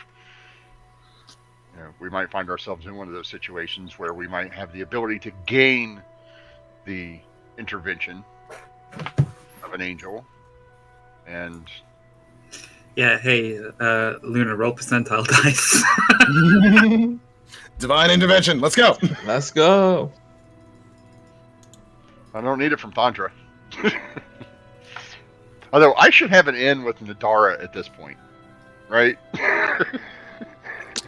You know, we might find ourselves in one of those situations where we might have the ability to gain the intervention of an angel. And Yeah, hey, Luna, roll percentile dice. Divine intervention. Let's go. Let's go. I don't need it from Thondra. Although I should have an in with Nadara at this point, right? I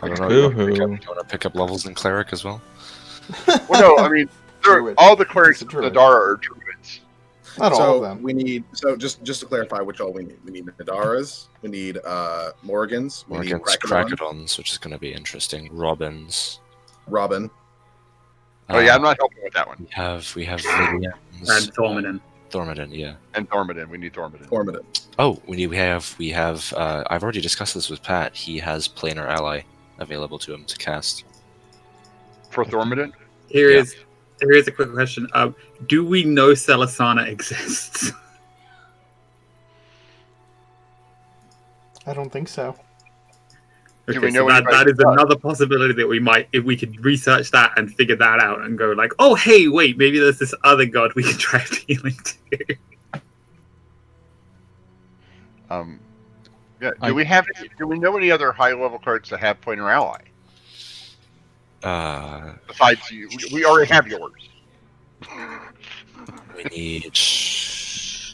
don't know. You Boo-hoo. want to pick up levels in cleric as well? Well, no, I mean, Druid. all the clerics It's of a druid. Nadara are druids. Not all So of them. we need. So just to clarify, which all we need. We need Nadaras. We need Morgans. We need Against Krakadon, Krakadons, which is going to be interesting. Robins. Robin. Oh yeah, I'm not helping with that one. We have Vivians. And Thormodin. Thormodin, yeah. And Thormodin, we need Thormodin. Formative. Oh, we have. I've already discussed this with Pat. He has Planar Ally available to him to cast. For Thormodin? Here Yeah. is a quick question. Do we know Celisana exists? I don't think so. Do Okay, we know so anybody that is who does? another possibility that we might, if we could research that and figure that out and go like, oh, hey, wait, maybe there's this other god we can try appealing to. Yeah. Do we know any other high level cards that have Planar Ally? Besides you, we already have yours. We need.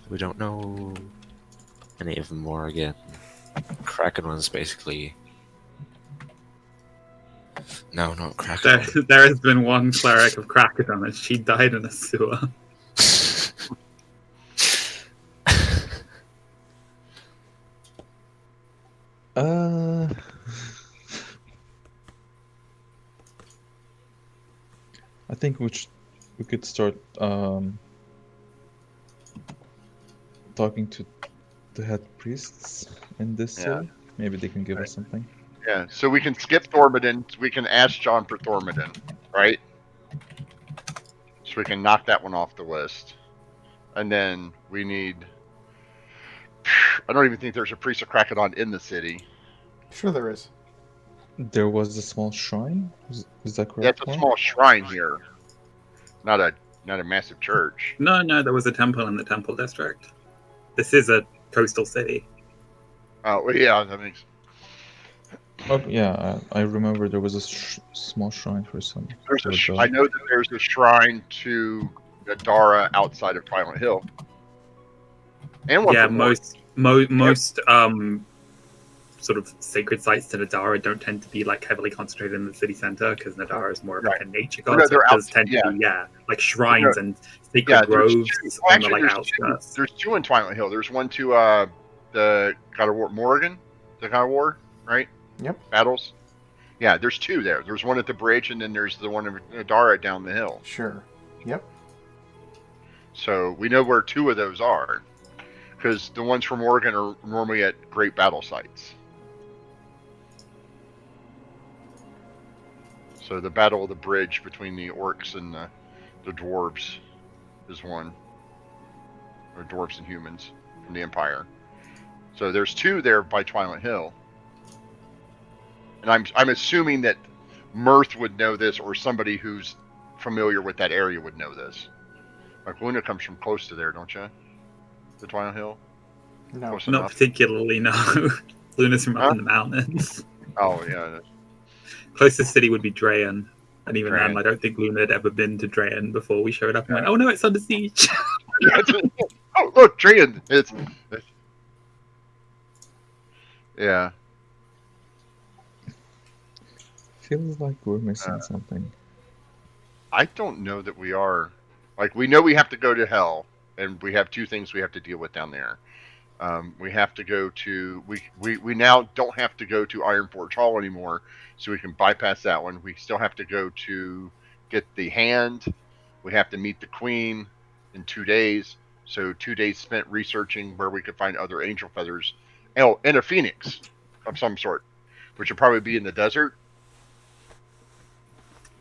We don't know any of them more again. Kraken one's basically. No, not Kraken. There has been one cleric of Krakadon and she died in a sewer. I think we could start talking to the head priests in this Yeah. city. Maybe they can give us something. Yeah. So we can skip Thormodin. We can ask John for Thormodin, right? So we can knock that one off the list. And then we need. I don't even think there's a priest of Krakadon in the city. Sure there is. There was a small shrine. Is that correct? Yeah, it's a Mark? small shrine here, not a massive church. No, there was a temple in the temple district. This is a coastal city. Oh well, yeah, that makes. Oh, yeah, I remember there was a small shrine for some. There's for the- I know that there's a shrine to Nadara outside of Twilight Hill. And one Yeah, for Morg. most sort of sacred sites to Nadara don't tend to be like heavily concentrated in the city center because Nadara is more of like a nature god. No, so they're it does out- tend yeah. to be like shrines and sacred Yeah, there's groves two. on the Actually, like there's two. outskirts. There's two in Twilight Hill. There's one to the God of War Morrigan, the God of War, right? Yep. Battles. Yeah, there's two there. There's one at the bridge, and then there's the one in Nadara down the hill. Sure. Yep. So we know where two of those are, because the ones from Oregon are normally at great battle sites. So the battle of the bridge between the orcs and the dwarves is one, or dwarves and humans from the Empire. So there's two there by Twilight Hill, and I'm assuming that Mirth would know this, or somebody who's familiar with that area would know this. Like Luna comes from close to there, don't you? The Twilight Hill. No. Close Not enough. particularly, no. Luna's from up in the mountains. Oh yeah. Closest city would be Drayan. And even Drayan. then, I don't think Luna had ever been to Drayan before we showed up and went, oh no, it's under siege. Oh look, Drayan. It's yeah. Feels like we're missing something. I don't know that we are. Like we know we have to go to hell, and we have two things we have to deal with down there. We have to go to we now don't have to go to Ironforge Hall anymore, so we can bypass that one. We still have to go to get the hand. We have to meet the queen in 2 days. So 2 days spent researching where we could find other angel feathers. Oh, and a phoenix of some sort, which would probably be in the desert.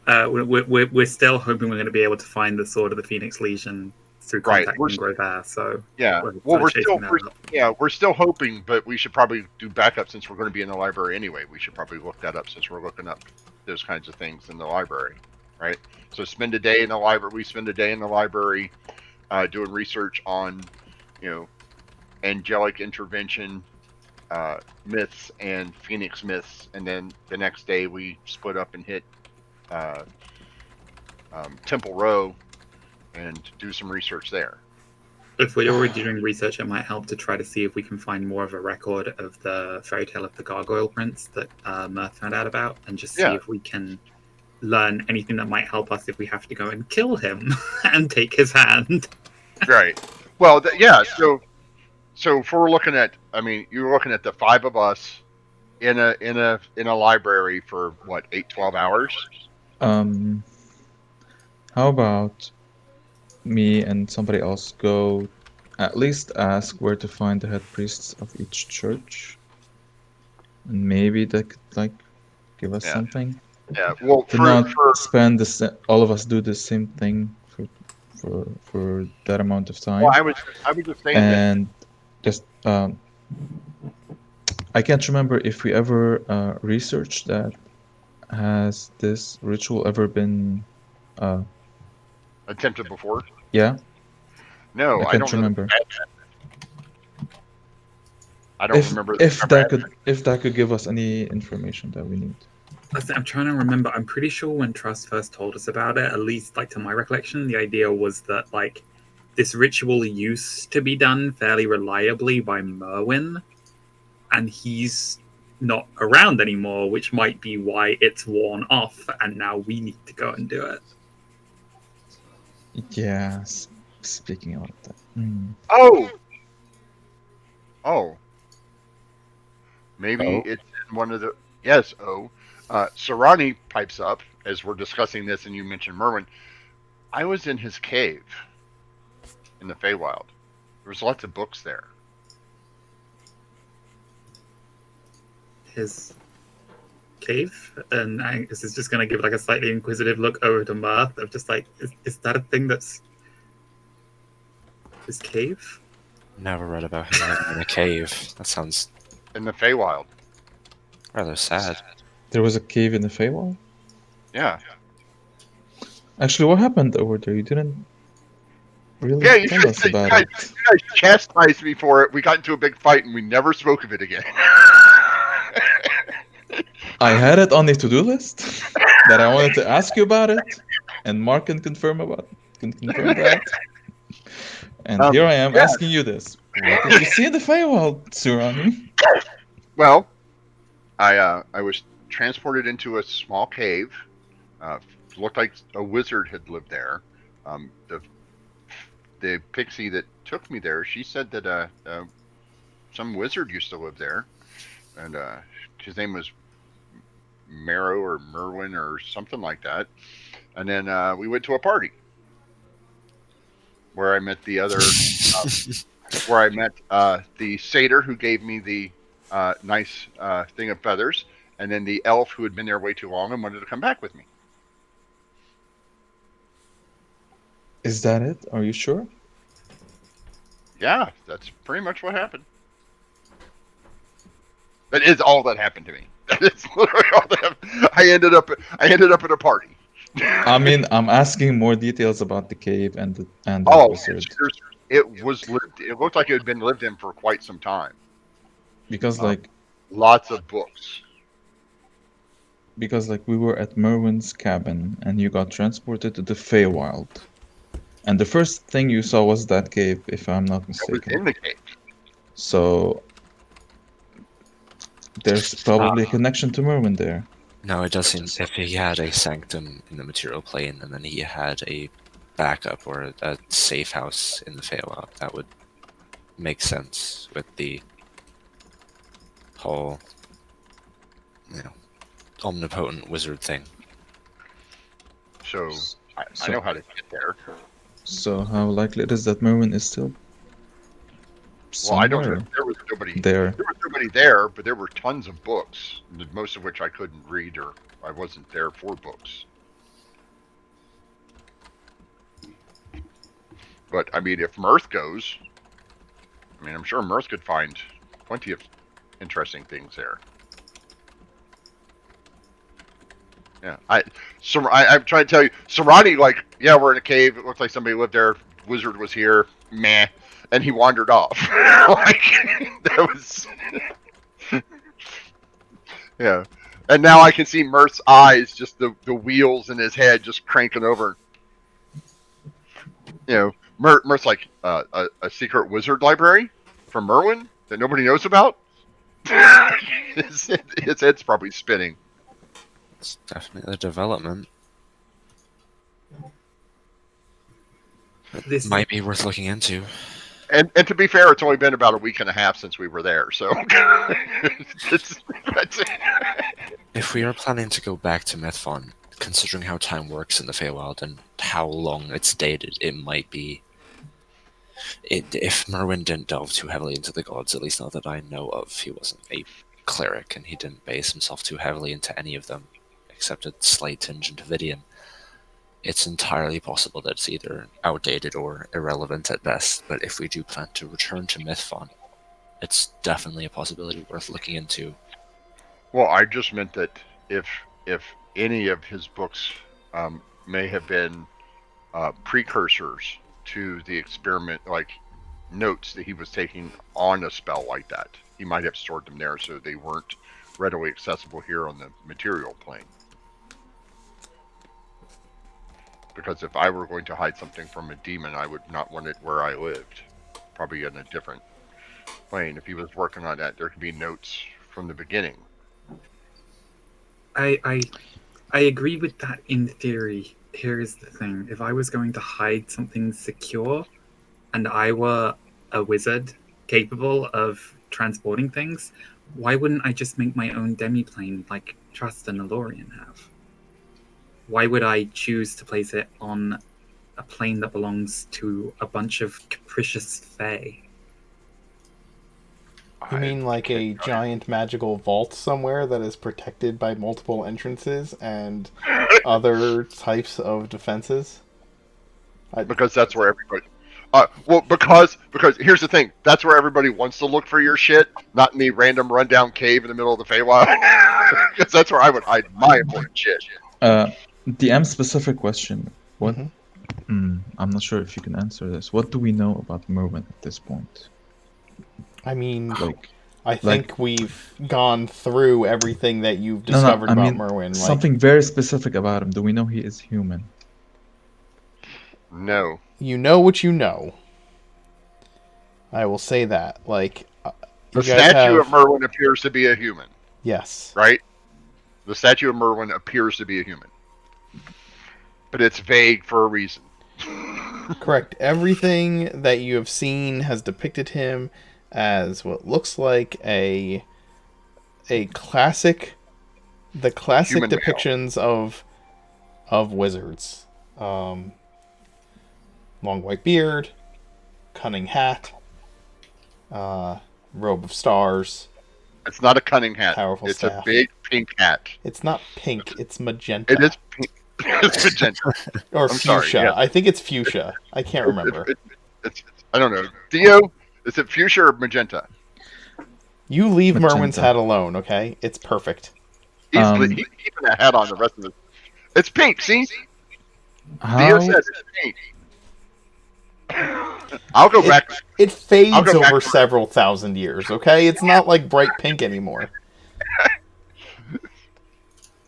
We're still hoping we're going to be able to find the Sword of the Phoenix Legion through Right, contacting we're- Grover. So Yeah. we're Well, we're chasing still that up. we're still hoping, but we should probably do backup since we're going to be in the library anyway. We should probably look that up since we're looking up those kinds of things in the library, right? So spend a day in the library. We spend a day in the library doing research on, angelic intervention myths and phoenix myths, and then the next day we split up and hit Temple Row and do some research there. If we're already doing research, it might help to try to see if we can find more of a record of the fairy tale of the Gargoyle Prince that Mirth found out about, and just see Yeah. if we can learn anything that might help us if we have to go and kill him and take his hand. Right. Well, yeah. So if we're looking at, you're looking at the 5 of us in a library for what, 8-12 hours? How about me and somebody else go at least ask where to find the head priests of each church, and maybe they could give us Yeah. something Yeah. Well, to for not spend all of us do the same thing for that amount of time. well, I was just saying that. And just I can't remember if we ever researched that. Has this ritual ever been Attempted before. yeah? No, I I can't don't remember. I don't remember. If that could give us any information that we need. I'm trying to remember. I'm pretty sure when Trust first told us about it, at least to my recollection, the idea was that this ritual used to be done fairly reliably by Merwin, and he's not around anymore, which might be why it's worn off, and now we need to go and do it. Yeah, speaking about that. Oh. Maybe Oh. it's in one of the. Yes. Sarani pipes up as we're discussing this, and you mentioned Merwin. I was in his cave in the Feywild. There was lots of books there. His cave, and Angus is just going to give a slightly inquisitive look over to Mirth of just is that a thing that's his cave? Never read about him living in a cave. That sounds In the Feywild. rather sad. There was a cave in the Feywild? Yeah. Actually, what happened over there? You didn't really Yeah, you tell guys, us about you it. guys chastised me for it. We got into a big fight, and we never spoke of it again. I had it on the to-do list that I wanted to ask you about it, and Mark can confirm that. And here I am asking you this. What did you see in the Feywild, Surani? Well, I was transported into a small cave. Looked like a wizard had lived there. The pixie that took me there, she said that some wizard used to live there, and his name was Marrow or Merwin or something like that. And then we went to a party where I met the other, where I met the satyr who gave me the nice thing of feathers, and then the elf who had been there way too long and wanted to come back with me. Is that it? Are you sure? Yeah, that's pretty much what happened. That is all that happened to me. That is literally all that happened. I ended up at a party. I mean, I'm asking more details about the cave and the wizard. It looked like it had been lived in for quite some time. Because lots of books. Because we were at Merwin's cabin and you got transported to the Feywild. And the first thing you saw was that cave, if I'm not I was mistaken. in the cave. So there's probably a connection to Merwin there. No, it does seem if he had a sanctum in the material plane and then he had a backup or a safe house in the Feywild, that would makes sense with the whole, omnipotent wizard thing. So I know how to get there. So how likely it is that Merwin is still Well, I don't know. somewhere There was nobody. there? There was nobody there, but there were tons of books, most of which I couldn't read or I wasn't there for books. But I mean, if Mirth goes, I'm sure Mirth could find plenty of interesting things there. Yeah, I'm trying to tell you, Serrani, like, yeah, we're in a cave. It looks like somebody lived there. Wizard was here. Meh, and he wandered off. Like that was, yeah. And now I can see Mirth's eyes, just the wheels in his head, just cranking over. Mirth's like a secret wizard library from Merwin that nobody knows about. His head's probably spinning. It's definitely a development. This Might be worth looking into. And to be fair, it's only been about a week and a half since we were there, so that's it. If we are planning to go back to Mythfon, considering how time works in the Feywild and how long it's dated, it might be... if Merwin didn't delve too heavily into the gods, at least not that I know of, he wasn't a cleric, and he didn't base himself too heavily into any of them, except a slight tinge into Vidian. It's entirely possible that it's either outdated or irrelevant at best, but if we do plan to return to Mythfon, it's definitely a possibility worth looking into. Well, I just meant that if any of his books may have been precursors to the experiment, like notes that he was taking on a spell like that, he might have stored them there so they weren't readily accessible here on the material plane. Because if I were going to hide something from a demon, I would not want it where I lived. Probably in a different plane. If he was working on that, there could be notes from the beginning. I agree with that in theory. Here's the thing. If I was going to hide something secure and I were a wizard capable of transporting things, why wouldn't I just make my own demi-plane like Trust and Alorian have? Why would I choose to place it on a plane that belongs to a bunch of capricious fae? You mean like a giant magical vault somewhere that is protected by multiple entrances and other types of defenses? Because that's where everybody... because here's the thing. That's where everybody wants to look for your shit, not in the random rundown cave in the middle of the Feywild. Because that's where I would hide my important shit. DM specific question. What? Mhm. I'm not sure if you can answer this. What do we know about Merwin at this point? I mean, Like, I think we've gone through everything that you've discovered I about mean, Merwin. Like, something very specific about him. Do we know he is human? No. you know what you know. I will say that. Like, The you guys statue have... of Merwin appears to be a human, Yes. right? The statue of Merwin appears to be a human. But it's vague for a reason. Correct. Everything that you have seen has depicted him as what looks like a classic, the classic Human male. depictions of wizards. Long white beard, cunning hat, robe of stars. It's not a cunning hat. Powerful It's staff. a big pink hat. It's not pink, it's magenta. It is pink. It's magenta. Or I'm sorry, fuchsia. yeah. I think it's fuchsia. I can't remember. It's I don't know. Theo, is it fuchsia or magenta? You leave Magenta. Merwin's hat alone, okay? It's perfect. He's Um, keeping that hat on the rest of the... It's pink, see? Theo How? said it's pink. I'll go back. It fades I'll go back over to- several thousand years, okay? It's not like bright pink anymore.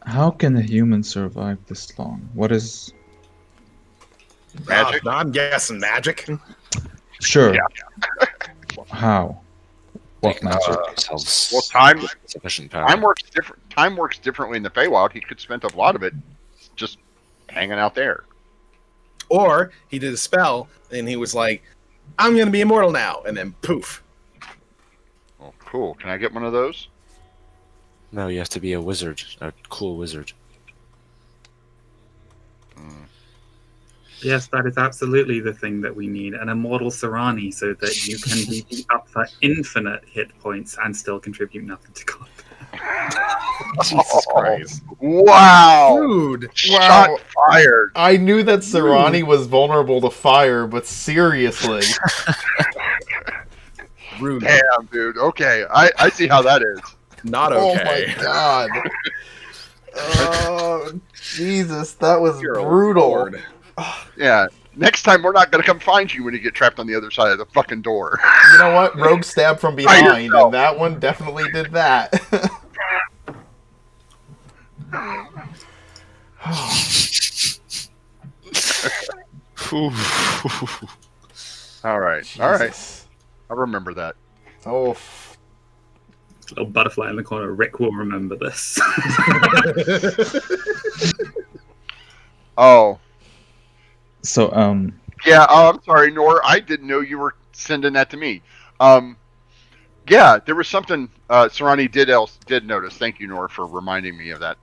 How can a human survive this long? What is... Magic? I'm guessing magic. Sure. Yeah. How? They What can magic? assert themselves Well, time sufficient power. time works different. Time works differently in the Feywild. He could spend a lot of it just hanging out there. Or he did a spell and he was like, I'm gonna be immortal now, and then poof. Oh, cool. Can I get one of those? No, you have to be a wizard, a cool wizard. Yes, that is absolutely the thing that we need. An immortal Serani so that you can be beat up for infinite hit points and still contribute nothing to combat. Jesus Christ. Wow! Dude. Shot fired. I knew that Serani was vulnerable to fire, but seriously. Rude. Damn, dude. Okay, I see how that is. Not okay. Oh my god. Oh, Jesus, that was You're a brutal. lord. Yeah. Next time, we're not going to come find you when you get trapped on the other side of the fucking door. You know what? Rogue stab from behind, yourself. and that one definitely did that. All right. All right. Jesus. I'll remember that. Oh, Little butterfly in the corner. Rick will remember this. Oh. So, Yeah, I'm sorry, Nor. I didn't know you were sending that to me. Yeah, there was something Serani did notice. Thank you, Nor, for reminding me of that.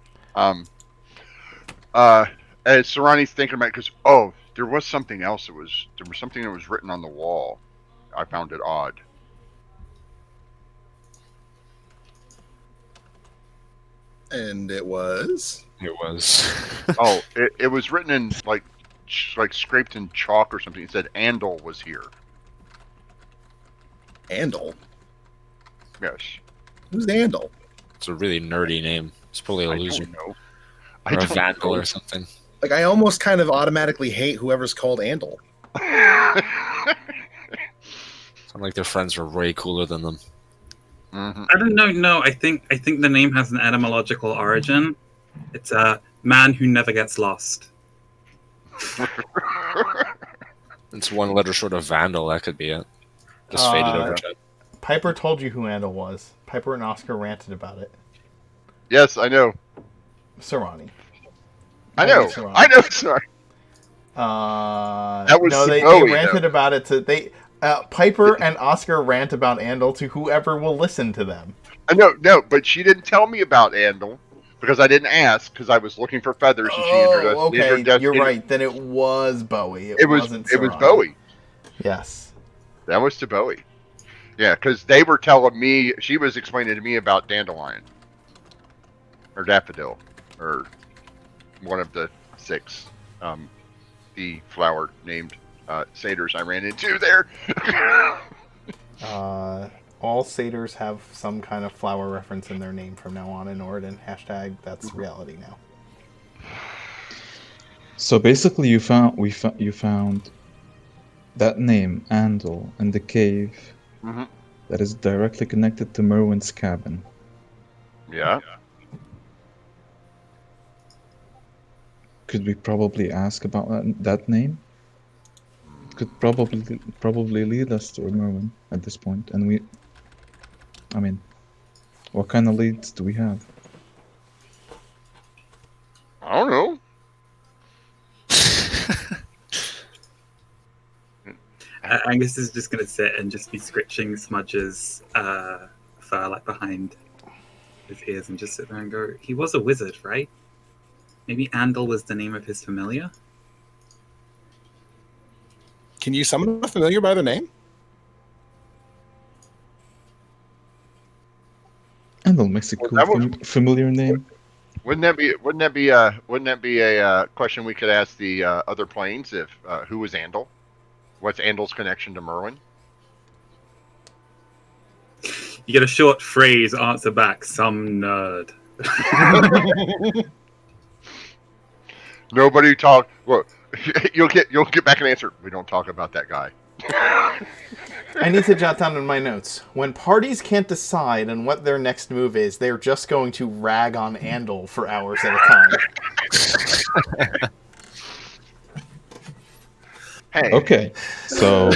As Serani's thinking about it, because, oh, there was something else. There was something that was written on the wall. I found it odd. And it was. It was. Oh, it was written in, like scraped in chalk or something. It said Andal was here. Andal. Yes. Who's Andal? It's a really nerdy name. It's probably a I loser. don't know. Or a don't vandal know. or something. Like, I almost kind of automatically hate whoever's called Andal. Sound like their friends were way cooler than them. Mhm. I don't know. No, I think the name has an etymological origin. It's a man who never gets lost. It's one letter short of vandal. That could be it. Just faded over time. Piper told you who Andal was. Piper and Oscar ranted about it. Yes, I know. Serani. I know. Serani. I know. Sorry. That was no, they Bowie, ranted about it to Piper and Oscar rant about Andal to whoever will listen to them. I know. No, but she didn't tell me about Andal because I didn't ask because I was looking for feathers and she introduced. Okay, you're right. Then it was Bowie. It was wasn't it was Serani. Bowie. Yes. That was to Bowie. Yeah, because they were telling me, she was explaining to me about dandelion or daffodil or one of the 6 the flower named satyrs I ran into there. All satyrs have some kind of flower reference in their name from now on in Orden. Hashtag that's reality now. so basically, you found that name, Andal, in the cave Mhm. that is directly connected to Merwin's cabin. Yeah. Could we probably ask about that name? Could probably lead us to Merwin at this point, and I mean, what kind of leads do we have? I don't know. Angus is just going to sit and just be scritching Smudge's fur like behind his ears and just sit there and go, he was a wizard, right? Maybe Andal was the name of his familiar? Can you summon a familiar by their name? Andal makes a Well, cool that was- familiar name. Wouldn't that be a question we could ask the other planes if who was Andal? What's Andal's connection to Merwin? You get a short phrase answer back, some nerd. Nobody talk. Well, you'll get back an answer. We don't talk about that guy. I need to jot down in my notes. When parties can't decide on what their next move is, they're just going to rag on Andal for hours at a time. Hey. Okay, so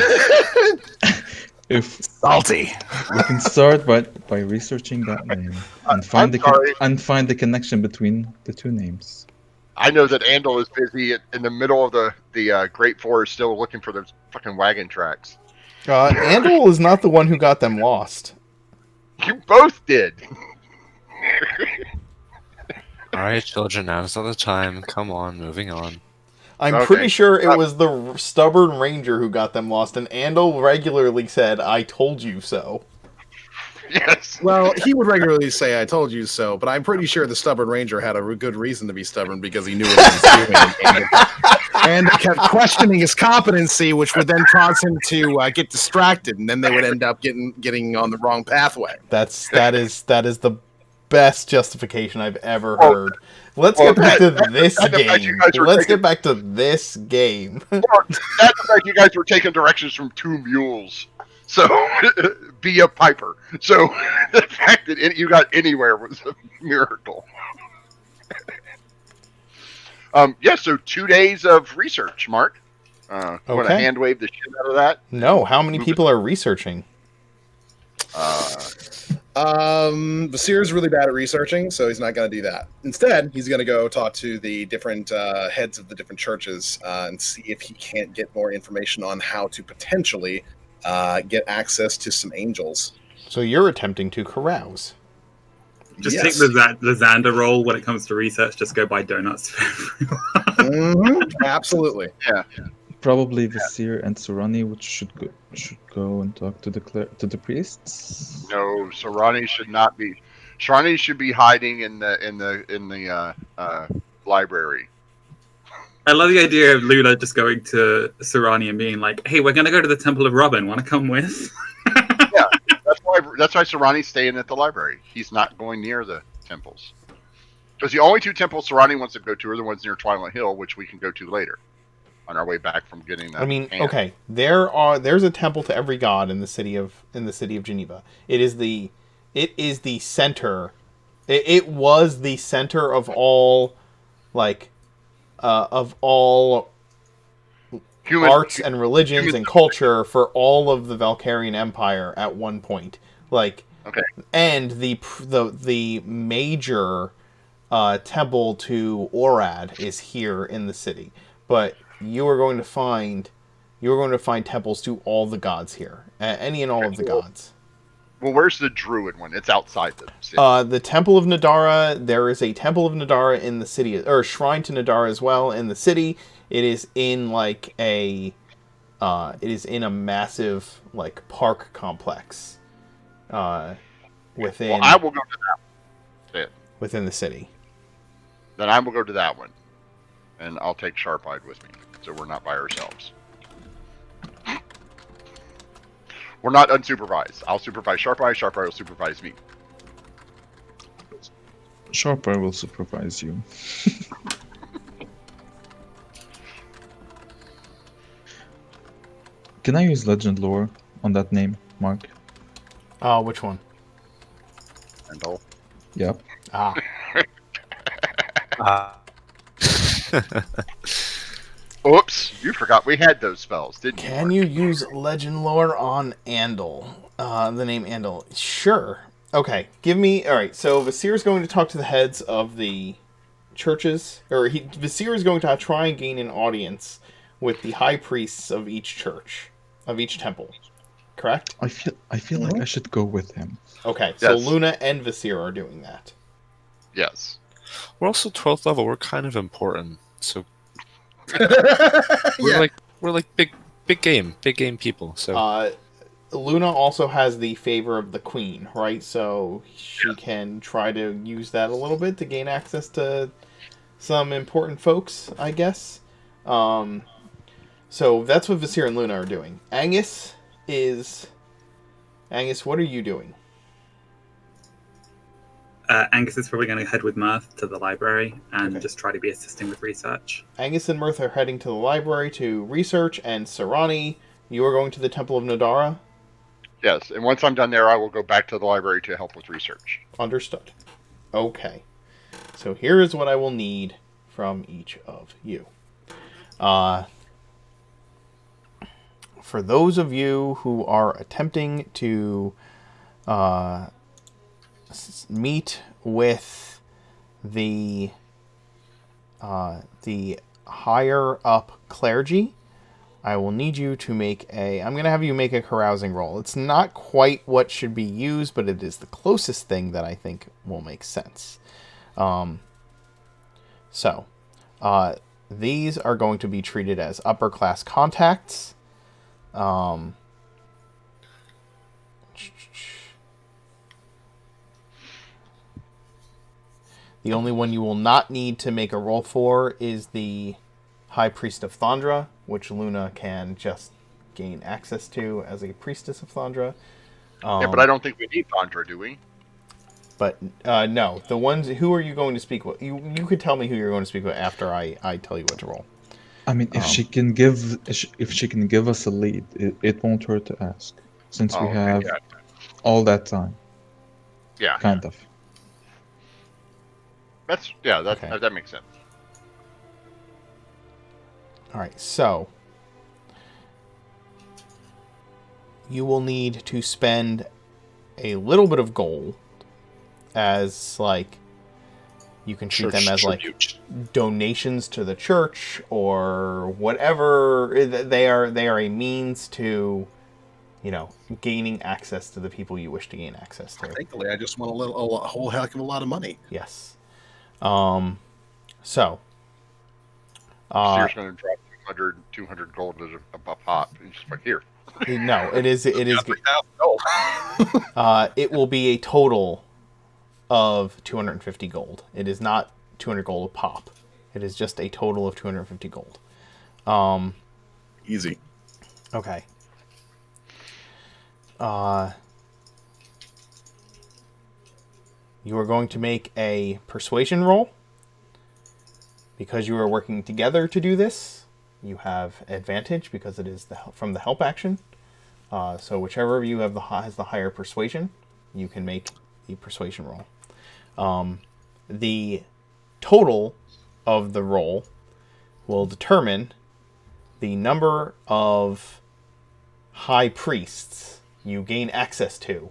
if Salty. we can start by researching that name and find find the connection between the two names. I know that Andal is busy in the middle of the great forest, still looking for those fucking wagon tracks. Andal is not the one who got them lost. You both did. All right, children, now's not the time. Come on, moving on. I'm Okay. pretty sure it was the stubborn ranger who got them lost, and Andal regularly said, "I told you so." Yes. Well, he would regularly say, "I told you so," but I'm pretty sure the stubborn ranger had a good reason to be stubborn because he knew what he was doing, and kept questioning his competency, which would then cause him to get distracted, and then they would end up getting on the wrong pathway. That is the best justification I've ever Well- heard. Let's well, get back to that- this that the fact you game. guys were Let's taking- get back to this game. That's like you guys were taking directions from two mules. So, be a piper. So, the fact that you got anywhere was a miracle. Yeah, so 2 days of research, Mark. Want to Okay. hand wave the shit out of that? No, how many people are researching? Basir's really bad at researching, so he's not going to do that. Instead, he's going to go talk to the different heads of the different churches and see if he can't get more information on how to potentially get access to some angels. So you're attempting to carouse. Just Yes. take the Xander role when it comes to research. Just go buy donuts for everyone. Absolutely. Probably Vizier and Sorani, which should go and talk to the priests. No, Sarani should not be. Sarani should be hiding in the library. I love the idea of Luna just going to Sarani and being like, "Hey, we're gonna go to the Temple of Robin. Want to come with?" That's why Sarani's staying at the library. He's not going near the temples. Because the only two temples Sarani wants to go to are the ones near Twilight Hill, which we can go to later on our way back from getting that. I mean, hand. okay, there's a temple to every god in the city of Geneva. It is the center. It was the center of all arts and religions and culture for all of the Valkyrian Empire at one point. Okay. And the major temple to Orad is here in the city, but you are going to find temples to all the gods here, any and all of the gods. Well, where's the Druid one? It's outside the city. The Temple of Nadara. There is a Temple of Nadara in the city, or shrine to Nadara as well in the city. It is in a massive park complex. Within. Well, I will go to that. Within the city. Then I will go to that one, and I'll take Sharp-Eyed with me, so we're not by ourselves. We're not unsupervised. I'll supervise Sharp-Eye. Sharp-Eye will supervise me. Sharper will supervise you. Can I use legend lore on that name, Mark? Which one? Andal. Yep. Oops, you forgot we had those spells, didn't you? Can you use legend lore on Andal? The name Andal. Sure. Okay, give me... Alright, so Vizier is going to talk to the heads of the churches, Vizier is going to try and gain an audience with the high priests of each church, of each temple. Correct? I feel like I should go with him. Okay, so Yes. Luna and Vizier are doing that. Yes. We're also 12th level. We're kind of important. So Yeah. we're like big game people. So Luna also has the favor of the queen, right? So she can try to use that a little bit to gain access to some important folks, I guess. So that's what Vizier and Luna are doing. Angus, what are you doing? Angus is probably going to head with Mirth to the library and Okay. just try to be assisting with research. Angus and Mirth are heading to the library to research, and Sarani, you are going to the Temple of Nadara? Yes, and once I'm done there, I will go back to the library to help with research. Understood. Okay. So here is what I will need from each of you. For those of you who are attempting to meet with the higher up clergy, I will need you to make I'm going to have you make a carousing roll. It's not quite what should be used, but it is the closest thing that I think will make sense. These are going to be treated as upper class contacts. The only one you will not need to make a roll for is the High Priest of Thondra, which Luna can just gain access to as a Priestess of Thondra. Yeah, but I don't think we need Thondra, do we? But no, the ones. Who are you going to speak with? You could tell me who you're going to speak with after I tell you what to roll. I mean, if she can give us a lead, it won't hurt to ask, since we have all that time. Yeah, kind of. That makes sense. All right, so you will need to spend a little bit of gold as like you can treat them as like donations to the church or whatever. They are a means to, gaining access to the people you wish to gain access to. Thankfully, I just want a whole heck of a lot of money. Yes. So. Seer's going to drop 200 gold as a pop. And just like, here. No, it is. It will be a total of 250 gold. It is not 200 gold a pop. It is just a total of 250 gold. Easy. Okay. You are going to make a persuasion roll. Because you are working together to do this, you have advantage because it is from the help action. So whichever of you has the higher persuasion, you can make the persuasion roll. The total of the roll will determine the number of high priests you gain access to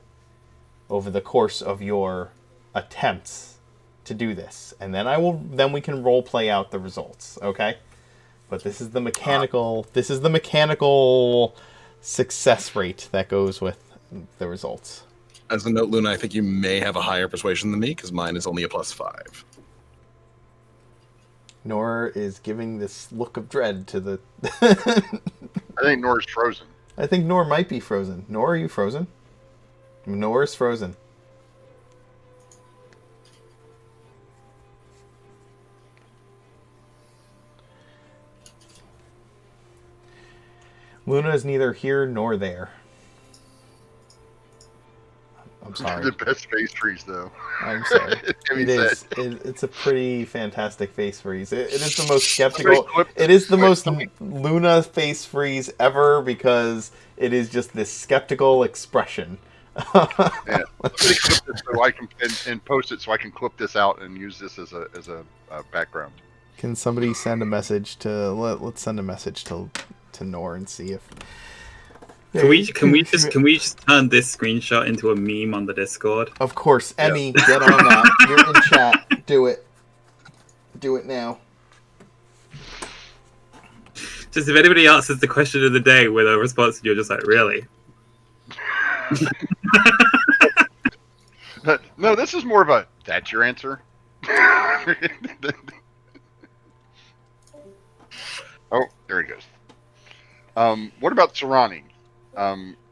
over the course of your attempts to do this, and then we can role play out the results, okay? But this is the mechanical success rate that goes with the results. As a note, Luna, I think you may have a higher persuasion than me because mine is only a +5. Nora is giving this look of dread to the. I think Nora's frozen. I think Nora might be frozen. Nora, are you frozen? Nora's frozen. Luna is neither here nor there. I'm sorry. The best face freeze, though. I'm sorry. It's a pretty fantastic face freeze. It is the most skeptical. It is the most Luna face freeze ever because it is just this skeptical expression. Yeah. Let me clip this so I can and post it so I can clip this out and use this as a background. Can somebody send a message to? Let's send a message to Nor and see if. Can we just turn this screenshot into a meme on the Discord? Of course, Emmy, get on that. You're in chat. Do it. Do it now. Just if anybody answers the question of the day with a response, you're just like, really? No, this is more of a. That's your answer. Oh, there he goes. What about Serani?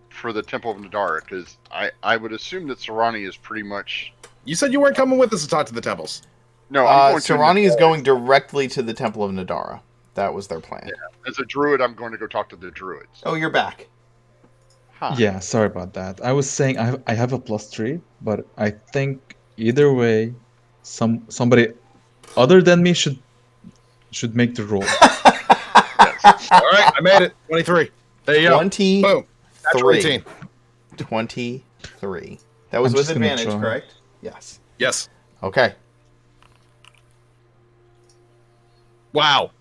For the Temple of Nadara, because I would assume that Serani is pretty much. You said you weren't coming with us to talk to the temples. No, I'm going Serani is going directly to the Temple of Nadara. That was their plan. Yeah. As a druid, I'm going to go talk to the druids. Oh, you're back. Huh. Yeah, sorry about that. I was saying I have a +3, but I think either way, somebody other than me should make the roll. All right, I made it. 23. There you go. 23. Boom. Natural 18. 23. That was with advantage, correct? Yes. Yes. Okay. Wow.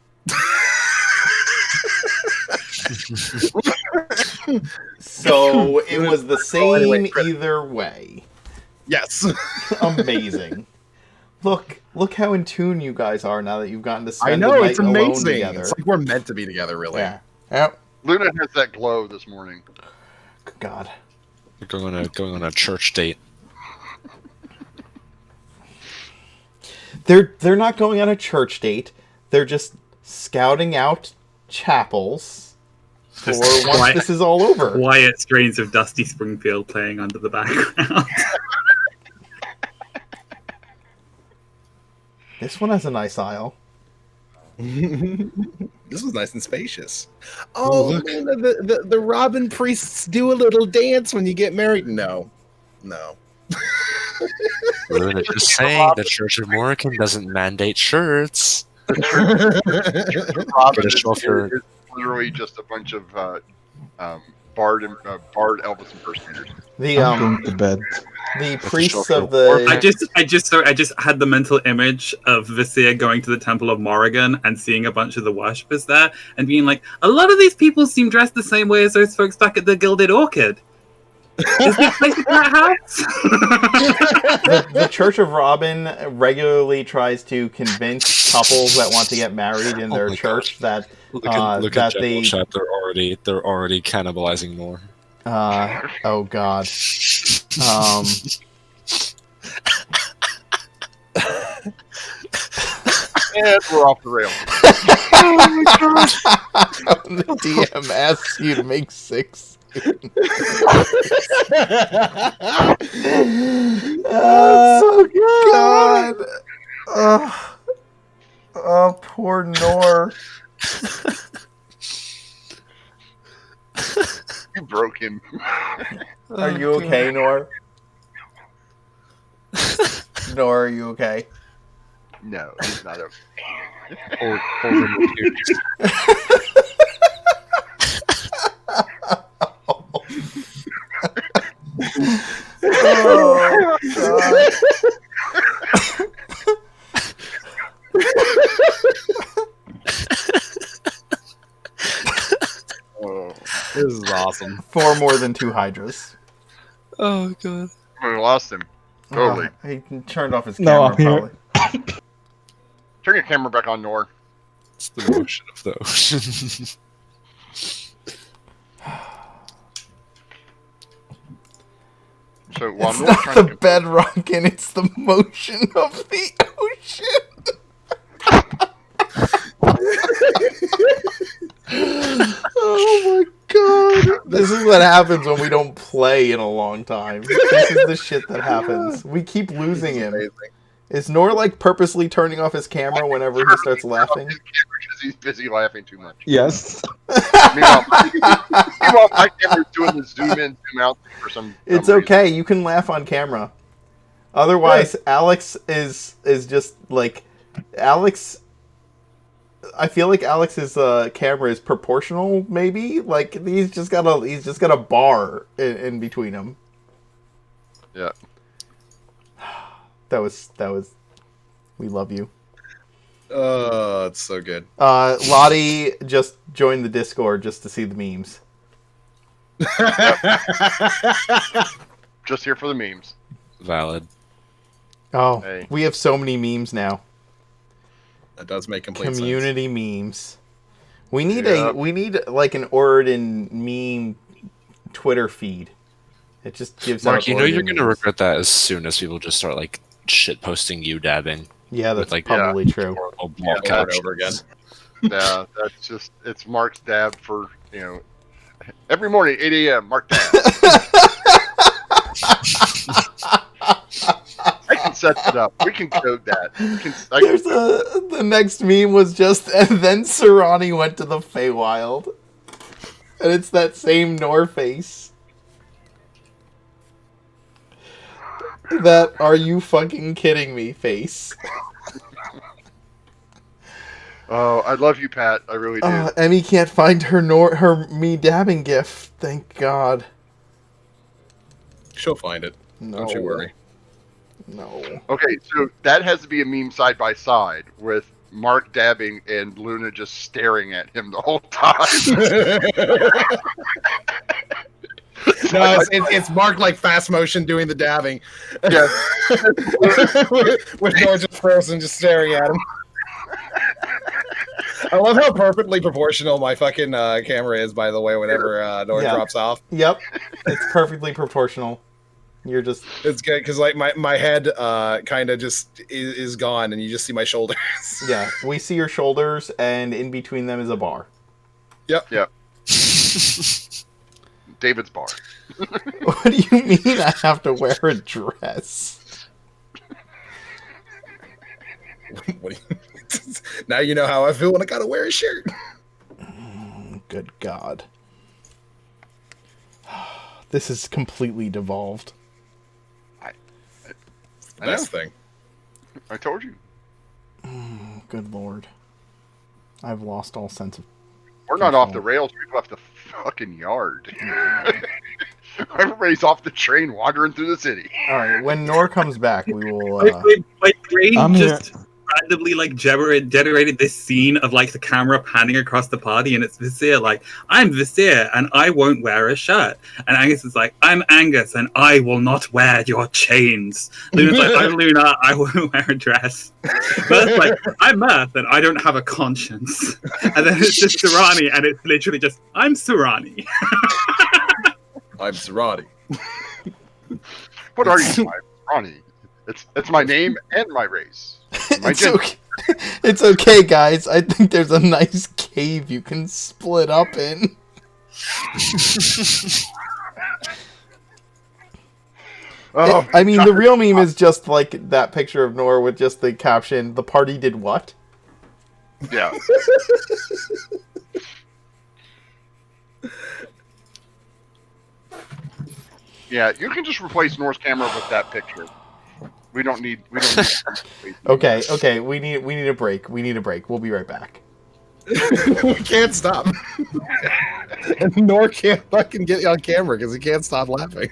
So it was the same either way. Yes. Amazing. Look how in tune you guys are now that you've gotten to spend I know, the night it's amazing. alone together. It's like we're meant to be together, really. Yeah. Yep. Luna has that glow this morning. God. We're going on a church date. They're not going on a church date. They're just scouting out chapels for Just once this is all over. Quiet strains of Dusty Springfield playing under the background. This one has a nice aisle. This was nice and spacious. Oh, Luna, the Robin priests do a little dance when you get married. No. Luna, just saying, the Church of Morrigan doesn't mandate shirts. Robin Get a show off your- is literally just a bunch of Bard Elvis impersonators. The I'm going to bed. the priests show of the I just had the mental image of Visir going to the Temple of Morrigan and seeing a bunch of the worshippers there and being like, a lot of these people seem dressed the same way as those folks back at the Gilded Orchid. Is this place that house? the Church of Robin regularly tries to convince couples that want to get married in their my church that Look at that General they Chat. They're already cannibalizing more. oh god. And we're off the rails. The DM asks you to make 6. Oh god. Oh, poor Nor. You broke him. Are you okay, Nor? Nor, are you okay? No, he's not okay. Oh, God. Oh, This is awesome. 4 more than 2 Hydras. Oh god. we lost him. Totally. He turned off his No, camera, I'm here. probably. Turn your camera back on, Nor. It's the motion of the ocean. So while It's Nor's not trying the to bedrock, and it's the motion of the ocean. Oh my god. This is what happens when we don't play in a long time. This is the shit that happens. We keep losing him. Is Nor like purposely turning off his camera whenever he starts laughing? because he's busy laughing too much. Yes. Meanwhile, my camera's doing the zoom in, zoom out thing for some. It's reason. okay. You can laugh on camera. Otherwise, Alex is just like Alex. I feel like Alex's camera is proportional. Maybe like he's just got a bar in between them. Yeah. That was. We love you. Oh, it's so good. Lottie just joined the Discord just to see the memes. Just here for the memes. Valid. Oh, Hey. we have so many memes now. That does make complete sense. Community memes. We need Yeah. we need like an Oridan meme Twitter feed. It just gives Mark, out you know you're Oridan gonna memes. regret that as soon as people just start like shit posting you dabbing. Yeah, that's with, like, probably true. Horrible Yeah, block over and captions. over again. Yeah, that's just it's Mark's dab for every morning 8 a.m. Mark dab. I can set it up. We can code that. There's the next meme was just and then Serrani went to the Feywild. And it's that same Nor face. That are you fucking kidding me face. Oh, I love you, Pat. I really do. Emmy can't find her me dabbing gif. Thank God. She'll find it. No. Don't you worry. No. Okay, so that has to be a meme side by side with Mark dabbing and Luna just staring at him the whole time. No, it's Mark like fast motion doing the dabbing. Yeah. with Nor just frozen, just staring at him. I love how perfectly proportional my fucking camera is, by the way, whenever Nor Yeah. drops off. Yep, it's perfectly proportional. You're just It's good because like my head kind of just is gone, and you just see my shoulders. yeah. We see your shoulders, and in between them is a bar. David's bar. What do you mean I have to wear a dress? What do you... Now you know how I feel when I gotta wear a shirt. Good God. This is completely devolved. The best thing. I told you. Good Lord. I've lost all sense of... We're not off the rails. We've left the fucking yard. Everybody's off the train wandering through the city. Alright, when Nor comes back, we will... My brain I'm just randomly like generated this scene of like the camera panning across the party, and it's Visir like, I'm Visir and I won't wear a shirt, and Angus is like, I'm Angus and I will not wear your chains. Luna's like, I'm Luna, I won't wear a dress. Mirth's like, I'm Mirth and I don't have a conscience. And then it's just Surani, and it's literally just, I'm Surani. I'm Sarati. What are you, Ronnie? It's my name and my race. My It's gender. okay. It's okay, guys. I think there's a nice cave you can split up in. Oh, I mean, the real meme is just like that picture of Nor with just the caption, "The party did what?" yeah. Yeah, you can just replace Nor's camera with that picture. We don't need. Okay. We need a break. We need a break. We'll be right back. We can't stop. And Nor can't fucking get on camera because he can't stop laughing.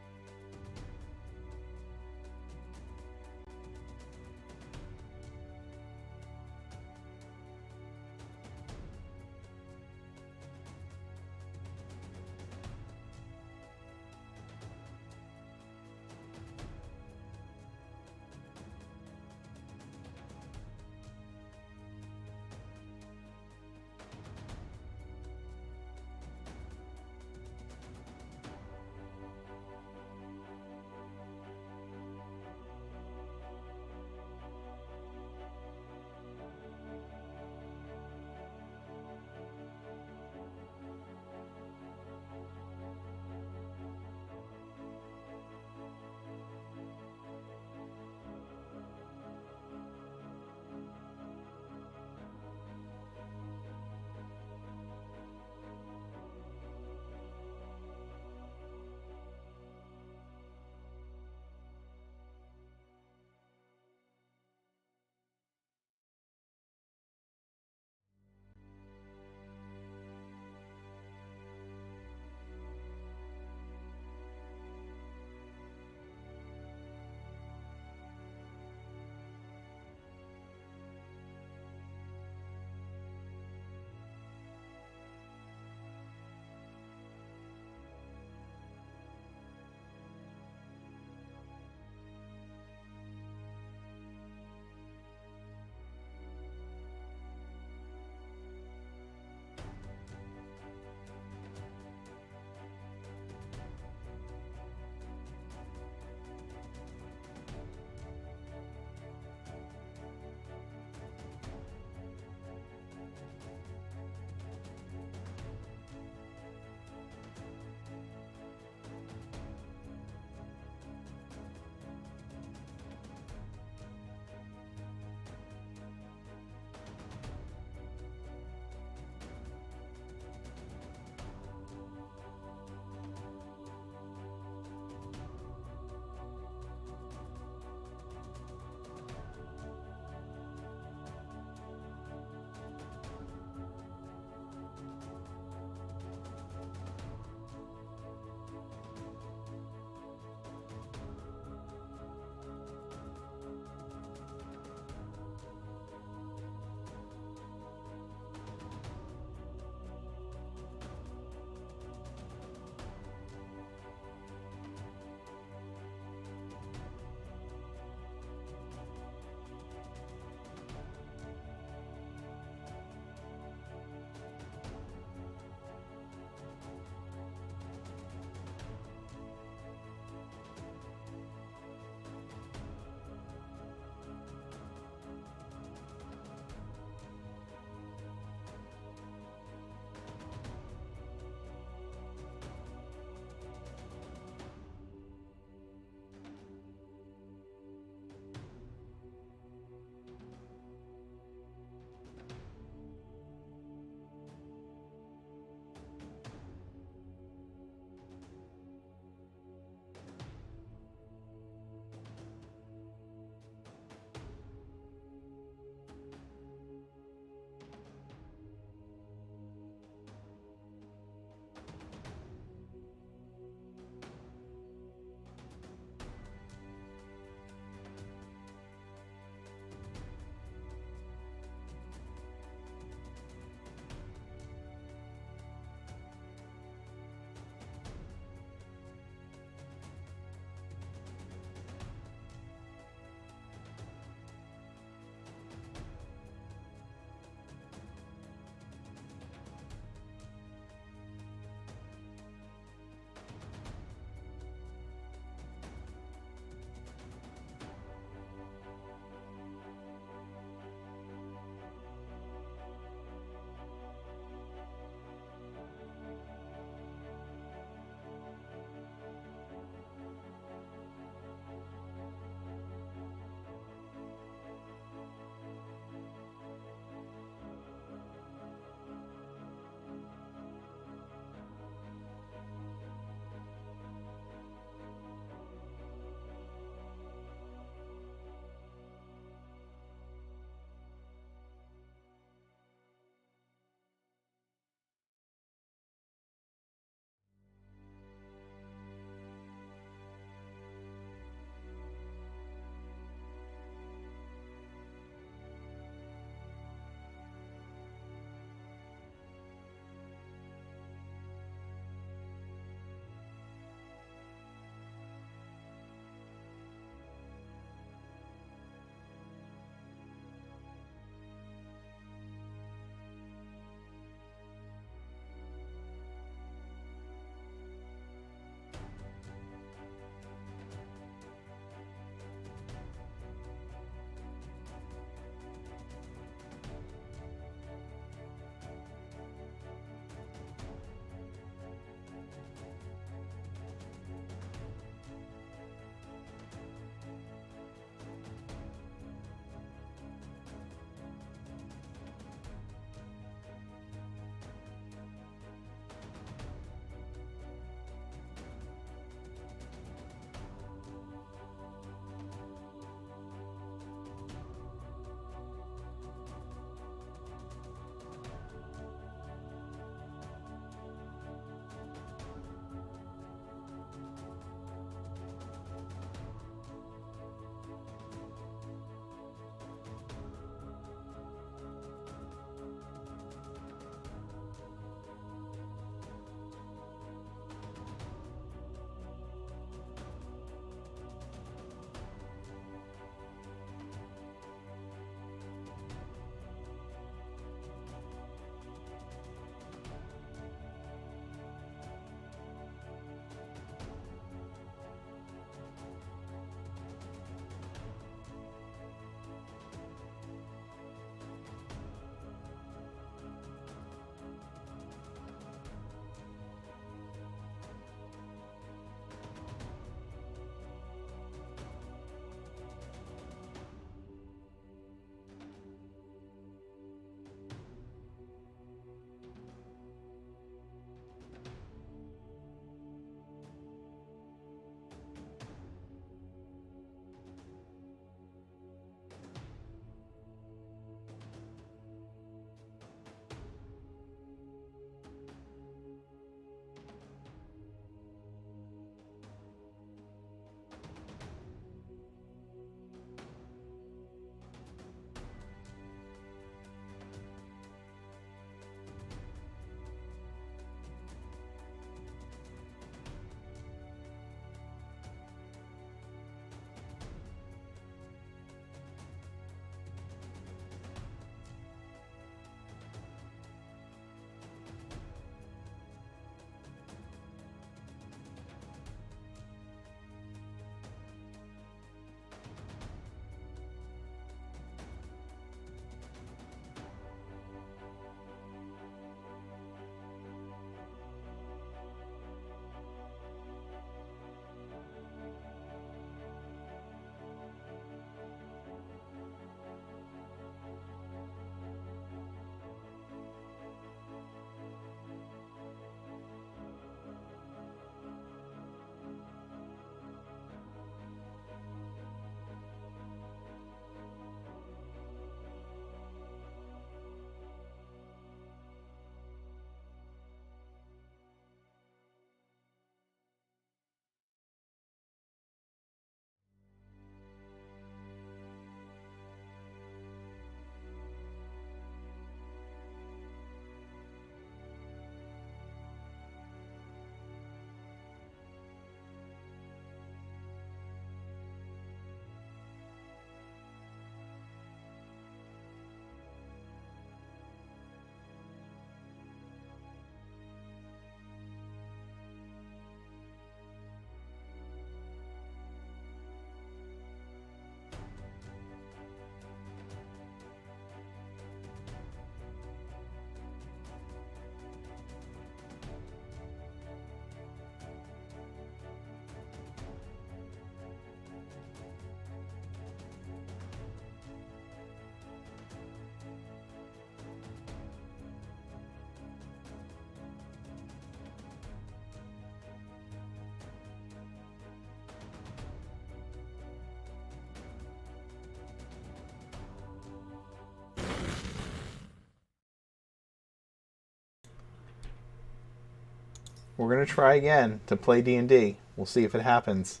We're gonna try again to play D&D. We'll see if it happens.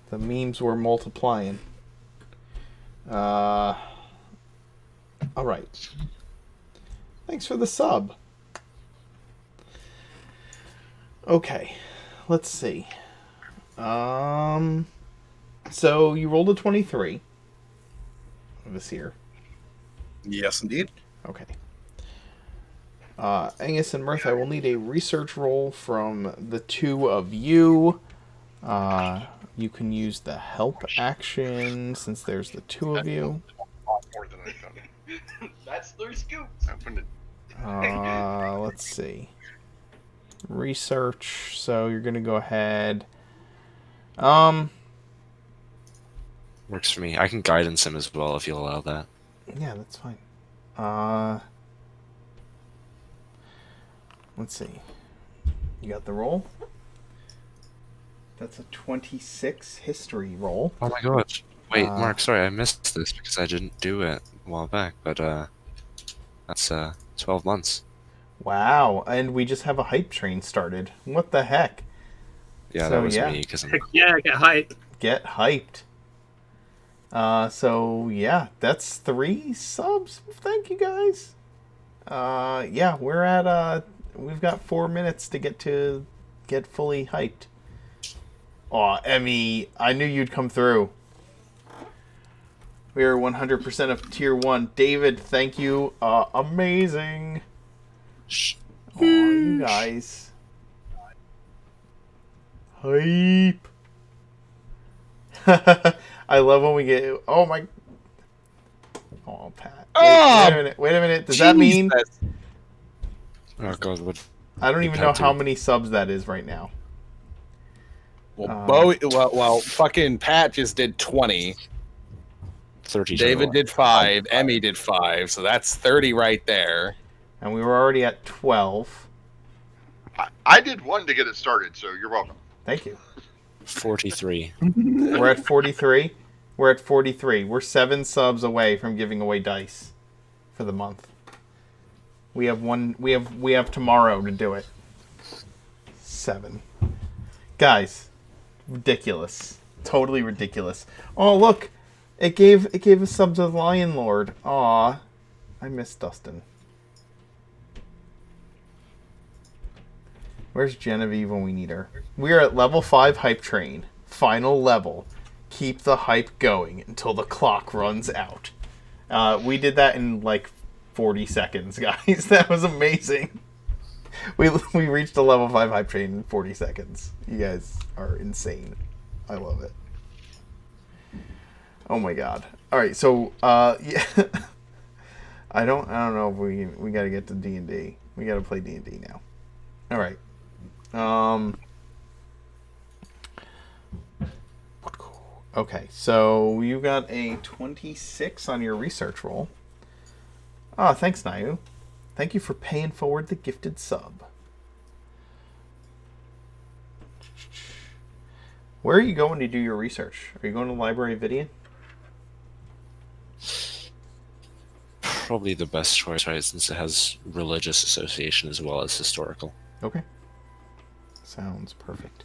The memes were multiplying. All right. Thanks for the sub. Okay, let's see. So you rolled a 23. This here. Yes, indeed. Okay. Angus and Mirth, I will need a research roll from the two of you. You can use the help action since there's the two of you. More than I've done. That's 3 scoops. Let's see. Research. So you're gonna go ahead. Works for me. I can guidance him as well if you allow that. Yeah, that's fine. Let's see. You got the roll? That's a 26 history roll. Oh my gosh. Wait, Mark, sorry, I missed this because I didn't do it a while back, but that's 12 months. Wow, and we just have a hype train started. What the heck? Yeah, So, that was yeah. me because Heck yeah, get hype. Get hyped. So yeah, that's 3 subs. Thank you guys. Yeah, we're at we've got 4 minutes to get fully hyped. Aw, Emmy, I knew you'd come through. We are 100% of tier 1. David, thank you. Amazing. Shh. Aw, you guys. Hype. I love when we get. Oh my. Oh, Pat. Wait a minute. Does that mean? Oh god, what? I don't You even know can't how do- many subs that is right now. Well, fucking Pat just did 20. 30. David did 5. Emmy did 5. So that's 30 right there. And we were already at 12. I did 1 to get it started, so you're welcome. Thank you. 43. We're at 43. We're at 43. We're 7 subs away from giving away dice for the month. We have one. We have tomorrow to do it. 7. Guys, ridiculous. Totally ridiculous. Oh look, it gave a sub to the Lion Lord. Aw, I miss Dustin. Where's Genevieve when we need her? We are at level 5 hype train. Final level. Keep the hype going until the clock runs out. We did that in like 40 seconds, guys. That was amazing. We reached the level 5 hype train in 40 seconds. You guys are insane. I love it. Oh my god. Alright, so yeah. I don't know if we gotta get to D&D. We gotta play D&D now. Alright. Okay, so you got a 26 on your research roll. Ah, thanks, Nayu. Thank you for paying forward the gifted sub. Where are you going to do your research? Are you going to the Library of Vidian? Probably the best choice, right? Since it has religious association as well as historical. Okay. Sounds perfect.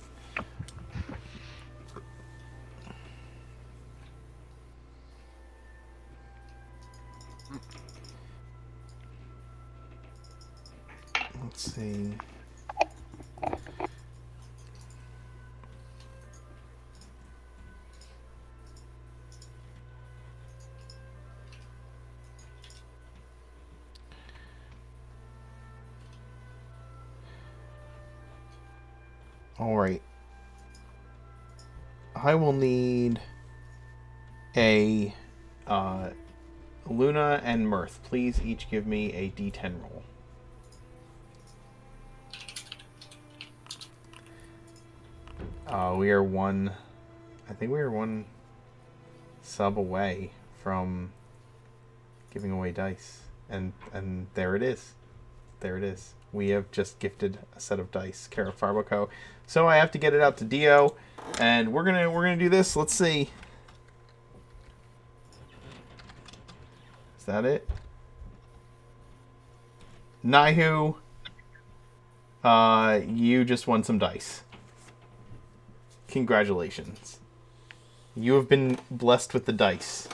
Let's see. All right. I will need a Luna and Mirth. Please each give me a D10 roll. We are one. I think we are one sub away from giving away dice, and there it is. There it is. We have just gifted a set of dice, Cara Farbaco. So I have to get it out to Dio, and we're gonna do this. Let's see. Is that it? Naihu. You just won some dice. Congratulations. You have been blessed with the dice.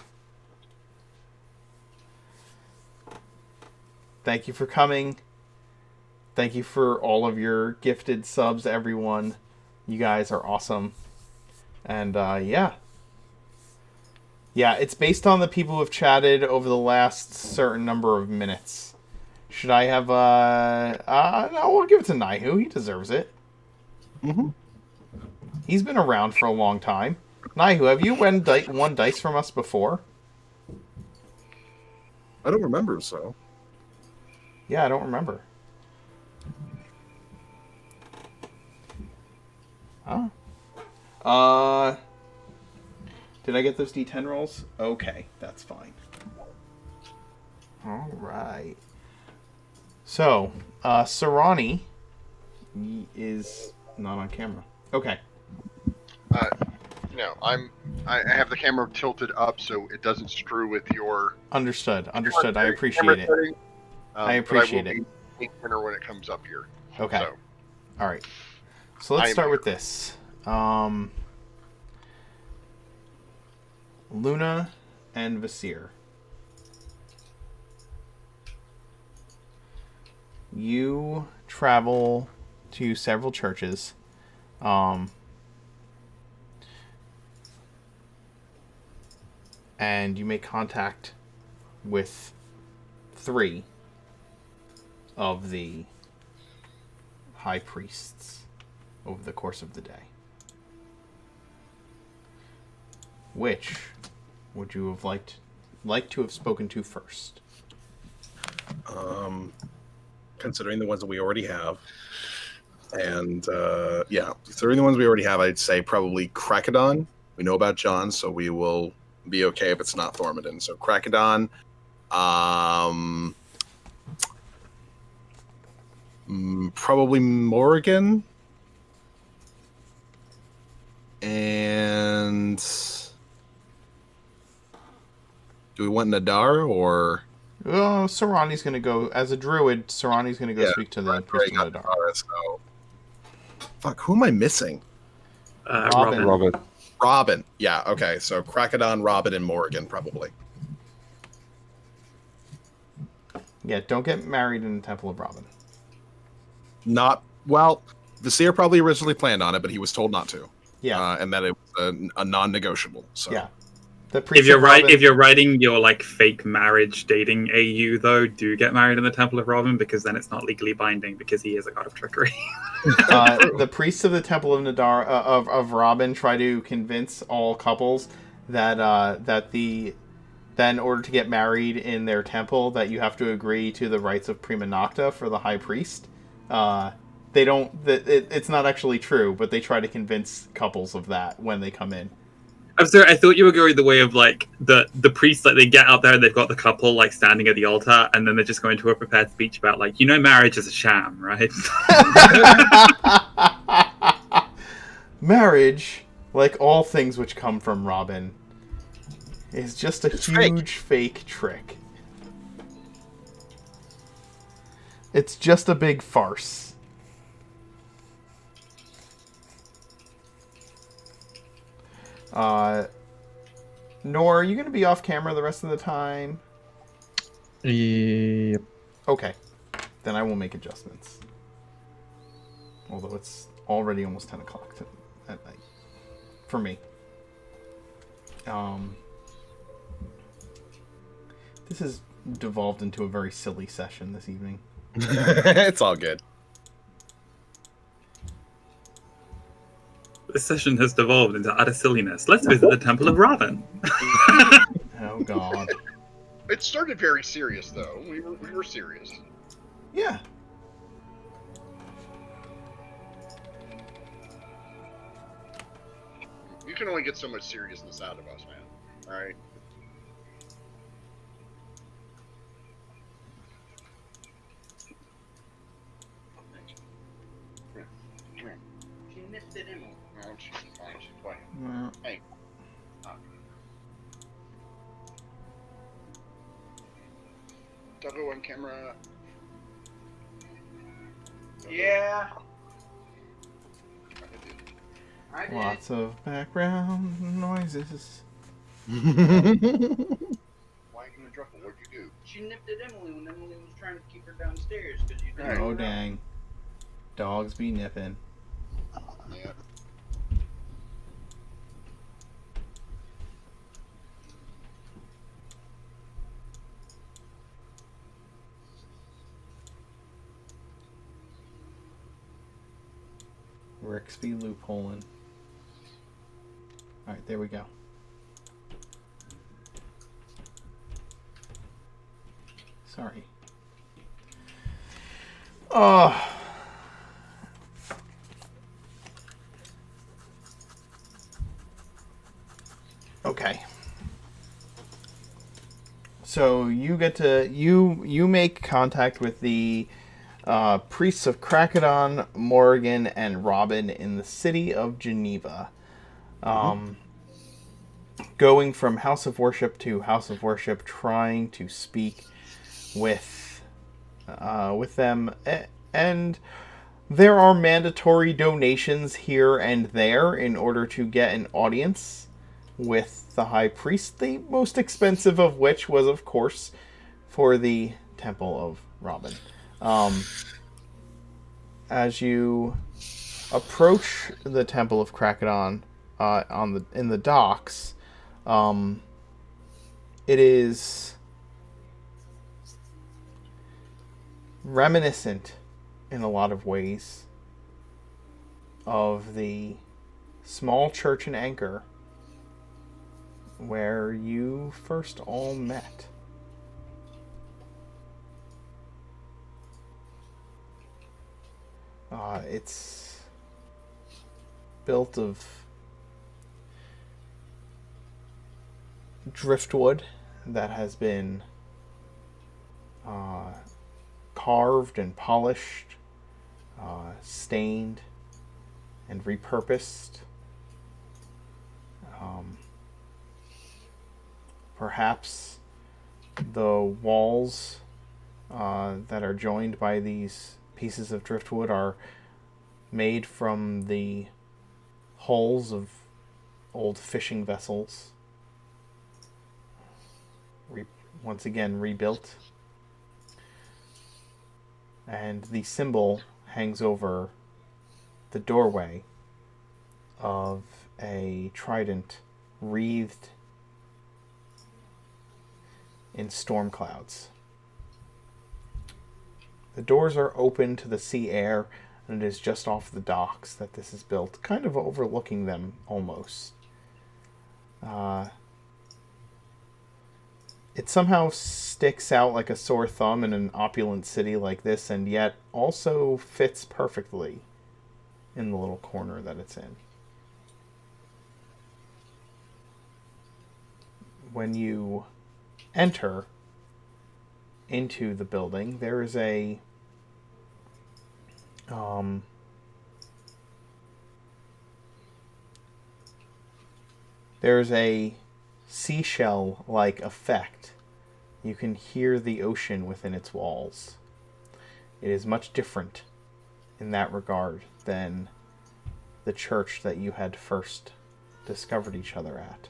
Thank you for coming. Thank you for all of your gifted subs, everyone. You guys are awesome. And, yeah. Yeah, it's based on the people who have chatted over the last certain number of minutes. Should I have, no, we'll give it to Naihu. He deserves it. Mm-hmm. He's been around for a long time. Naihu, have you won dice from us before? I don't remember, so. Yeah, I don't remember. Huh? Did I get those D10 rolls? Okay, that's fine. Alright. So, Sarani is not on camera. Okay. No, I have the camera tilted up so it doesn't screw with your. Understood. Understood. I appreciate it. I appreciate it. Camera when it comes up here. Okay. So, all right. So let's start with this. Luna and Vasir. You travel to several churches. And you make contact with 3 of the high priests over the course of the day. Which would you have liked to have spoken to first? Considering the ones that we already have, and considering the ones we already have, I'd say probably Krakadon. We know about John, so we will be okay if it's not Thormodon. So Krakadon, probably Morrigan, and do we want Nadar or? Oh, Sarani's going to go as a druid. Sarani's going to go speak to the priest of Nadar. So. Fuck, who am I missing? Robin. Robin. Yeah, okay. So Krakadon, Robin, and Morrigan, probably. Yeah, don't get married in the Temple of Robin. Vasir probably originally planned on it, but he was told not to. Yeah. And that it was a non-negotiable. So. Yeah. If you're writing your like fake marriage dating AU though, do get married in the Temple of Robin, because then it's not legally binding because he is a god of trickery. The priests of the Temple of Nadar of Robin try to convince all couples that in order to get married in their temple that you have to agree to the rites of prima nocta for the high priest. They don't. It's not actually true, but they try to convince couples of that when they come in. I'm sorry, I thought you were going the way of like the priests, like they get out there and they've got the couple like standing at the altar, and then they're just going to a prepared speech about like, marriage is a sham, right? Marriage, like all things which come from Robin, is just a huge fake trick. It's just a big farce. Nor, are you going to be off camera the rest of the time? Yep. Okay. Then I will make adjustments. Although it's already almost 10 o'clock at night. For me. This has devolved into a very silly session this evening. It's all good. This session has devolved into utter silliness. Let's visit the Temple of Robin. Oh God! It started very serious, though. We were serious. Yeah. You can only get so much seriousness out of us, man. All right. She missed it anyway. No, she's fine. She's playing. Well, Hey. Doggo on camera. Yeah. I did. Lots of background noises. Why are you gonna truffle? What'd you do? She nipped at Emily when Emily was trying to keep her downstairs because you didn't. Right. Oh know. dang. Dogs be nipping. Yeah. Rixby loopholing. Alright, there we go. Sorry. Oh. Okay. So you get to you make contact with the priests of Krakadon, Morrigan, and Robin in the city of Geneva. Going from house of worship to house of worship, trying to speak with them, and there are mandatory donations here and there in order to get an audience with the high priest. The most expensive of which was, of course, for the Temple of Robin. As you approach the Temple of Krakadon in the docks, it is reminiscent in a lot of ways of the small church in Anchor where you first all met. It's built of driftwood that has been carved and polished, stained, and repurposed. Perhaps the walls that are joined by these pieces of driftwood are made from the hulls of old fishing vessels, once again rebuilt. And the symbol hangs over the doorway of a trident wreathed in storm clouds. The doors are open to the sea air, and it is just off the docks that this is built, kind of overlooking them almost. It somehow sticks out like a sore thumb in an opulent city like this, and yet also fits perfectly in the little corner that it's in. When you enter into the building, there is a seashell-like effect. You can hear the ocean within its walls. It is much different in that regard than the church that you had first discovered each other at.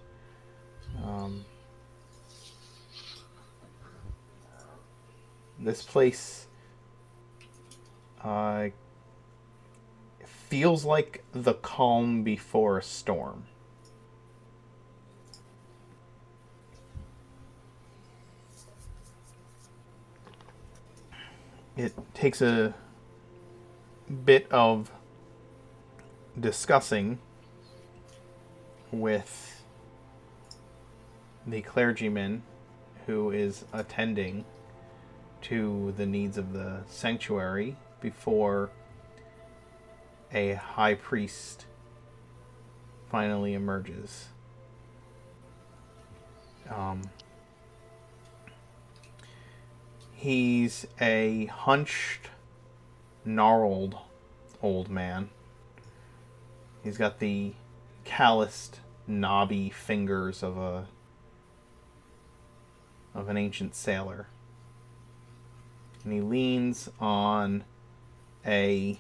This place feels like the calm before a storm. It takes a bit of discussing with the clergyman who is attending to the needs of the sanctuary before a high priest finally emerges. He's a hunched, gnarled old man. He's got the calloused, knobby fingers of an ancient sailor. And he leans on a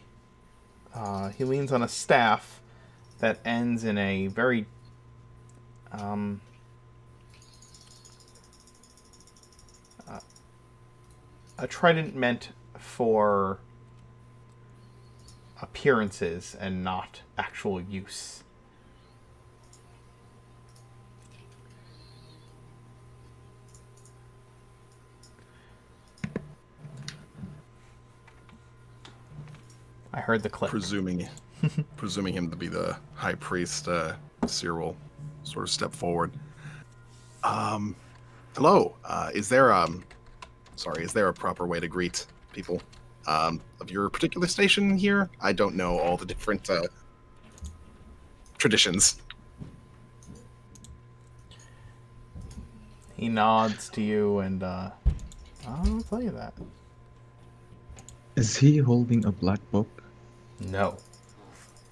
staff that ends in a very a trident meant for appearances and not actual use. I heard the click. Presuming him to be the high priest, Seer will sort of step forward. Hello. Is there a proper way to greet people of your particular station here? I don't know all the different traditions. He nods to you, and I'll tell you that. Is he holding a black book? No,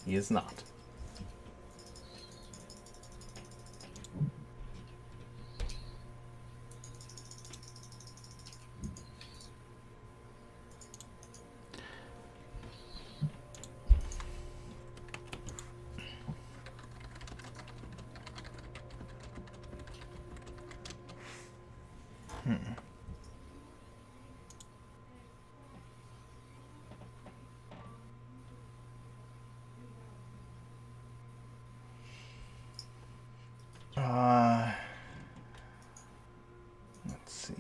he is not. Let's see.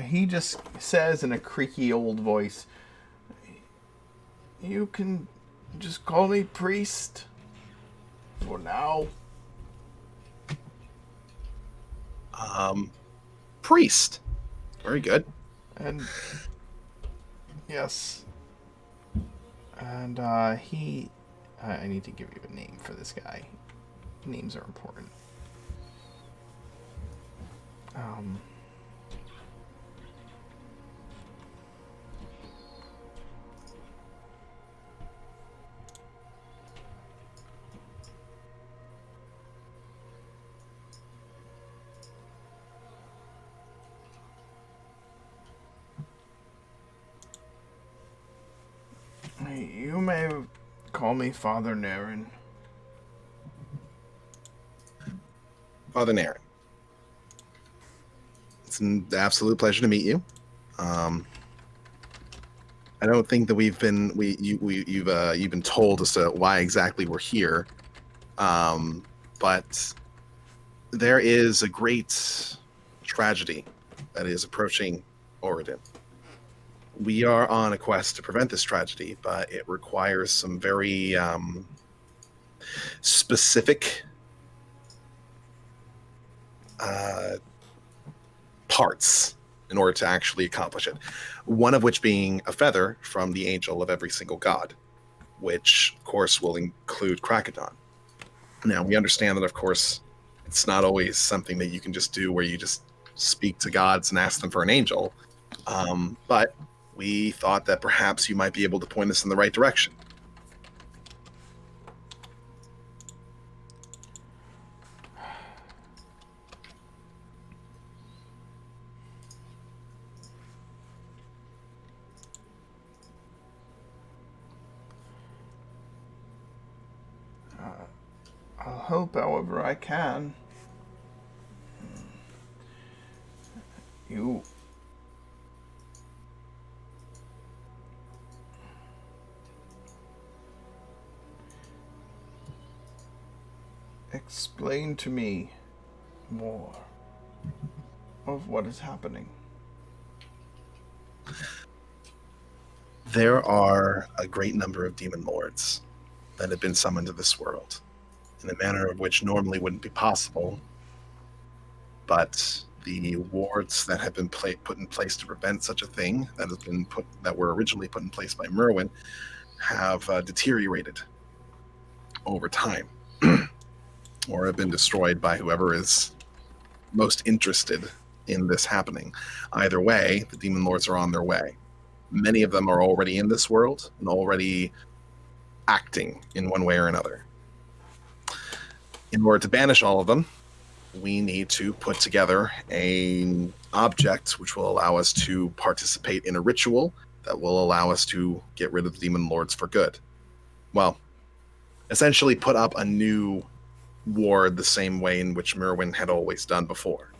He just says in a creaky old voice, "You can just call me priest for now." Priest. Very good. And yes. And I need to give you a name for this guy. Names are important. You may call me Father Naren. Father Naren. It's an absolute pleasure to meet you. I don't think that you've been told as to why exactly we're here, but there is a great tragedy that is approaching Oridon. We are on a quest to prevent this tragedy, but it requires some very specific parts in order to actually accomplish it. One of which being a feather from the angel of every single god, which, of course, will include Krakadon. Now, we understand that, of course, it's not always something that you can just do where you just speak to gods and ask them for an angel, but we thought that perhaps you might be able to point us in the right direction. I'll help however I can. You... Explain to me more of what is happening. There are a great number of demon lords that have been summoned to this world in a manner of which normally wouldn't be possible, but the wards that have been put in place to prevent such a thing that were originally put in place by Merwin have deteriorated over time or have been destroyed by whoever is most interested in this happening. Either way, the demon lords are on their way. Many of them are already in this world and already acting in one way or another. In order to banish all of them, we need to put together an object which will allow us to participate in a ritual that will allow us to get rid of the demon lords for good. Well, essentially put up a new ward the same way in which Merwin had always done before.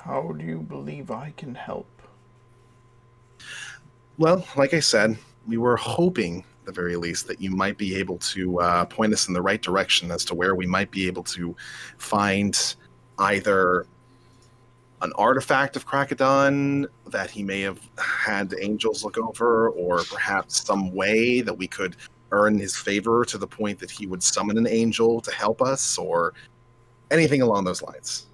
How do you believe I can help? Well, like I said, we were hoping, at the very least, that you might be able to point us in the right direction as to where we might be able to find either an artifact of Krakadon that he may have had the angels look over, or perhaps some way that we could earn his favor to the point that he would summon an angel to help us, or anything along those lines.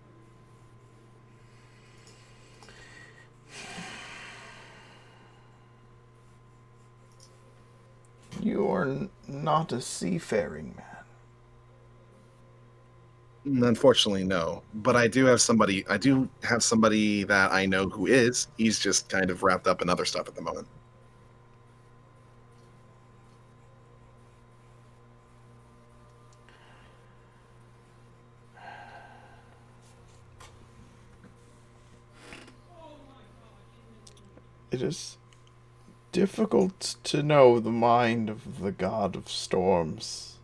You are not a seafaring man. Unfortunately, no. But I do have somebody that I know who is. He's just kind of wrapped up in other stuff at the moment. It is difficult to know the mind of the god of storms.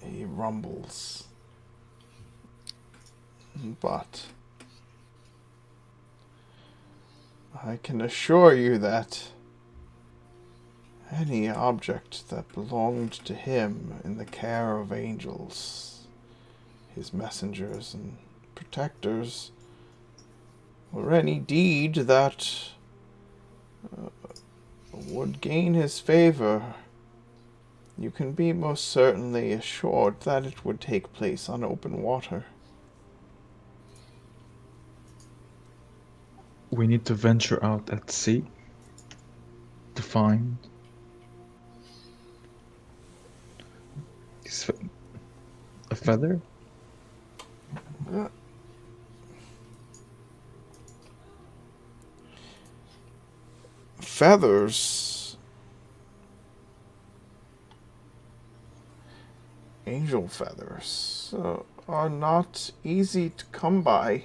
He rumbles. But I can assure you that any object that belonged to him in the care of angels, his messengers and protectors, or any deed that would gain his favor, you can be most certainly assured that it would take place on open water. We need to venture out at sea to find a feather. Feathers, angel feathers, are not easy to come by.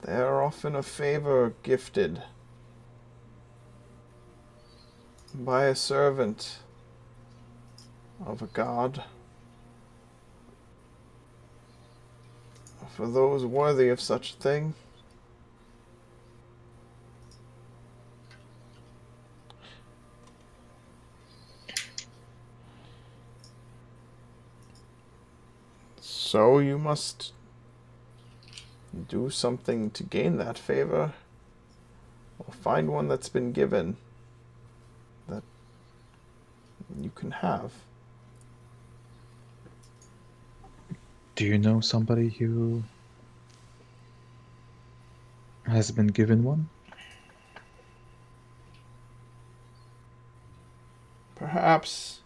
They are often a favor gifted by a servant of a god for those worthy of such a thing. So you must do something to gain that favor, or find one that's been given that you can have. Do you know somebody who has been given one? Perhaps.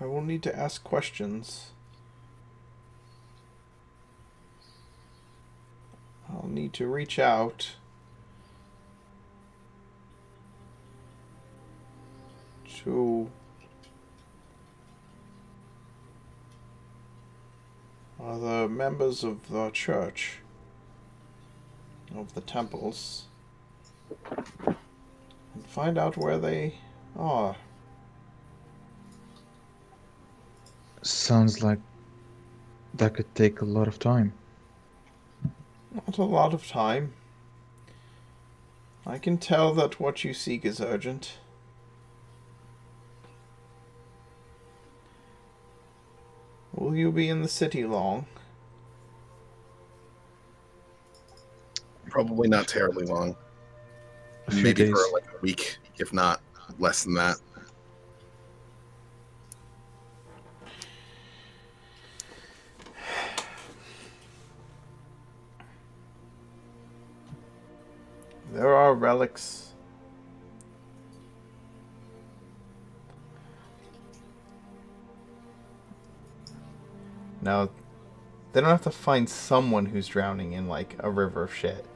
I will need to ask questions. I'll need to reach out to the members of the church, of the temples, and find out where they are. Sounds like that could take a lot of time. Not a lot of time. I can tell that what you seek is urgent. Will you be in the city long? Probably not terribly long. A few Maybe days. for like a week, if not. less than that. There are relics. Now, they don't have to find someone who's drowning in, like, a river of shit.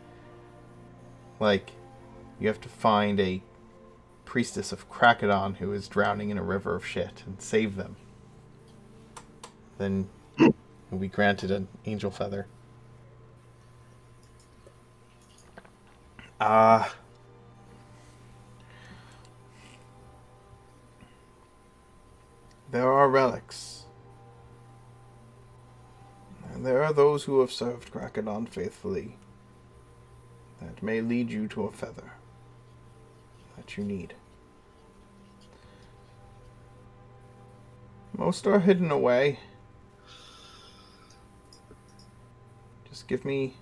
Like, you have to find a priestess of Krakadon who is drowning in a river of shit and save them. Then will be granted an angel feather. There are relics. And there are those who have served Krakadon faithfully that may lead you to a feather that you need. Most are hidden away. Just give me...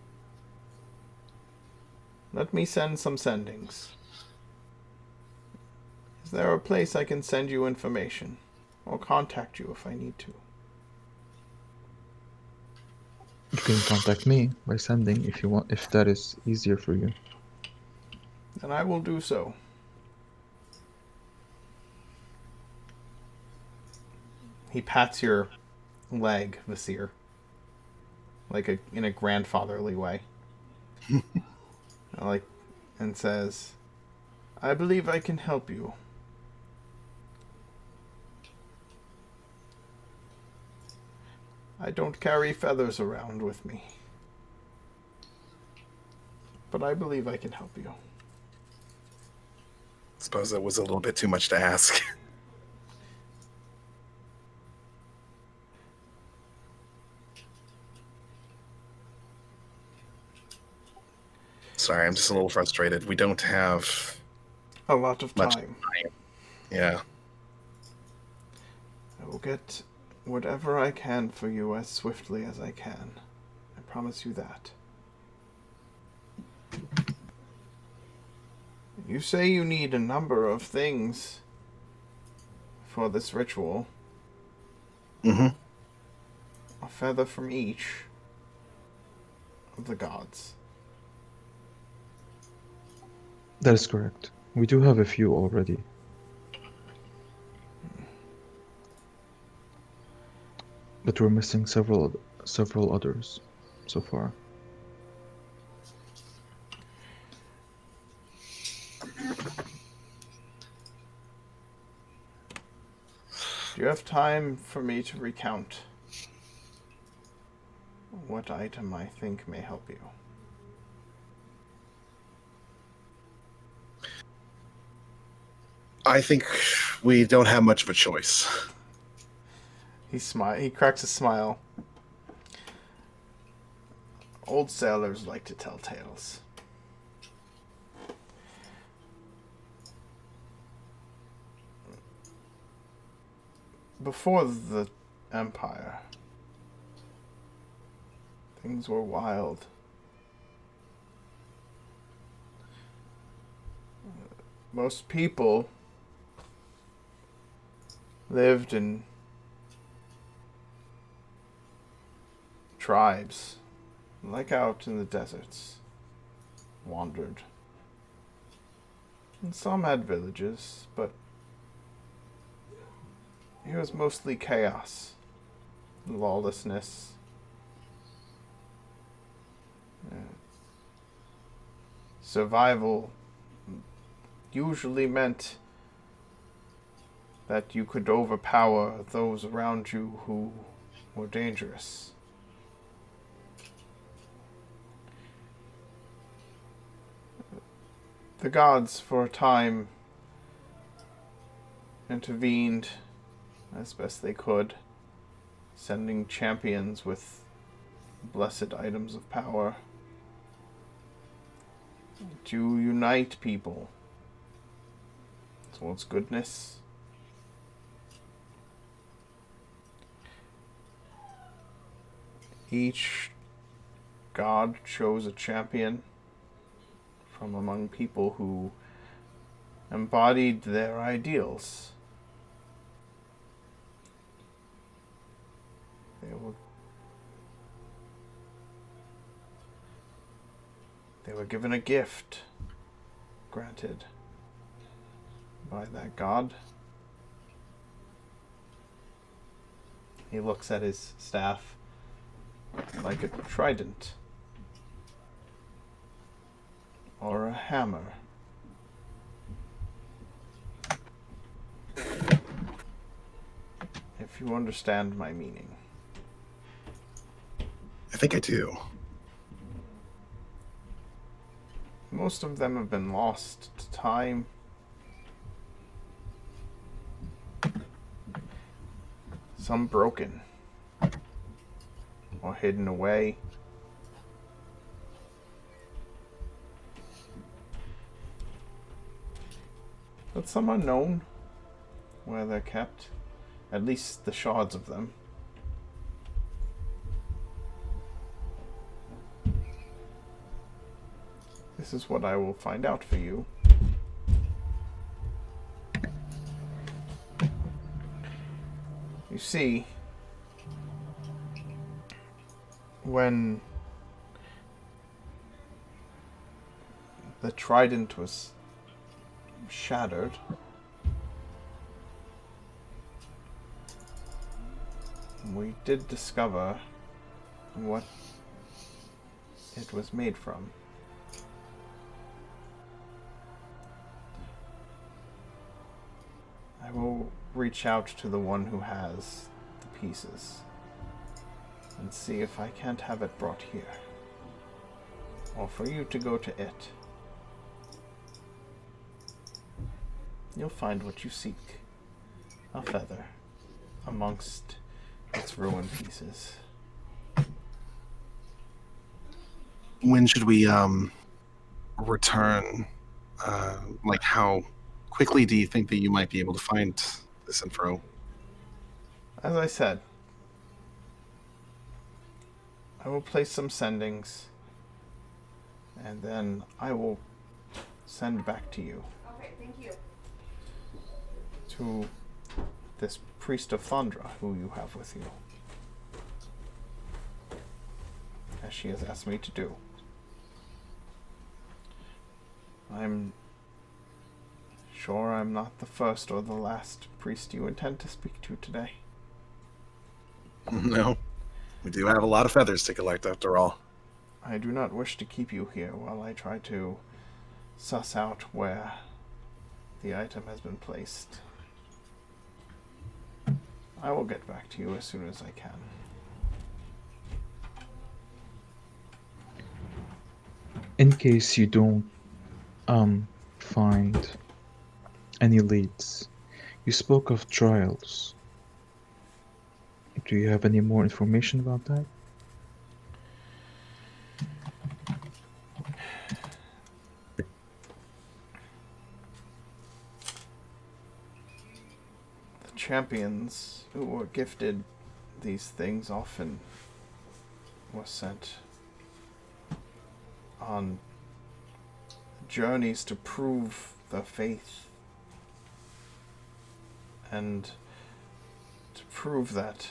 Let me send some sendings. Is there a place I can send you information? Or contact you if I need to? You can contact me by sending if you want, if that is easier for you. Then I will do so. He pats your leg, Vasir. Like in a grandfatherly way. And says, I believe I can help you. I don't carry feathers around with me. But I believe I can help you. Suppose that was a little bit too much to ask. Sorry, I'm just a little frustrated. We don't have A lot of much time. Yeah. I will get whatever I can for you as swiftly as I can. I promise you that. You say you need a number of things for this ritual. Mm-hmm. A feather from each of the gods. That is correct. We do have a few already. But we're missing several others so far. Do you have time for me to recount what item I think may help you? I think we don't have much of a choice. He cracks a smile. Old sailors like to tell tales. Before the Empire, things were wild. Most people lived in tribes, like out in the deserts, wandered. And some had villages, but it was mostly chaos, lawlessness. Survival usually meant that you could overpower those around you who were dangerous. The gods, for a time, intervened as best they could, sending champions with blessed items of power to unite people towards goodness. Each god chose a champion from among people who embodied their ideals. They were given a gift granted by that god. He looks at his staff like a trident or a hammer. If you understand my meaning. I think I do. Most of them have been lost to time. Some broken or hidden away. But some unknown where they're kept. At least the shards of them. This is what I will find out for you. You see, when the trident was shattered, we did discover what it was made from. I will reach out to the one who has the pieces and see if I can't have it brought here, or for you to go to it. You'll find what you seek, a feather amongst its ruined pieces. When should we return? Like, how quickly do you think that you might be able to find this info? As I said, I will place some sendings, and then I will send back to you. Okay, thank you. To this priest of Thundra who you have with you, as she has asked me to do. I'm sure I'm not the first or the last priest you intend to speak to today. No. We do have a lot of feathers to collect, after all. I do not wish to keep you here while I try to suss out where the item has been placed. I will get back to you as soon as I can. In case you don't find any leads, you spoke of trials. Do you have any more information about that? The champions who were gifted these things often were sent on journeys to prove their faith and to prove that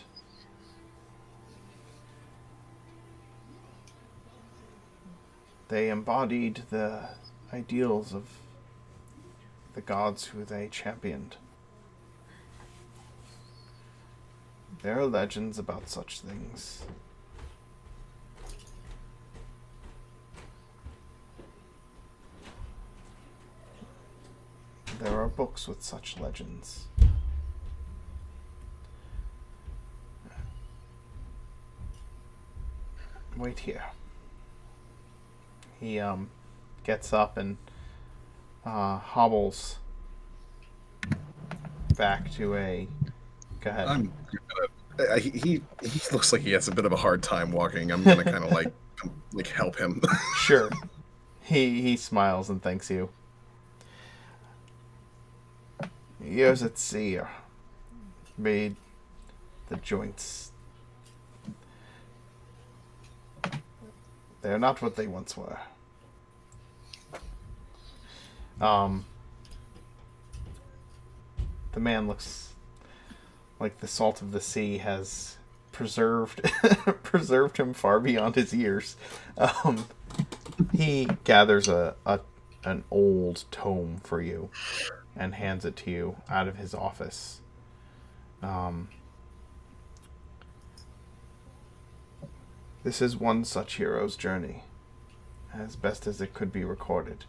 they embodied the ideals of the gods who they championed. There are legends about such things. There are books with such legends. Wait here. He gets up and hobbles back to a. Go ahead. He looks like he has a bit of a hard time walking. I'm gonna kind of like help him. Sure. He smiles and thanks you. Years at sea made the joints. They're not what they once were. The man looks like the salt of the sea has preserved preserved him far beyond his years. He gathers an old tome for you and hands it to you out of his office. This is one such hero's journey, as best as it could be recorded.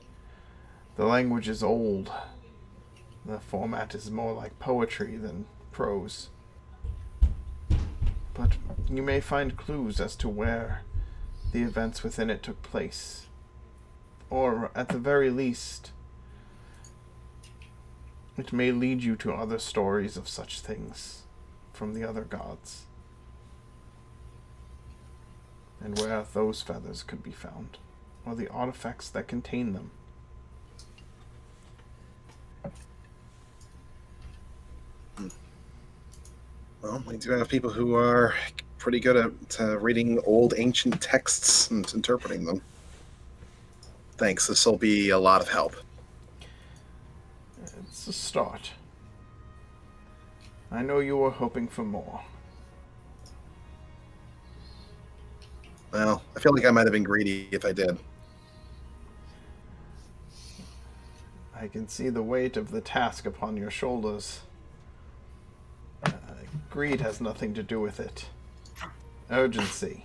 The language is old. The format is more like poetry than prose. But you may find clues as to where the events within it took place. Or, at the very least, it may lead you to other stories of such things from the other gods. And where those feathers could be found, or the artifacts that contain them. Well, we do have people who are pretty good at reading old ancient texts and interpreting them. Thanks, this will be a lot of help. It's a start. I know you were hoping for more. Well, I feel like I might have been greedy if I did. I can see the weight of the task upon your shoulders. Greed has nothing to do with it. Urgency.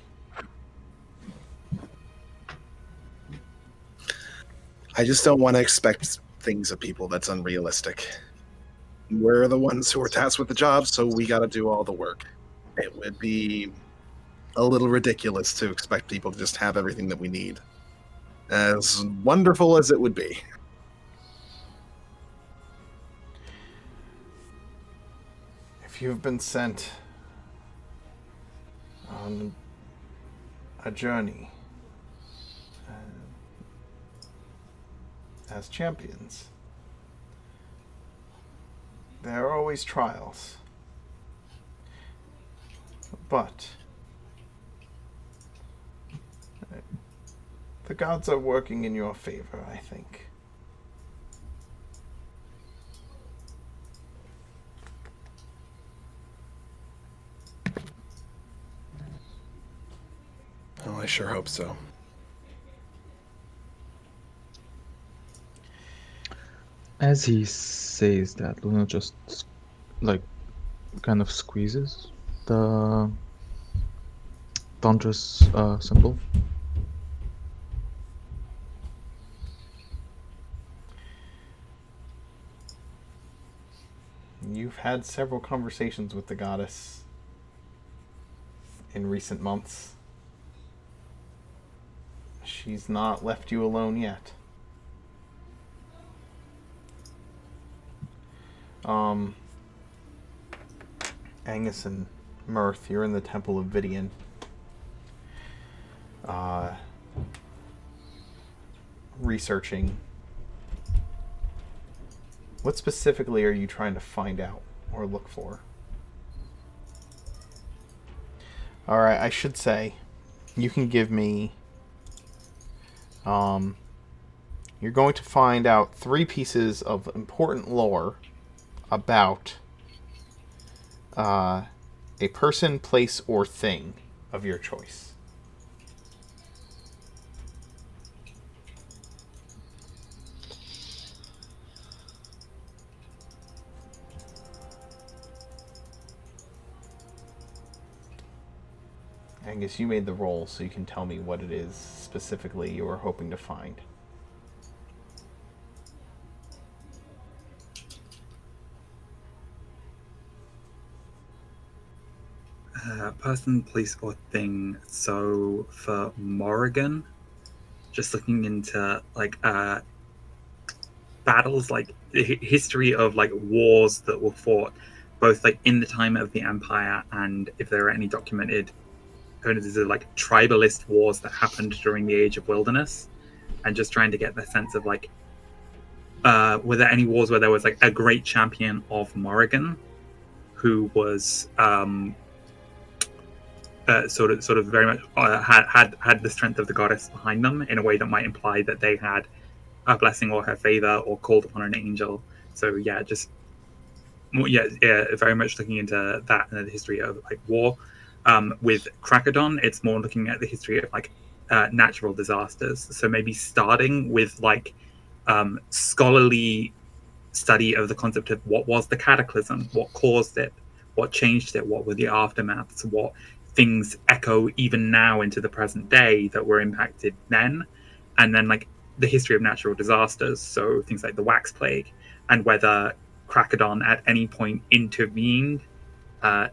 I just don't want to expect things of people that's unrealistic. We're the ones who are tasked with the job, so we got to do all the work. It would be a little ridiculous to expect people to just have everything that we need. As wonderful as it would be. If you've been sent on a journey as champions, there are always trials. But the gods are working in your favor, I think. Oh, I sure hope so. As he says that, Luna just like kind of squeezes the Tandra's symbol. You've had several conversations with the goddess in recent months. She's not left you alone yet. Angus and Mirth, you're in the Temple of Vidian. Researching. What specifically are you trying to find out or look for? Alright, I should say, you can give me... you're going to find out 3 pieces of important lore about a person, place, or thing of your choice. Angus, you made the roll, so you can tell me what it is specifically you are hoping to find. Person, place, or thing. So for Morrigan, just looking into like battles, like history of like wars that were fought, both like in the time of the Empire and if there are any documented like tribalist wars that happened during the Age of Wilderness, and just trying to get the sense of like were there any wars where there was like a great champion of Morrigan who was sort of very much had the strength of the goddess behind them in a way that might imply that they had a blessing or her favor or called upon an angel. So yeah, just very much looking into that and the history of like war. With Krakadon, it's more looking at the history of like natural disasters. So maybe starting with like scholarly study of the concept of what was the cataclysm, what caused it, what changed it, what were the aftermaths, what things echo even now into the present day that were impacted then, and then like the history of natural disasters, so things like the Wax Plague, and whether Krakadon at any point intervened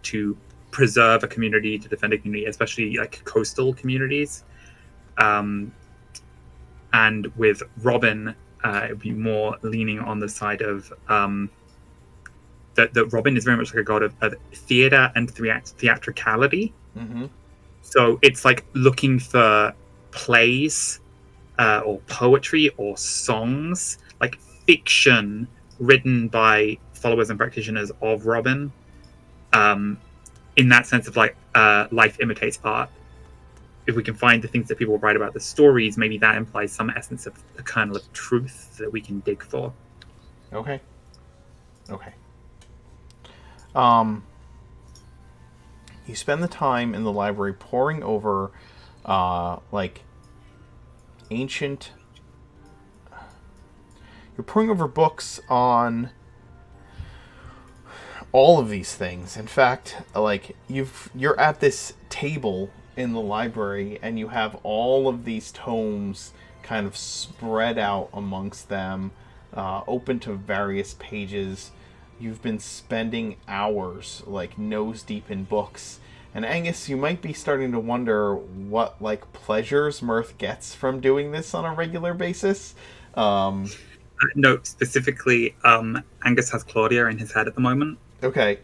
to preserve a community, to defend a community, especially like coastal communities. And with Robin, it would be more leaning on the side of that Robin is very much like a god of theater and theatricality. Mm-hmm. So it's like looking for plays or poetry or songs, like fiction written by followers and practitioners of Robin. In that sense of like life imitates art. If we can find the things that people write about the stories, maybe that implies some essence of a kernel of truth that we can dig for. Okay. You spend the time in the library poring over like ancient. You're poring over books on all of these things. In fact, like you're at this table in the library and you have all of these tomes kind of spread out amongst them, open to various pages. You've been spending hours like nose deep in books. And Angus, you might be starting to wonder what like pleasures Mirth gets from doing this on a regular basis. No, specifically, Angus has Claudia in his head at the moment. Okay.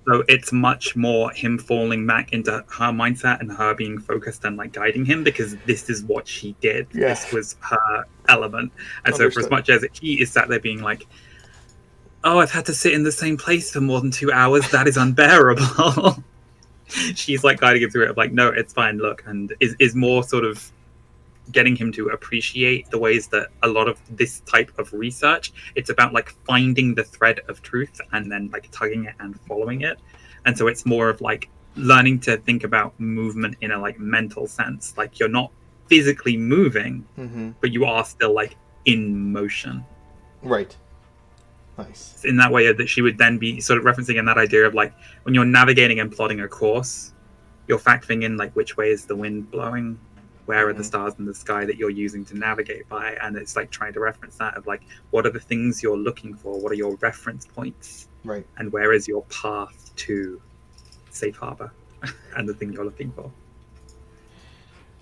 So it's much more him falling back into her mindset and her being focused and like guiding him, because this is what she did. Yeah. This was her element. And so for Understood. as much as he is sat there being like, oh, I've had to sit in the same place for more than 2 hours, that is unbearable. She's like guiding him through it of like, no, it's fine, look, and is more sort of getting him to appreciate the ways that a lot of this type of research, it's about like finding the thread of truth and then like tugging it and following it. And so it's more of like learning to think about movement in a like mental sense. Like you're not physically moving, Mm-hmm. but you are still like in motion. Right. Nice. In that way that she would then be sort of referencing in that idea of like when you're navigating and plotting a course, you're factoring in like which way is the wind blowing, where are the stars in the sky that you're using to navigate by, and it's like trying to reference that of like what are the things you're looking for, what are your reference points, Right. and where is your path to safe harbor and the thing you're looking for.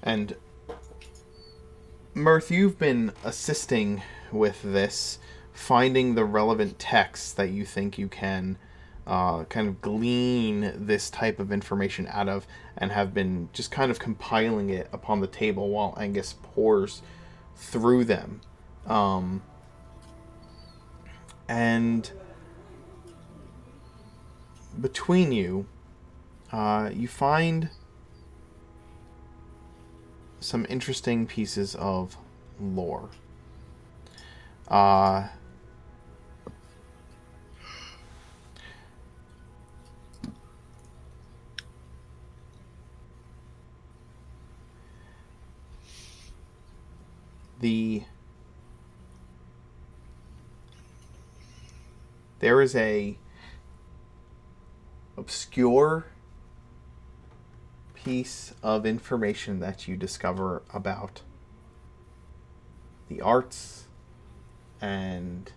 And Mirth, you've been assisting with this, finding the relevant texts that you think you can kind of glean this type of information out of, and have been just kind of compiling it upon the table while Angus pours through them. And between you, you find some interesting pieces of lore. There is a obscure piece of information that you discover about the arts and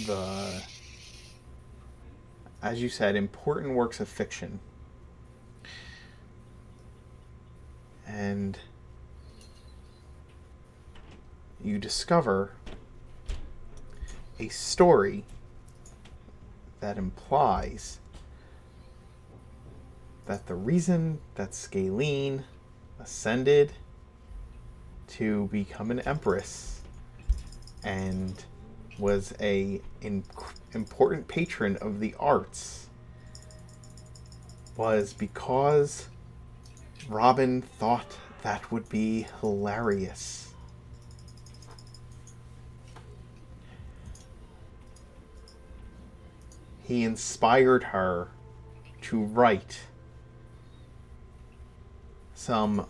the, as you said, important works of fiction. And you discover a story that implies that the reason that Scalene ascended to become an empress and was a important patron of the arts was because Robin thought that would be hilarious. he inspired her to write some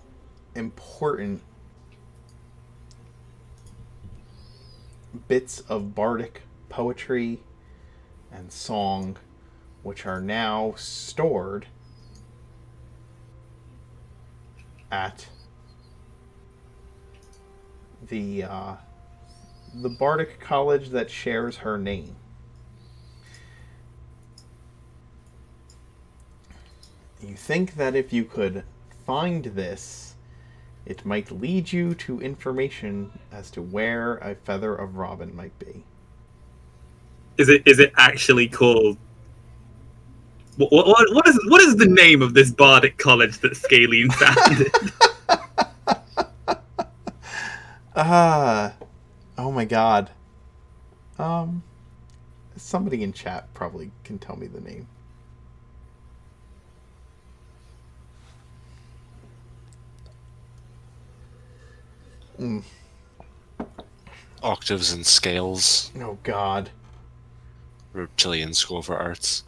important bits of bardic poetry and song, which are now stored at the bardic college that shares her name. You think that if you could find this, it might lead you to information as to where a Feather of Robin might be. Is it actually called? What is the name of this bardic college that Scalene founded? Oh my god. Somebody in chat probably can tell me the name. Octaves and Scales, Oh god. Reptilian School for Arts.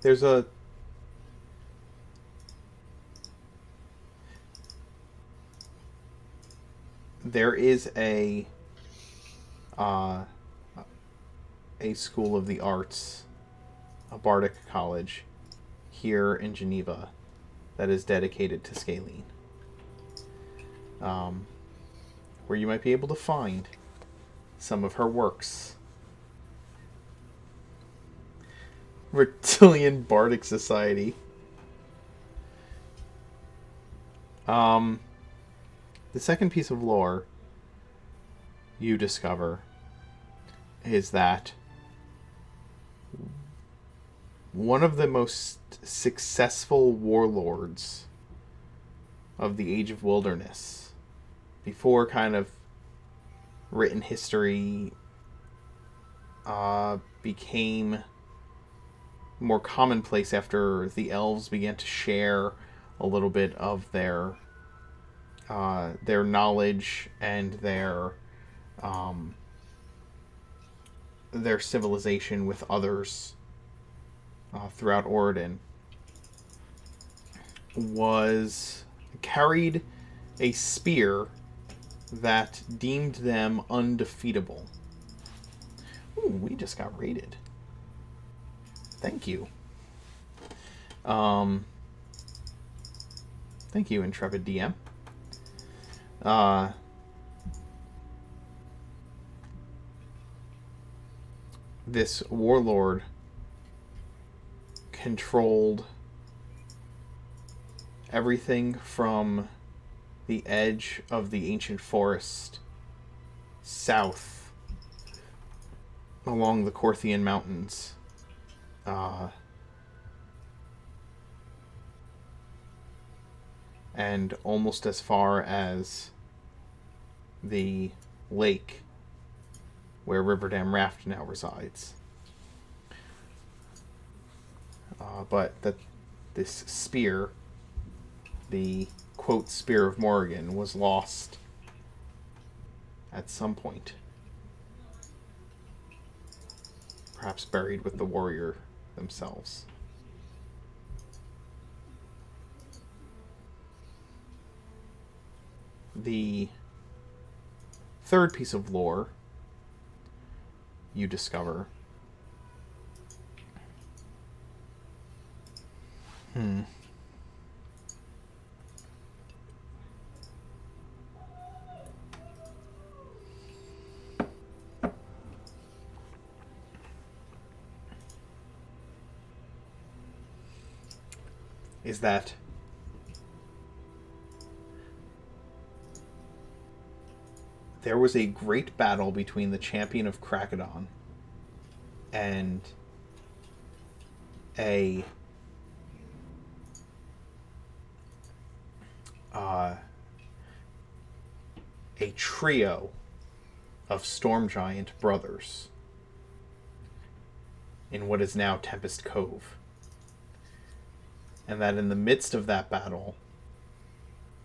There's a there is a school of the arts, a bardic college here in Geneva that is dedicated to Scalene, where you might be able to find some of her works. Reptilian Bardic Society. The second piece of lore you discover is that one of the most successful warlords of the Age of Wilderness, before kind of written history became more commonplace after the elves began to share a little bit of their knowledge and their civilization with others throughout Oregon, was carried a spear that deemed them undefeatable. Ooh, we just got raided. Thank you. Thank you, Intrepid DM. This warlord controlled everything from the edge of the ancient forest south along the Corthian Mountains, and almost as far as the lake where Riverdam Raft now resides. But that this spear, the quote Spear of Morrigan, was lost at some point. Perhaps buried with the warrior themselves. The third piece of lore you discover is that there was a great battle between the champion of Krakadon and a trio of Storm Giant brothers in what is now Tempest Cove. And that in the midst of that battle,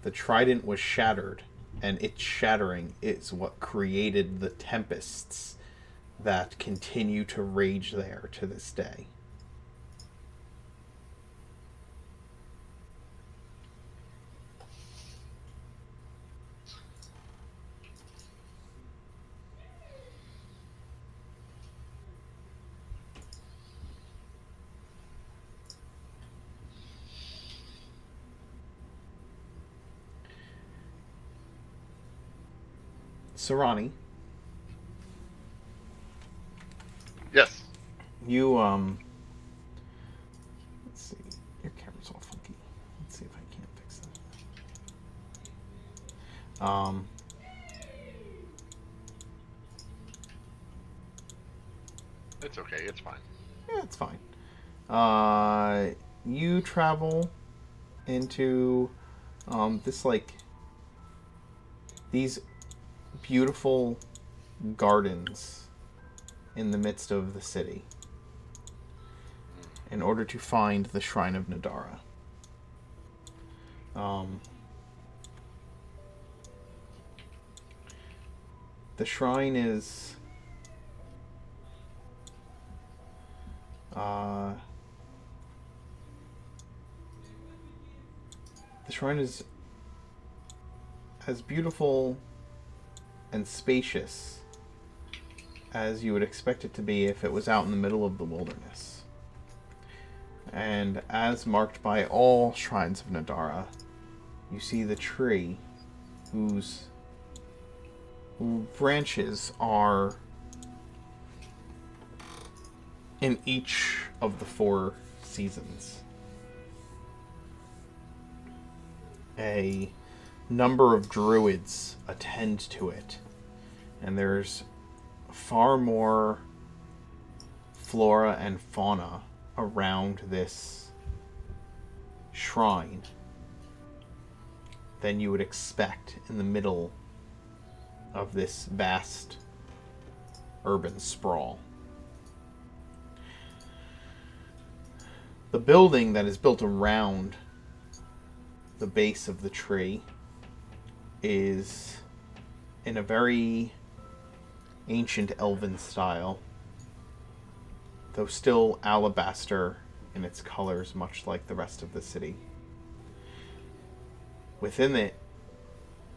the trident was shattered, and its shattering is what created the tempests that continue to rage there to this day. Sarani, Yes. you let's see, your camera's all funky. Let's see if I can't fix that. It's okay. It's fine. Yeah, it's fine. You travel into this like these beautiful gardens in the midst of the city in order to find the Shrine of Nadara. The shrine is as beautiful and spacious as you would expect it to be if it was out in the middle of the wilderness. And as marked by all shrines of Nadara, you see the tree whose branches are in each of the 4 seasons. A number of druids attend to it, and there's far more flora and fauna around this shrine than you would expect in the middle of this vast urban sprawl. The building that is built around the base of the tree is in a very ancient elven style, though still alabaster in its colors, much like the rest of the city. Within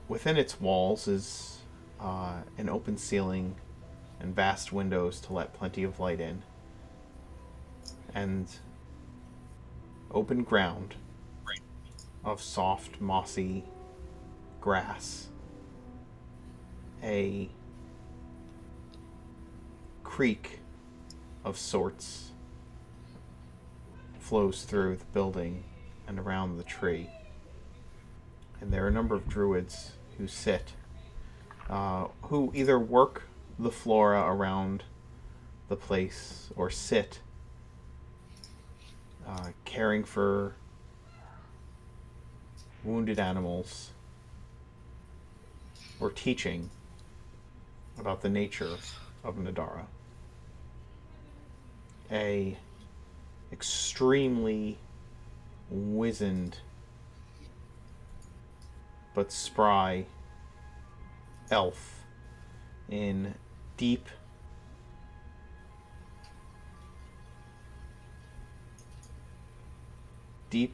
its walls is an open ceiling and vast windows to let plenty of light in, and open ground of soft, mossy grass. A creek of sorts flows through the building and around the tree. And there are a number of druids who sit, who either work the flora around the place or sit, caring for wounded animals or teaching about the nature of Nadara. A extremely wizened but spry elf in deep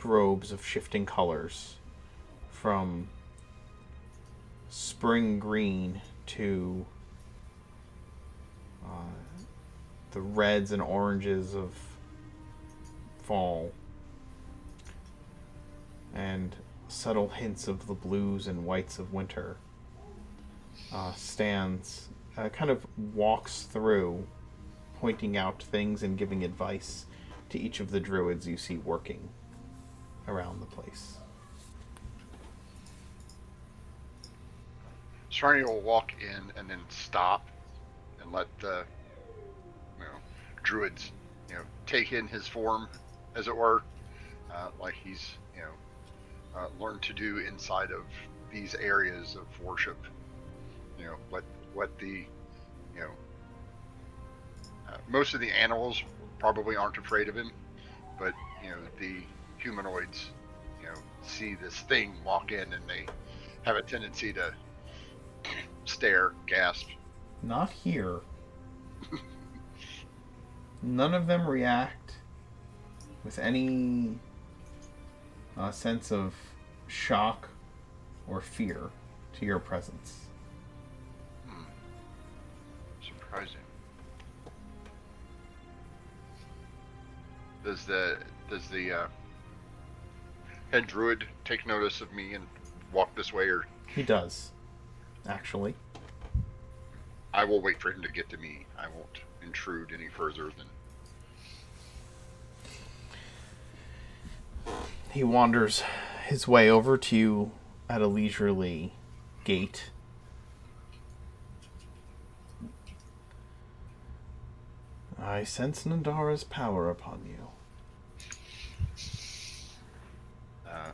robes of shifting colors, from spring green to the reds and oranges of fall, and subtle hints of the blues and whites of winter, stands, kind of walks through, pointing out things and giving advice to each of the druids you see working around the place. Sarni will walk in and then stop and let the druids take in his form, as it were, like he's learned to do inside of these areas of worship. What the most of the animals probably aren't afraid of him, but the humanoids see this thing walk in and they have a tendency to stare, gasp. Not here. None of them react with any sense of shock or fear to your presence. Surprising. Does the head druid take notice of me and walk this way, or He does, actually. I will wait for him to get to me? I won't intrude any further than. He wanders his way over to you at a leisurely gait. I sense Nandara's power upon you.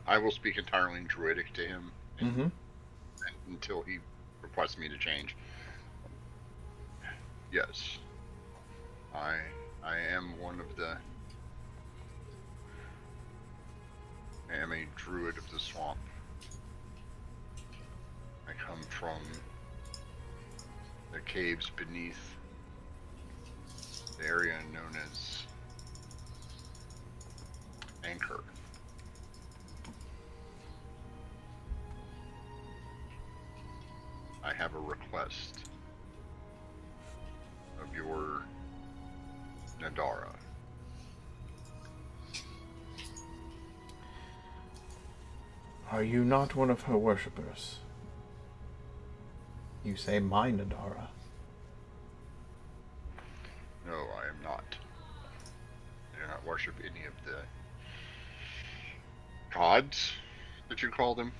I will speak entirely in druidic to him Mm-hmm. until he requests me to change. Yes, I am one of the. I am a druid of the swamp. I come from the caves beneath the area known as Anchor. I have a request of your Nadara. Are you not one of her worshippers? You say my Nadara. No, I am not. I do not worship any of the gods that you call them.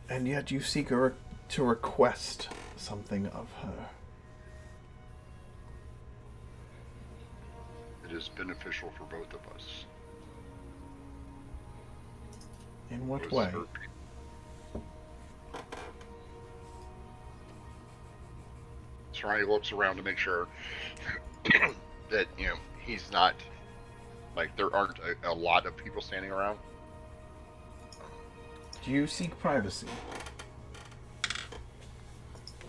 And yet you seek to request something of her. It is beneficial for both of us. In what Those way? hurt people. Sarani looks around to make sure that, he's not, like, there aren't a lot of people standing around. Do you seek privacy?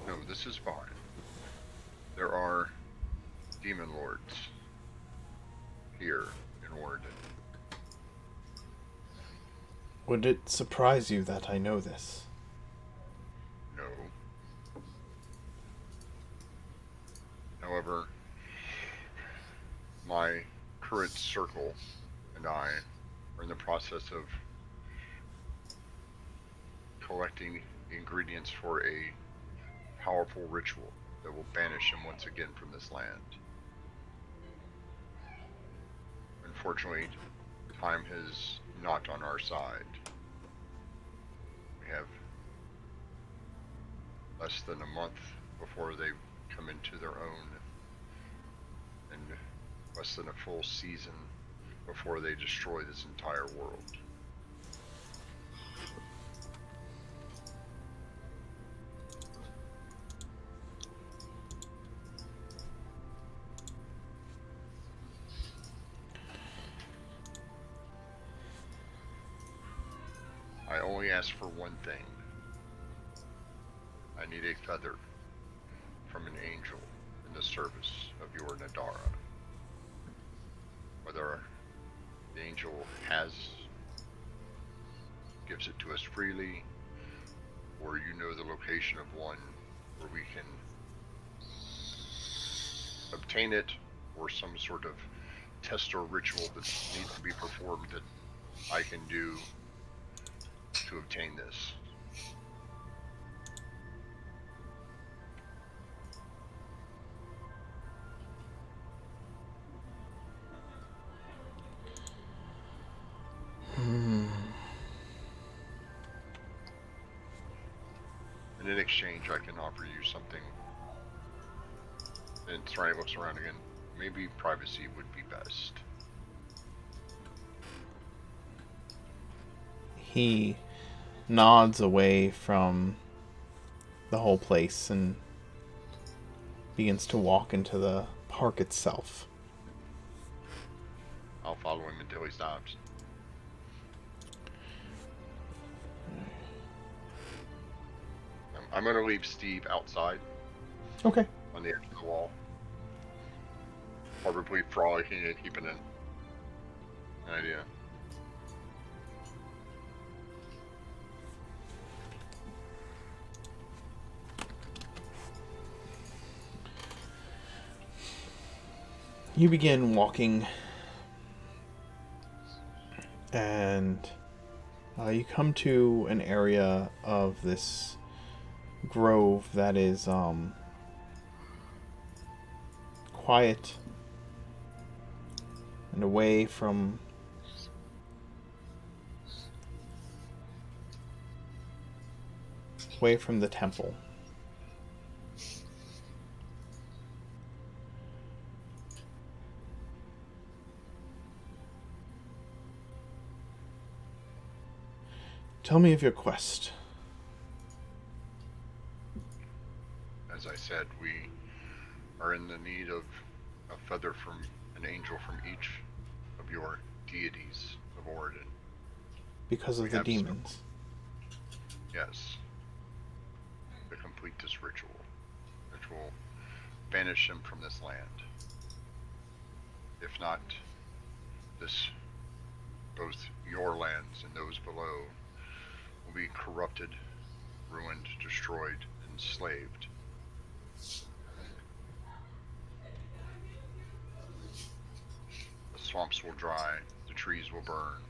No, this is fine. There are demon lords here in Oregon. Would it surprise you that I know this? No. However, my current circle and I are in the process of collecting ingredients for a powerful ritual that will banish him once again from this land. Unfortunately, time is not on our side. We have less than a month before they come into their own, and less than a full season before they destroy this entire world. I only ask for one thing. I need a feather from an angel in the service of your Nadara. Whether the angel gives it to us freely, or you know the location of one where we can obtain it, or some sort of test or ritual that needs to be performed that I can do to obtain this. And in exchange, I can offer you something. And Sarani looks around again. Maybe privacy would be best. He nods away from the whole place and begins to walk into the park itself. I'll follow him until he stops. I'm going to leave Steve outside Okay. on the edge of the wall. Probably frolicking and keeping an idea. You begin walking, and you come to an area of this grove that is quiet and away from the temple. Tell me of your quest. As I said, we are in the need of a feather from an angel from each of your deities of Origin. Because of We the have some. demons. Yes. To complete this ritual, which will banish them from this land. If not, this, both your lands and those below, will be corrupted, ruined, destroyed, enslaved. The swamps will dry, the trees will burn.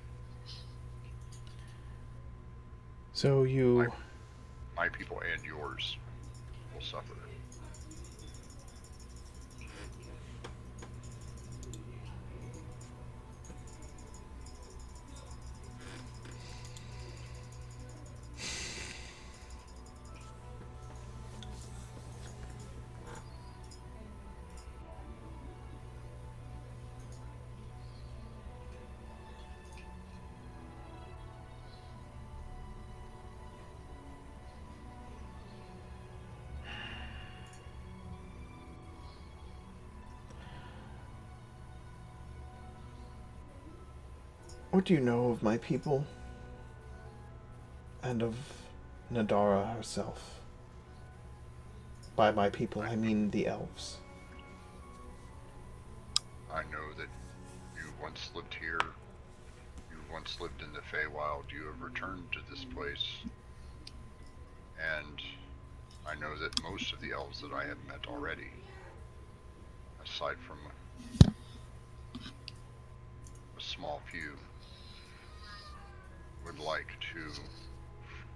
So you My people and yours will suffer. What do you know of my people? And of Nadara herself? By my people, I mean the elves. I know that you once lived here. You once lived in the Feywild. You have returned to this place. And I know that most of the elves that I have met already, aside from a small few, would like to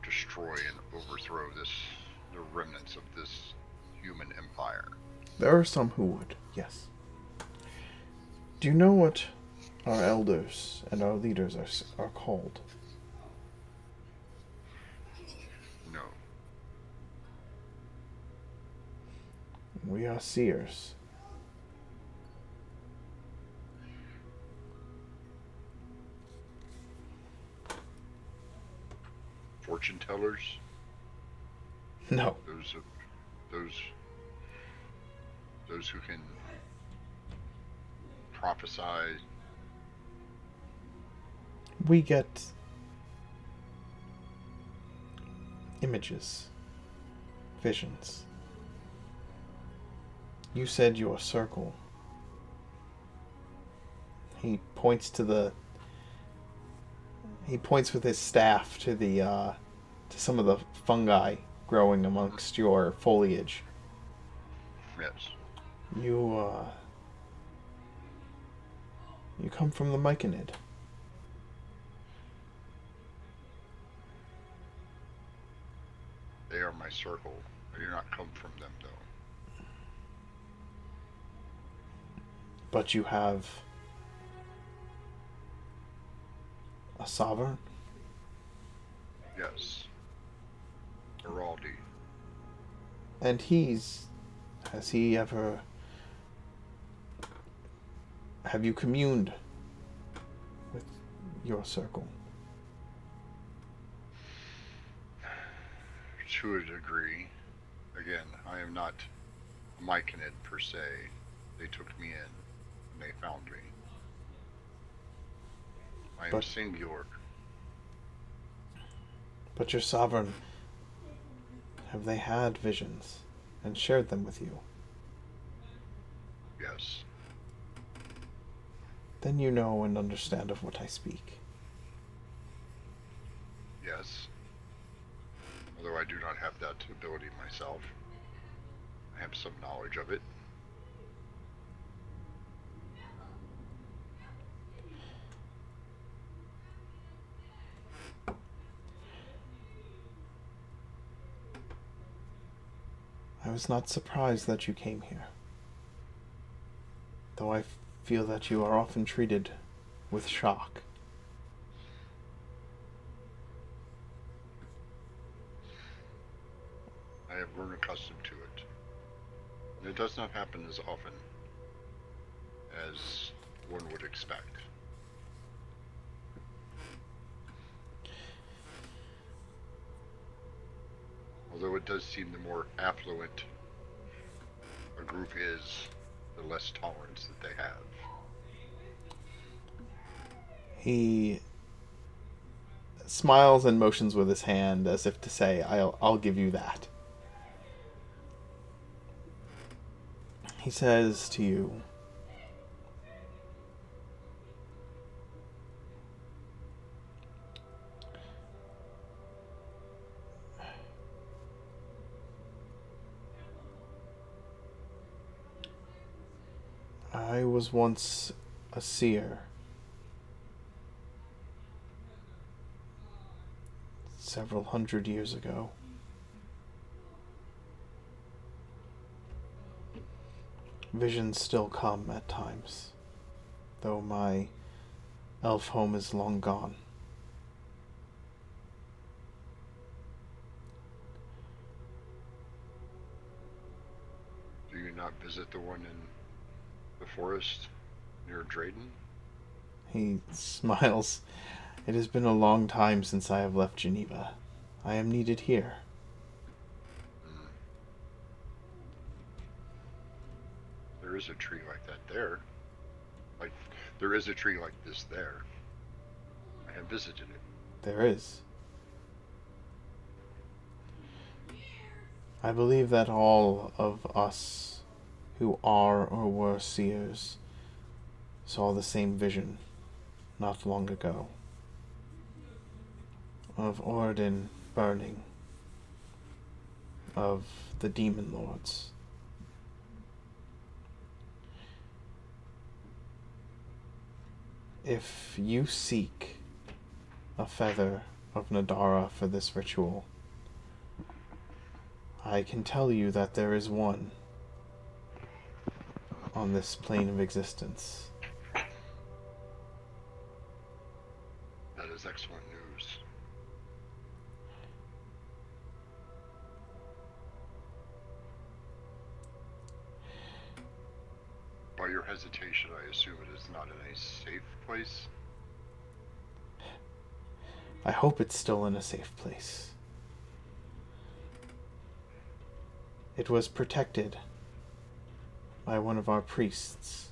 destroy and overthrow the remnants of this human empire. There are some who would, yes. Do you know what our elders and our leaders are called? No. We are seers. Fortune tellers? No. Those who can prophesy. We get images, visions. You said your circle. He points with his staff to to some of the fungi growing amongst your foliage. Yes. You come from the Myconid. They are my circle. I do not come from them, though. But you have a sovereign? Yes. Araldi. And has he ever... Have you communed with your circle? To a degree. Again, I am not a Myconid per se. They took me in and they found me. I am But- singular. But your sovereign, have they had visions and shared them with you? Yes. Then you know and understand of what I speak. Yes. Although I do not have that ability myself. I have some knowledge of it. I was not surprised that you came here, though I feel that you are often treated with shock. I have grown accustomed to it. And it does not happen as often as one would expect. Although it does seem the more affluent a group is, the less tolerance that they have. He smiles and motions with his hand as if to say, I'll give you that. He says to you, I was once a seer. Several hundred years ago. Visions still come at times, though my elf home is long gone. Do you not visit the one in the forest near Drayden? He smiles. It has been a long time since I have left Geneva. I am needed here. There is a tree like that there. Like, there is a tree like this there. I have visited it. There is. I believe that all of us who are or were seers saw the same vision not long ago. Of Oradin burning, of the demon lords. If you seek a feather of Nadara for this ritual, I can tell you that there is one on this plane of existence. That is excellent news. By your hesitation, I assume it is not in a safe place? I hope it's still in a safe place. It was protected by one of our priests.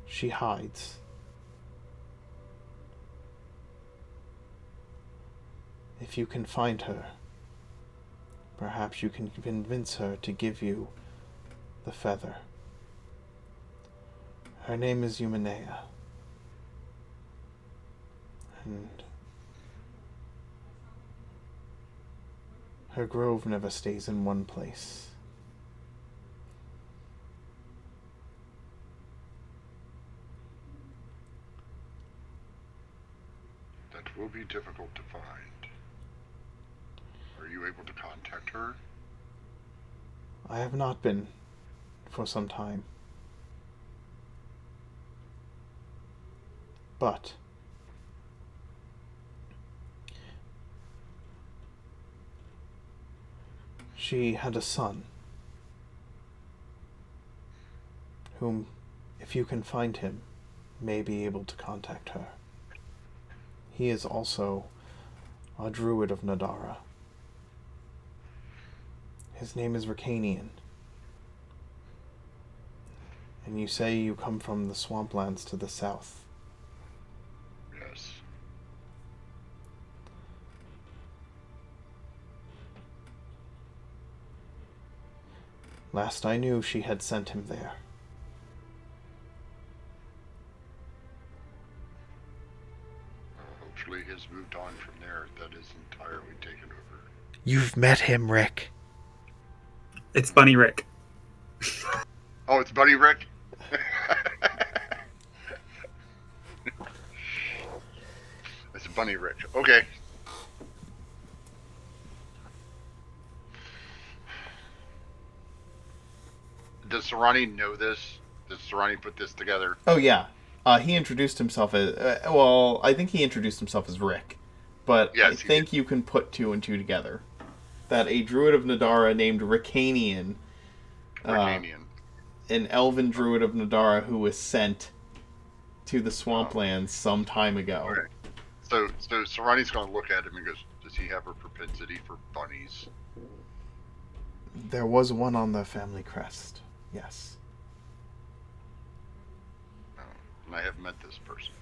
She hides. If you can find her, perhaps you can convince her to give you the feather. Her name is Eumenea. And her grove never stays in one place. That will be difficult to find. Are you able to contact her? I have not been for some time. But she had a son whom, if you can find him, may be able to contact her. He is also a druid of Nadara. His name is Ricanian. And you say you come from the swamplands to the south. Yes. Last I knew, she had sent him there. Hopefully he's moved on from there. That is entirely taken over. You've met him, Rick. It's Bunny Rick. Oh, it's Buddy Rick? It's Bunny Rick. Okay. Does Sarani know this? Did Sarani put this together? Oh, yeah. He introduced himself as... well, I think he introduced himself as Rick. But Yes, I he think you can put two and two together. That a druid of Nadara named Ricanian, Ricanian. an elven druid of Nadara who was sent to the swamplands some time ago. Okay. So Sarani's going to look at him and goes, does he have a propensity for bunnies? There was one on the family crest. Yes. No. And I have met this person.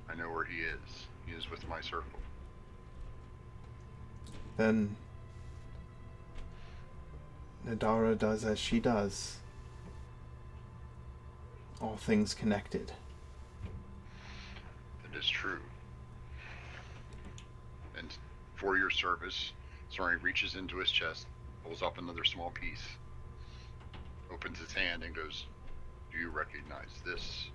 I know where he is. He is with my circle. Then Nadara does as she does. All things connected. That is true. And for your service, Sarani reaches into his chest, pulls up another small piece, opens his hand and goes, do you recognize this?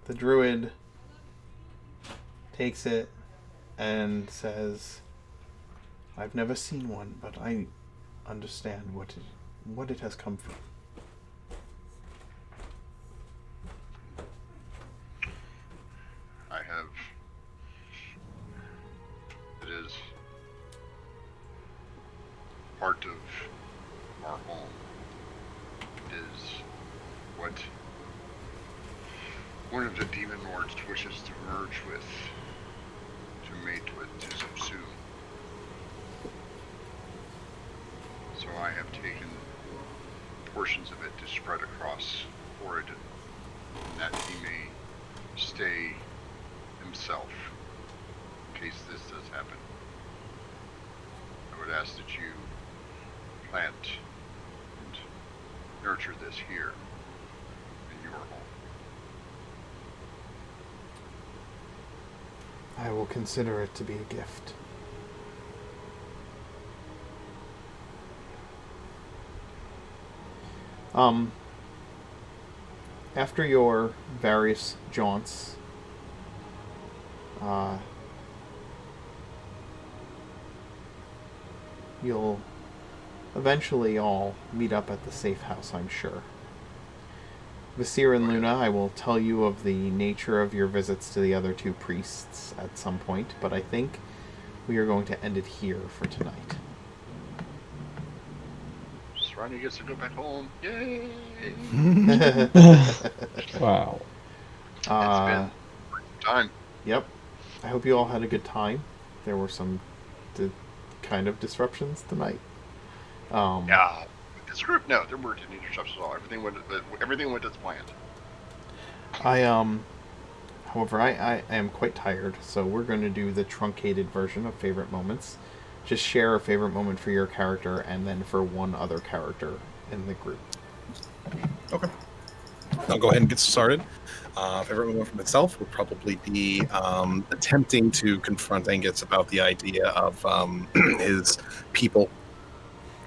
The druid takes it and says, I've never seen one, but I understand what it has come from. I have... It is part of our home. It is what one of the demon lords wishes to merge with, to mate with, to subsume. So I have taken portions of it to spread across Oridon, that he may stay himself in case this does happen. I would ask that you plant and nurture this here in your home. I will consider it to be a gift. After your various jaunts, you'll eventually all meet up at the safe house, I'm sure. Visir and Luna, I will tell you of the nature of your visits to the other two priests at some point, but I think we are going to end it here for tonight. Sarani gets to go back home. Yay! Wow. It's been time. Yep. I hope you all had a good time. There were some kind of disruptions tonight. Yeah. With this group, no, there weren't any disruptions at all. Everything went as planned. However, I am quite tired, so we're going to do the truncated version of favorite moments. Just share a favorite moment for your character, and then for one other character in the group. Okay. I'll go ahead and get started. Favorite moment from itself would probably be attempting to confront Angus about the idea of his people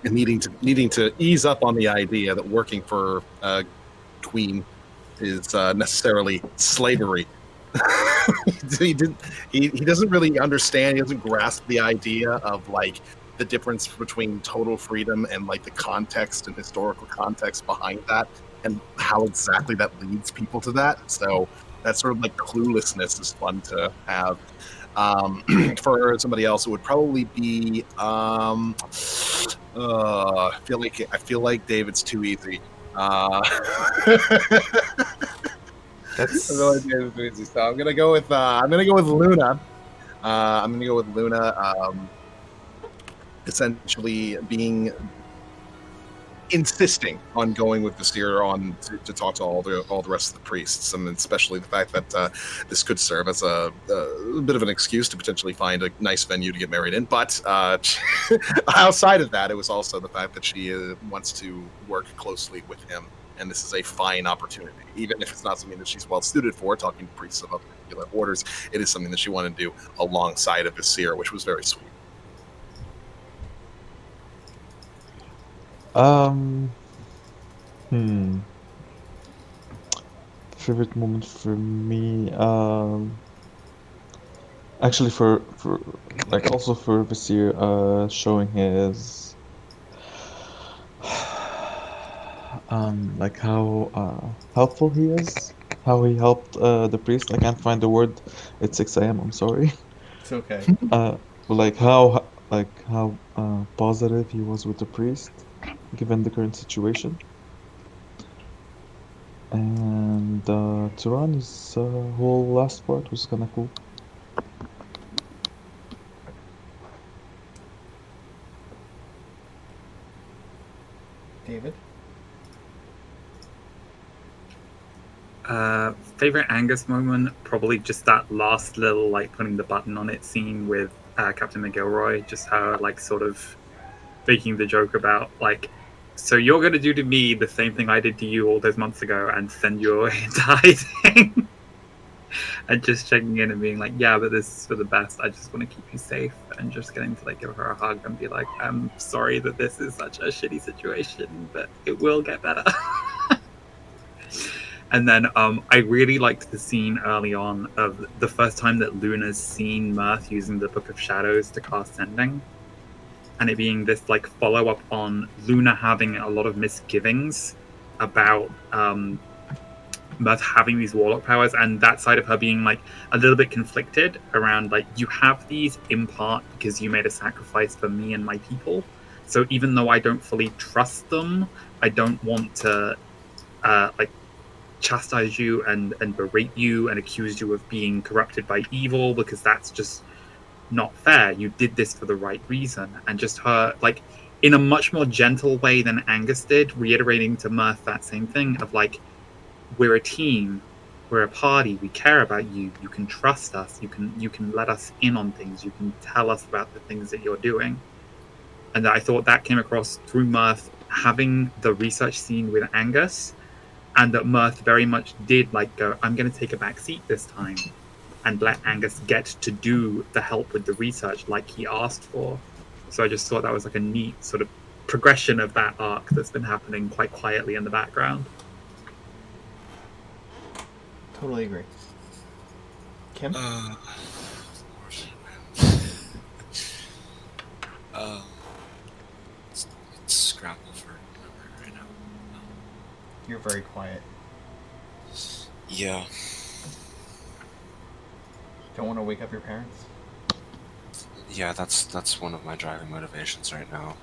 and needing to ease up on the idea that working for Queen is necessarily slavery. he doesn't really understand. He doesn't grasp the idea of like the difference between total freedom and like the context and historical context behind that, and how exactly that leads people to that. So that sort of like cluelessness is fun to have. For somebody else, it would probably be. I feel like David's too easy. That's So I'm gonna go with Luna. I'm going to go with Luna. Essentially insisting on going with Visir on to talk to all the rest of the priests, and especially the fact that this could serve as a bit of an excuse to potentially find a nice venue to get married in. But outside of that, it was also the fact that she wants to work closely with him, and this is a fine opportunity, even if it's not something that she's well suited for. Talking to priests of other particular orders, it is something that she wanted to do alongside of Visir, which was very sweet. Favorite moment for me, actually for like also for Visir, showing his like how helpful he is, how he helped the priest. I can't find the word. It's 6 a.m. I'm sorry. It's okay. Like how positive he was with the priest, given the current situation. And Turan's whole last part was kind of cool. David? Favorite Angus moment? Probably just that last little, like, putting the button on it scene with Captain McGilroy. Just how, like, sort of making the joke about, like, so you're going to do to me the same thing I did to you all those months ago and send you away and hiding. And just checking in and being like, yeah, but this is for the best. I just want to keep you safe. And just getting to, like, give her a hug and be like, I'm sorry that this is such a shitty situation, but it will get better. And then I really liked the scene early on of the first time that Luna's seen Mirth using the Book of Shadows to cast Sending. And it being this, like, follow-up on Luna having a lot of misgivings about Mirth having these warlock powers, and that side of her being, like, a little bit conflicted around, like, you have these in part because you made a sacrifice for me and my people. So even though I don't fully trust them, I don't want to, like, chastise you and berate you and accuse you of being corrupted by evil, because that's just not fair. You did this for the right reason. And just her, like, in a much more gentle way than Angus did, reiterating to Mirth that same thing of, like, we're a team, we're a party, we care about you, you can trust us, you can let us in on things, you can tell us about the things that you're doing. And I thought that came across through Mirth having the research scene with Angus, and that Mirth very much did, like, go, I'm going to take a back seat this time and let Angus get to do the help with the research like he asked for. So I just thought that was, like, a neat sort of progression of that arc that's been happening quite quietly in the background. Totally agree. Kim? It's scrapple for memory right now. You're very quiet. Yeah. Don't want to wake up your parents? Yeah, that's one of my driving motivations right now.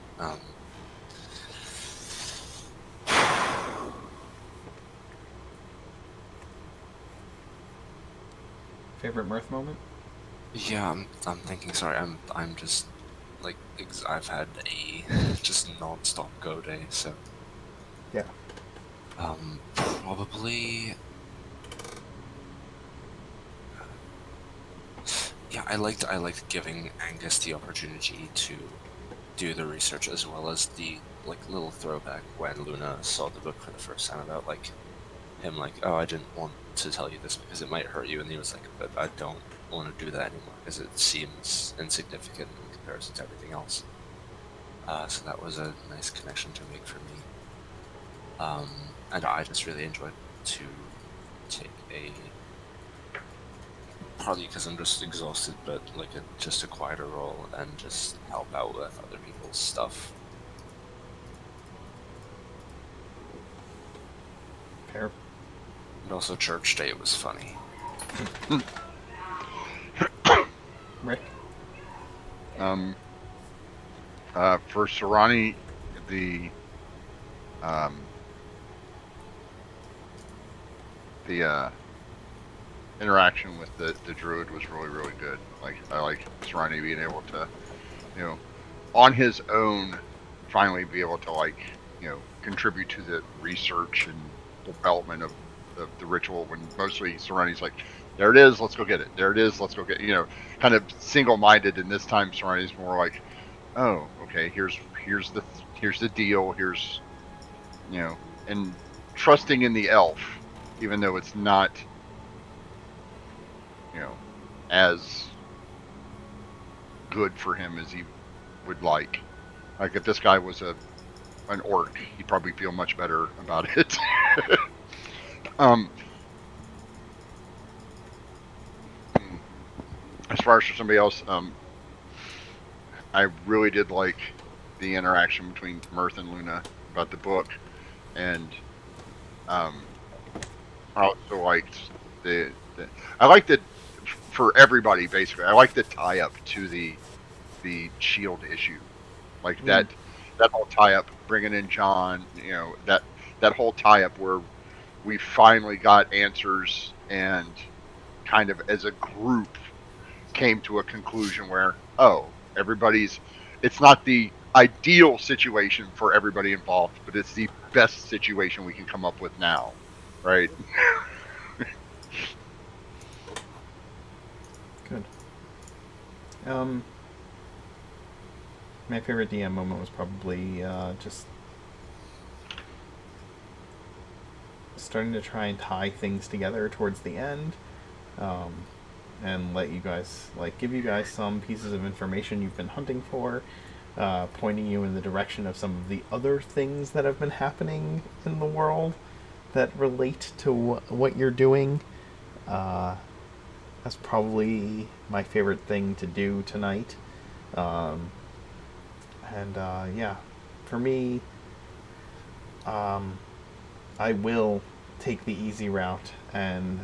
Favorite Mirth moment? Yeah, I'm thinking. Sorry, I'm just like I've had a just non-stop go day, so Yeah. probably. Yeah, I liked giving Angus the opportunity to do the research, as well as the, like, little throwback when Luna saw the book for the first time about, like, him, like, oh, I didn't want to tell you this because it might hurt you, and he was like, but I don't want to do that anymore because it seems insignificant in comparison to everything else. So that was a nice connection to make for me. And I just really enjoyed to take a, partly because I'm just exhausted, but like just a quieter role and just help out with other people's stuff. Fair. And also Church Day was funny. Rick? For Serrani, the interaction with the druid was really, really good. Like, I like Serani being able to, you know, on his own, finally be able to, like, you know, contribute to the research and development of the ritual, when mostly Serani's like, there it is, let's go get it. There it is, let's go get it. You know, kind of single-minded, and this time Serani's more like, oh, okay, here's the deal, here's, you know, and trusting in the elf, even though it's not, you know, as good for him as he would like. Like, if this guy was an orc, he'd probably feel much better about it. As far as for somebody else, I really did like the interaction between Mirth and Luna about the book, and I also liked I liked it for everybody, basically. I liked the tie-up to the shield issue, like that whole tie-up, bringing in John, you know, that whole tie-up where we finally got answers and kind of as a group came to a conclusion where, oh, it's not the ideal situation for everybody involved, but it's the best situation we can come up with now, right? Good. My favorite DM moment was probably just starting to try and tie things together towards the end, and let you guys, like, give you guys some pieces of information you've been hunting for, pointing you in the direction of some of the other things that have been happening in the world that relate to what you're doing. That's probably my favorite thing to do tonight. Yeah, for me, I will take the easy route, and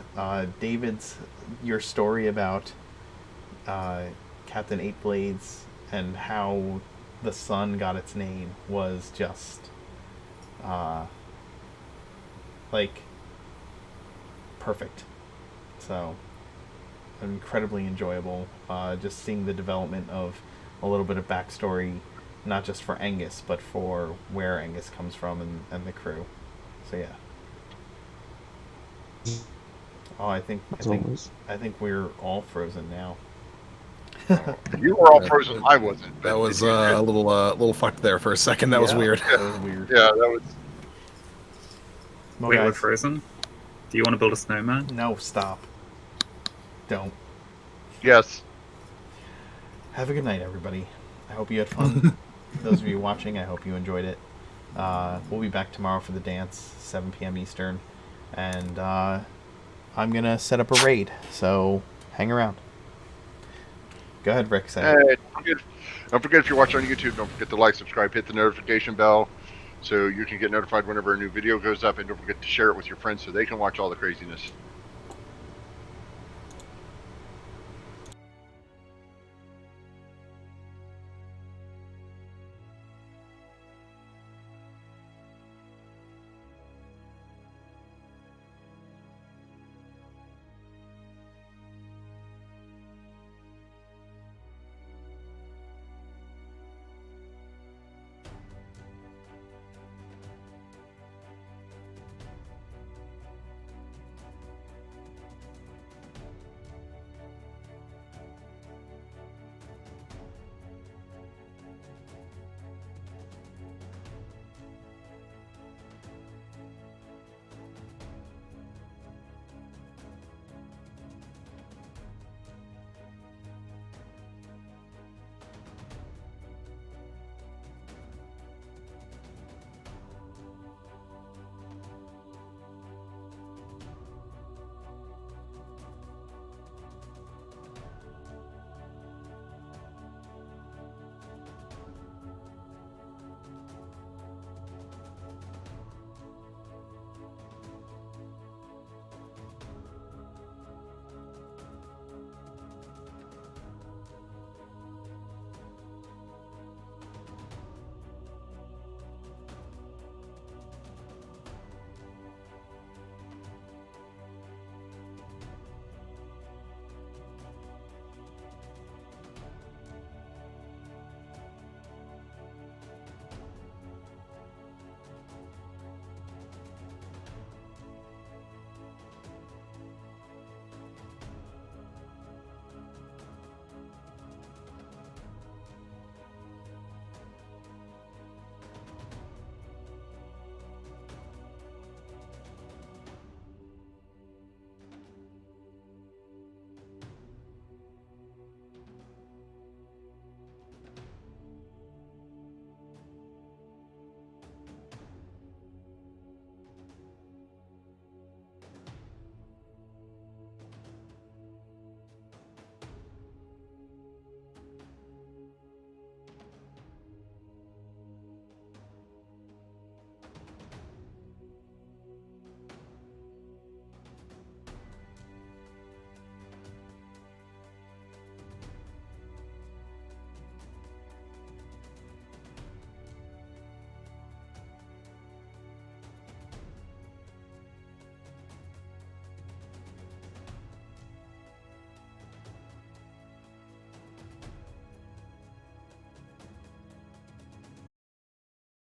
your story about Captain Eight Blades and how the sun got its name was just like perfect. So incredibly enjoyable, just seeing the development of a little bit of backstory, not just for Angus, but for where Angus comes from and the crew. So yeah. Oh, I think we're all frozen now. You were all frozen. I wasn't. That was a little fucked there for a second. That was weird. That was weird. Yeah, that was. Well, Wait, we're guys, frozen? Do you want to build a snowman? no, stop. Don't. Yes. Have a good night, everybody. I hope you had fun. Those of you watching, I hope you enjoyed it. We'll be back tomorrow for the dance, 7 p.m. Eastern. And I'm going to set up a raid, so hang around. Go ahead, Rick. Say it. Hey, don't forget if you're watching on YouTube, don't forget to like, subscribe, hit the notification bell so you can get notified whenever a new video goes up, and don't forget to share it with your friends so they can watch all the craziness.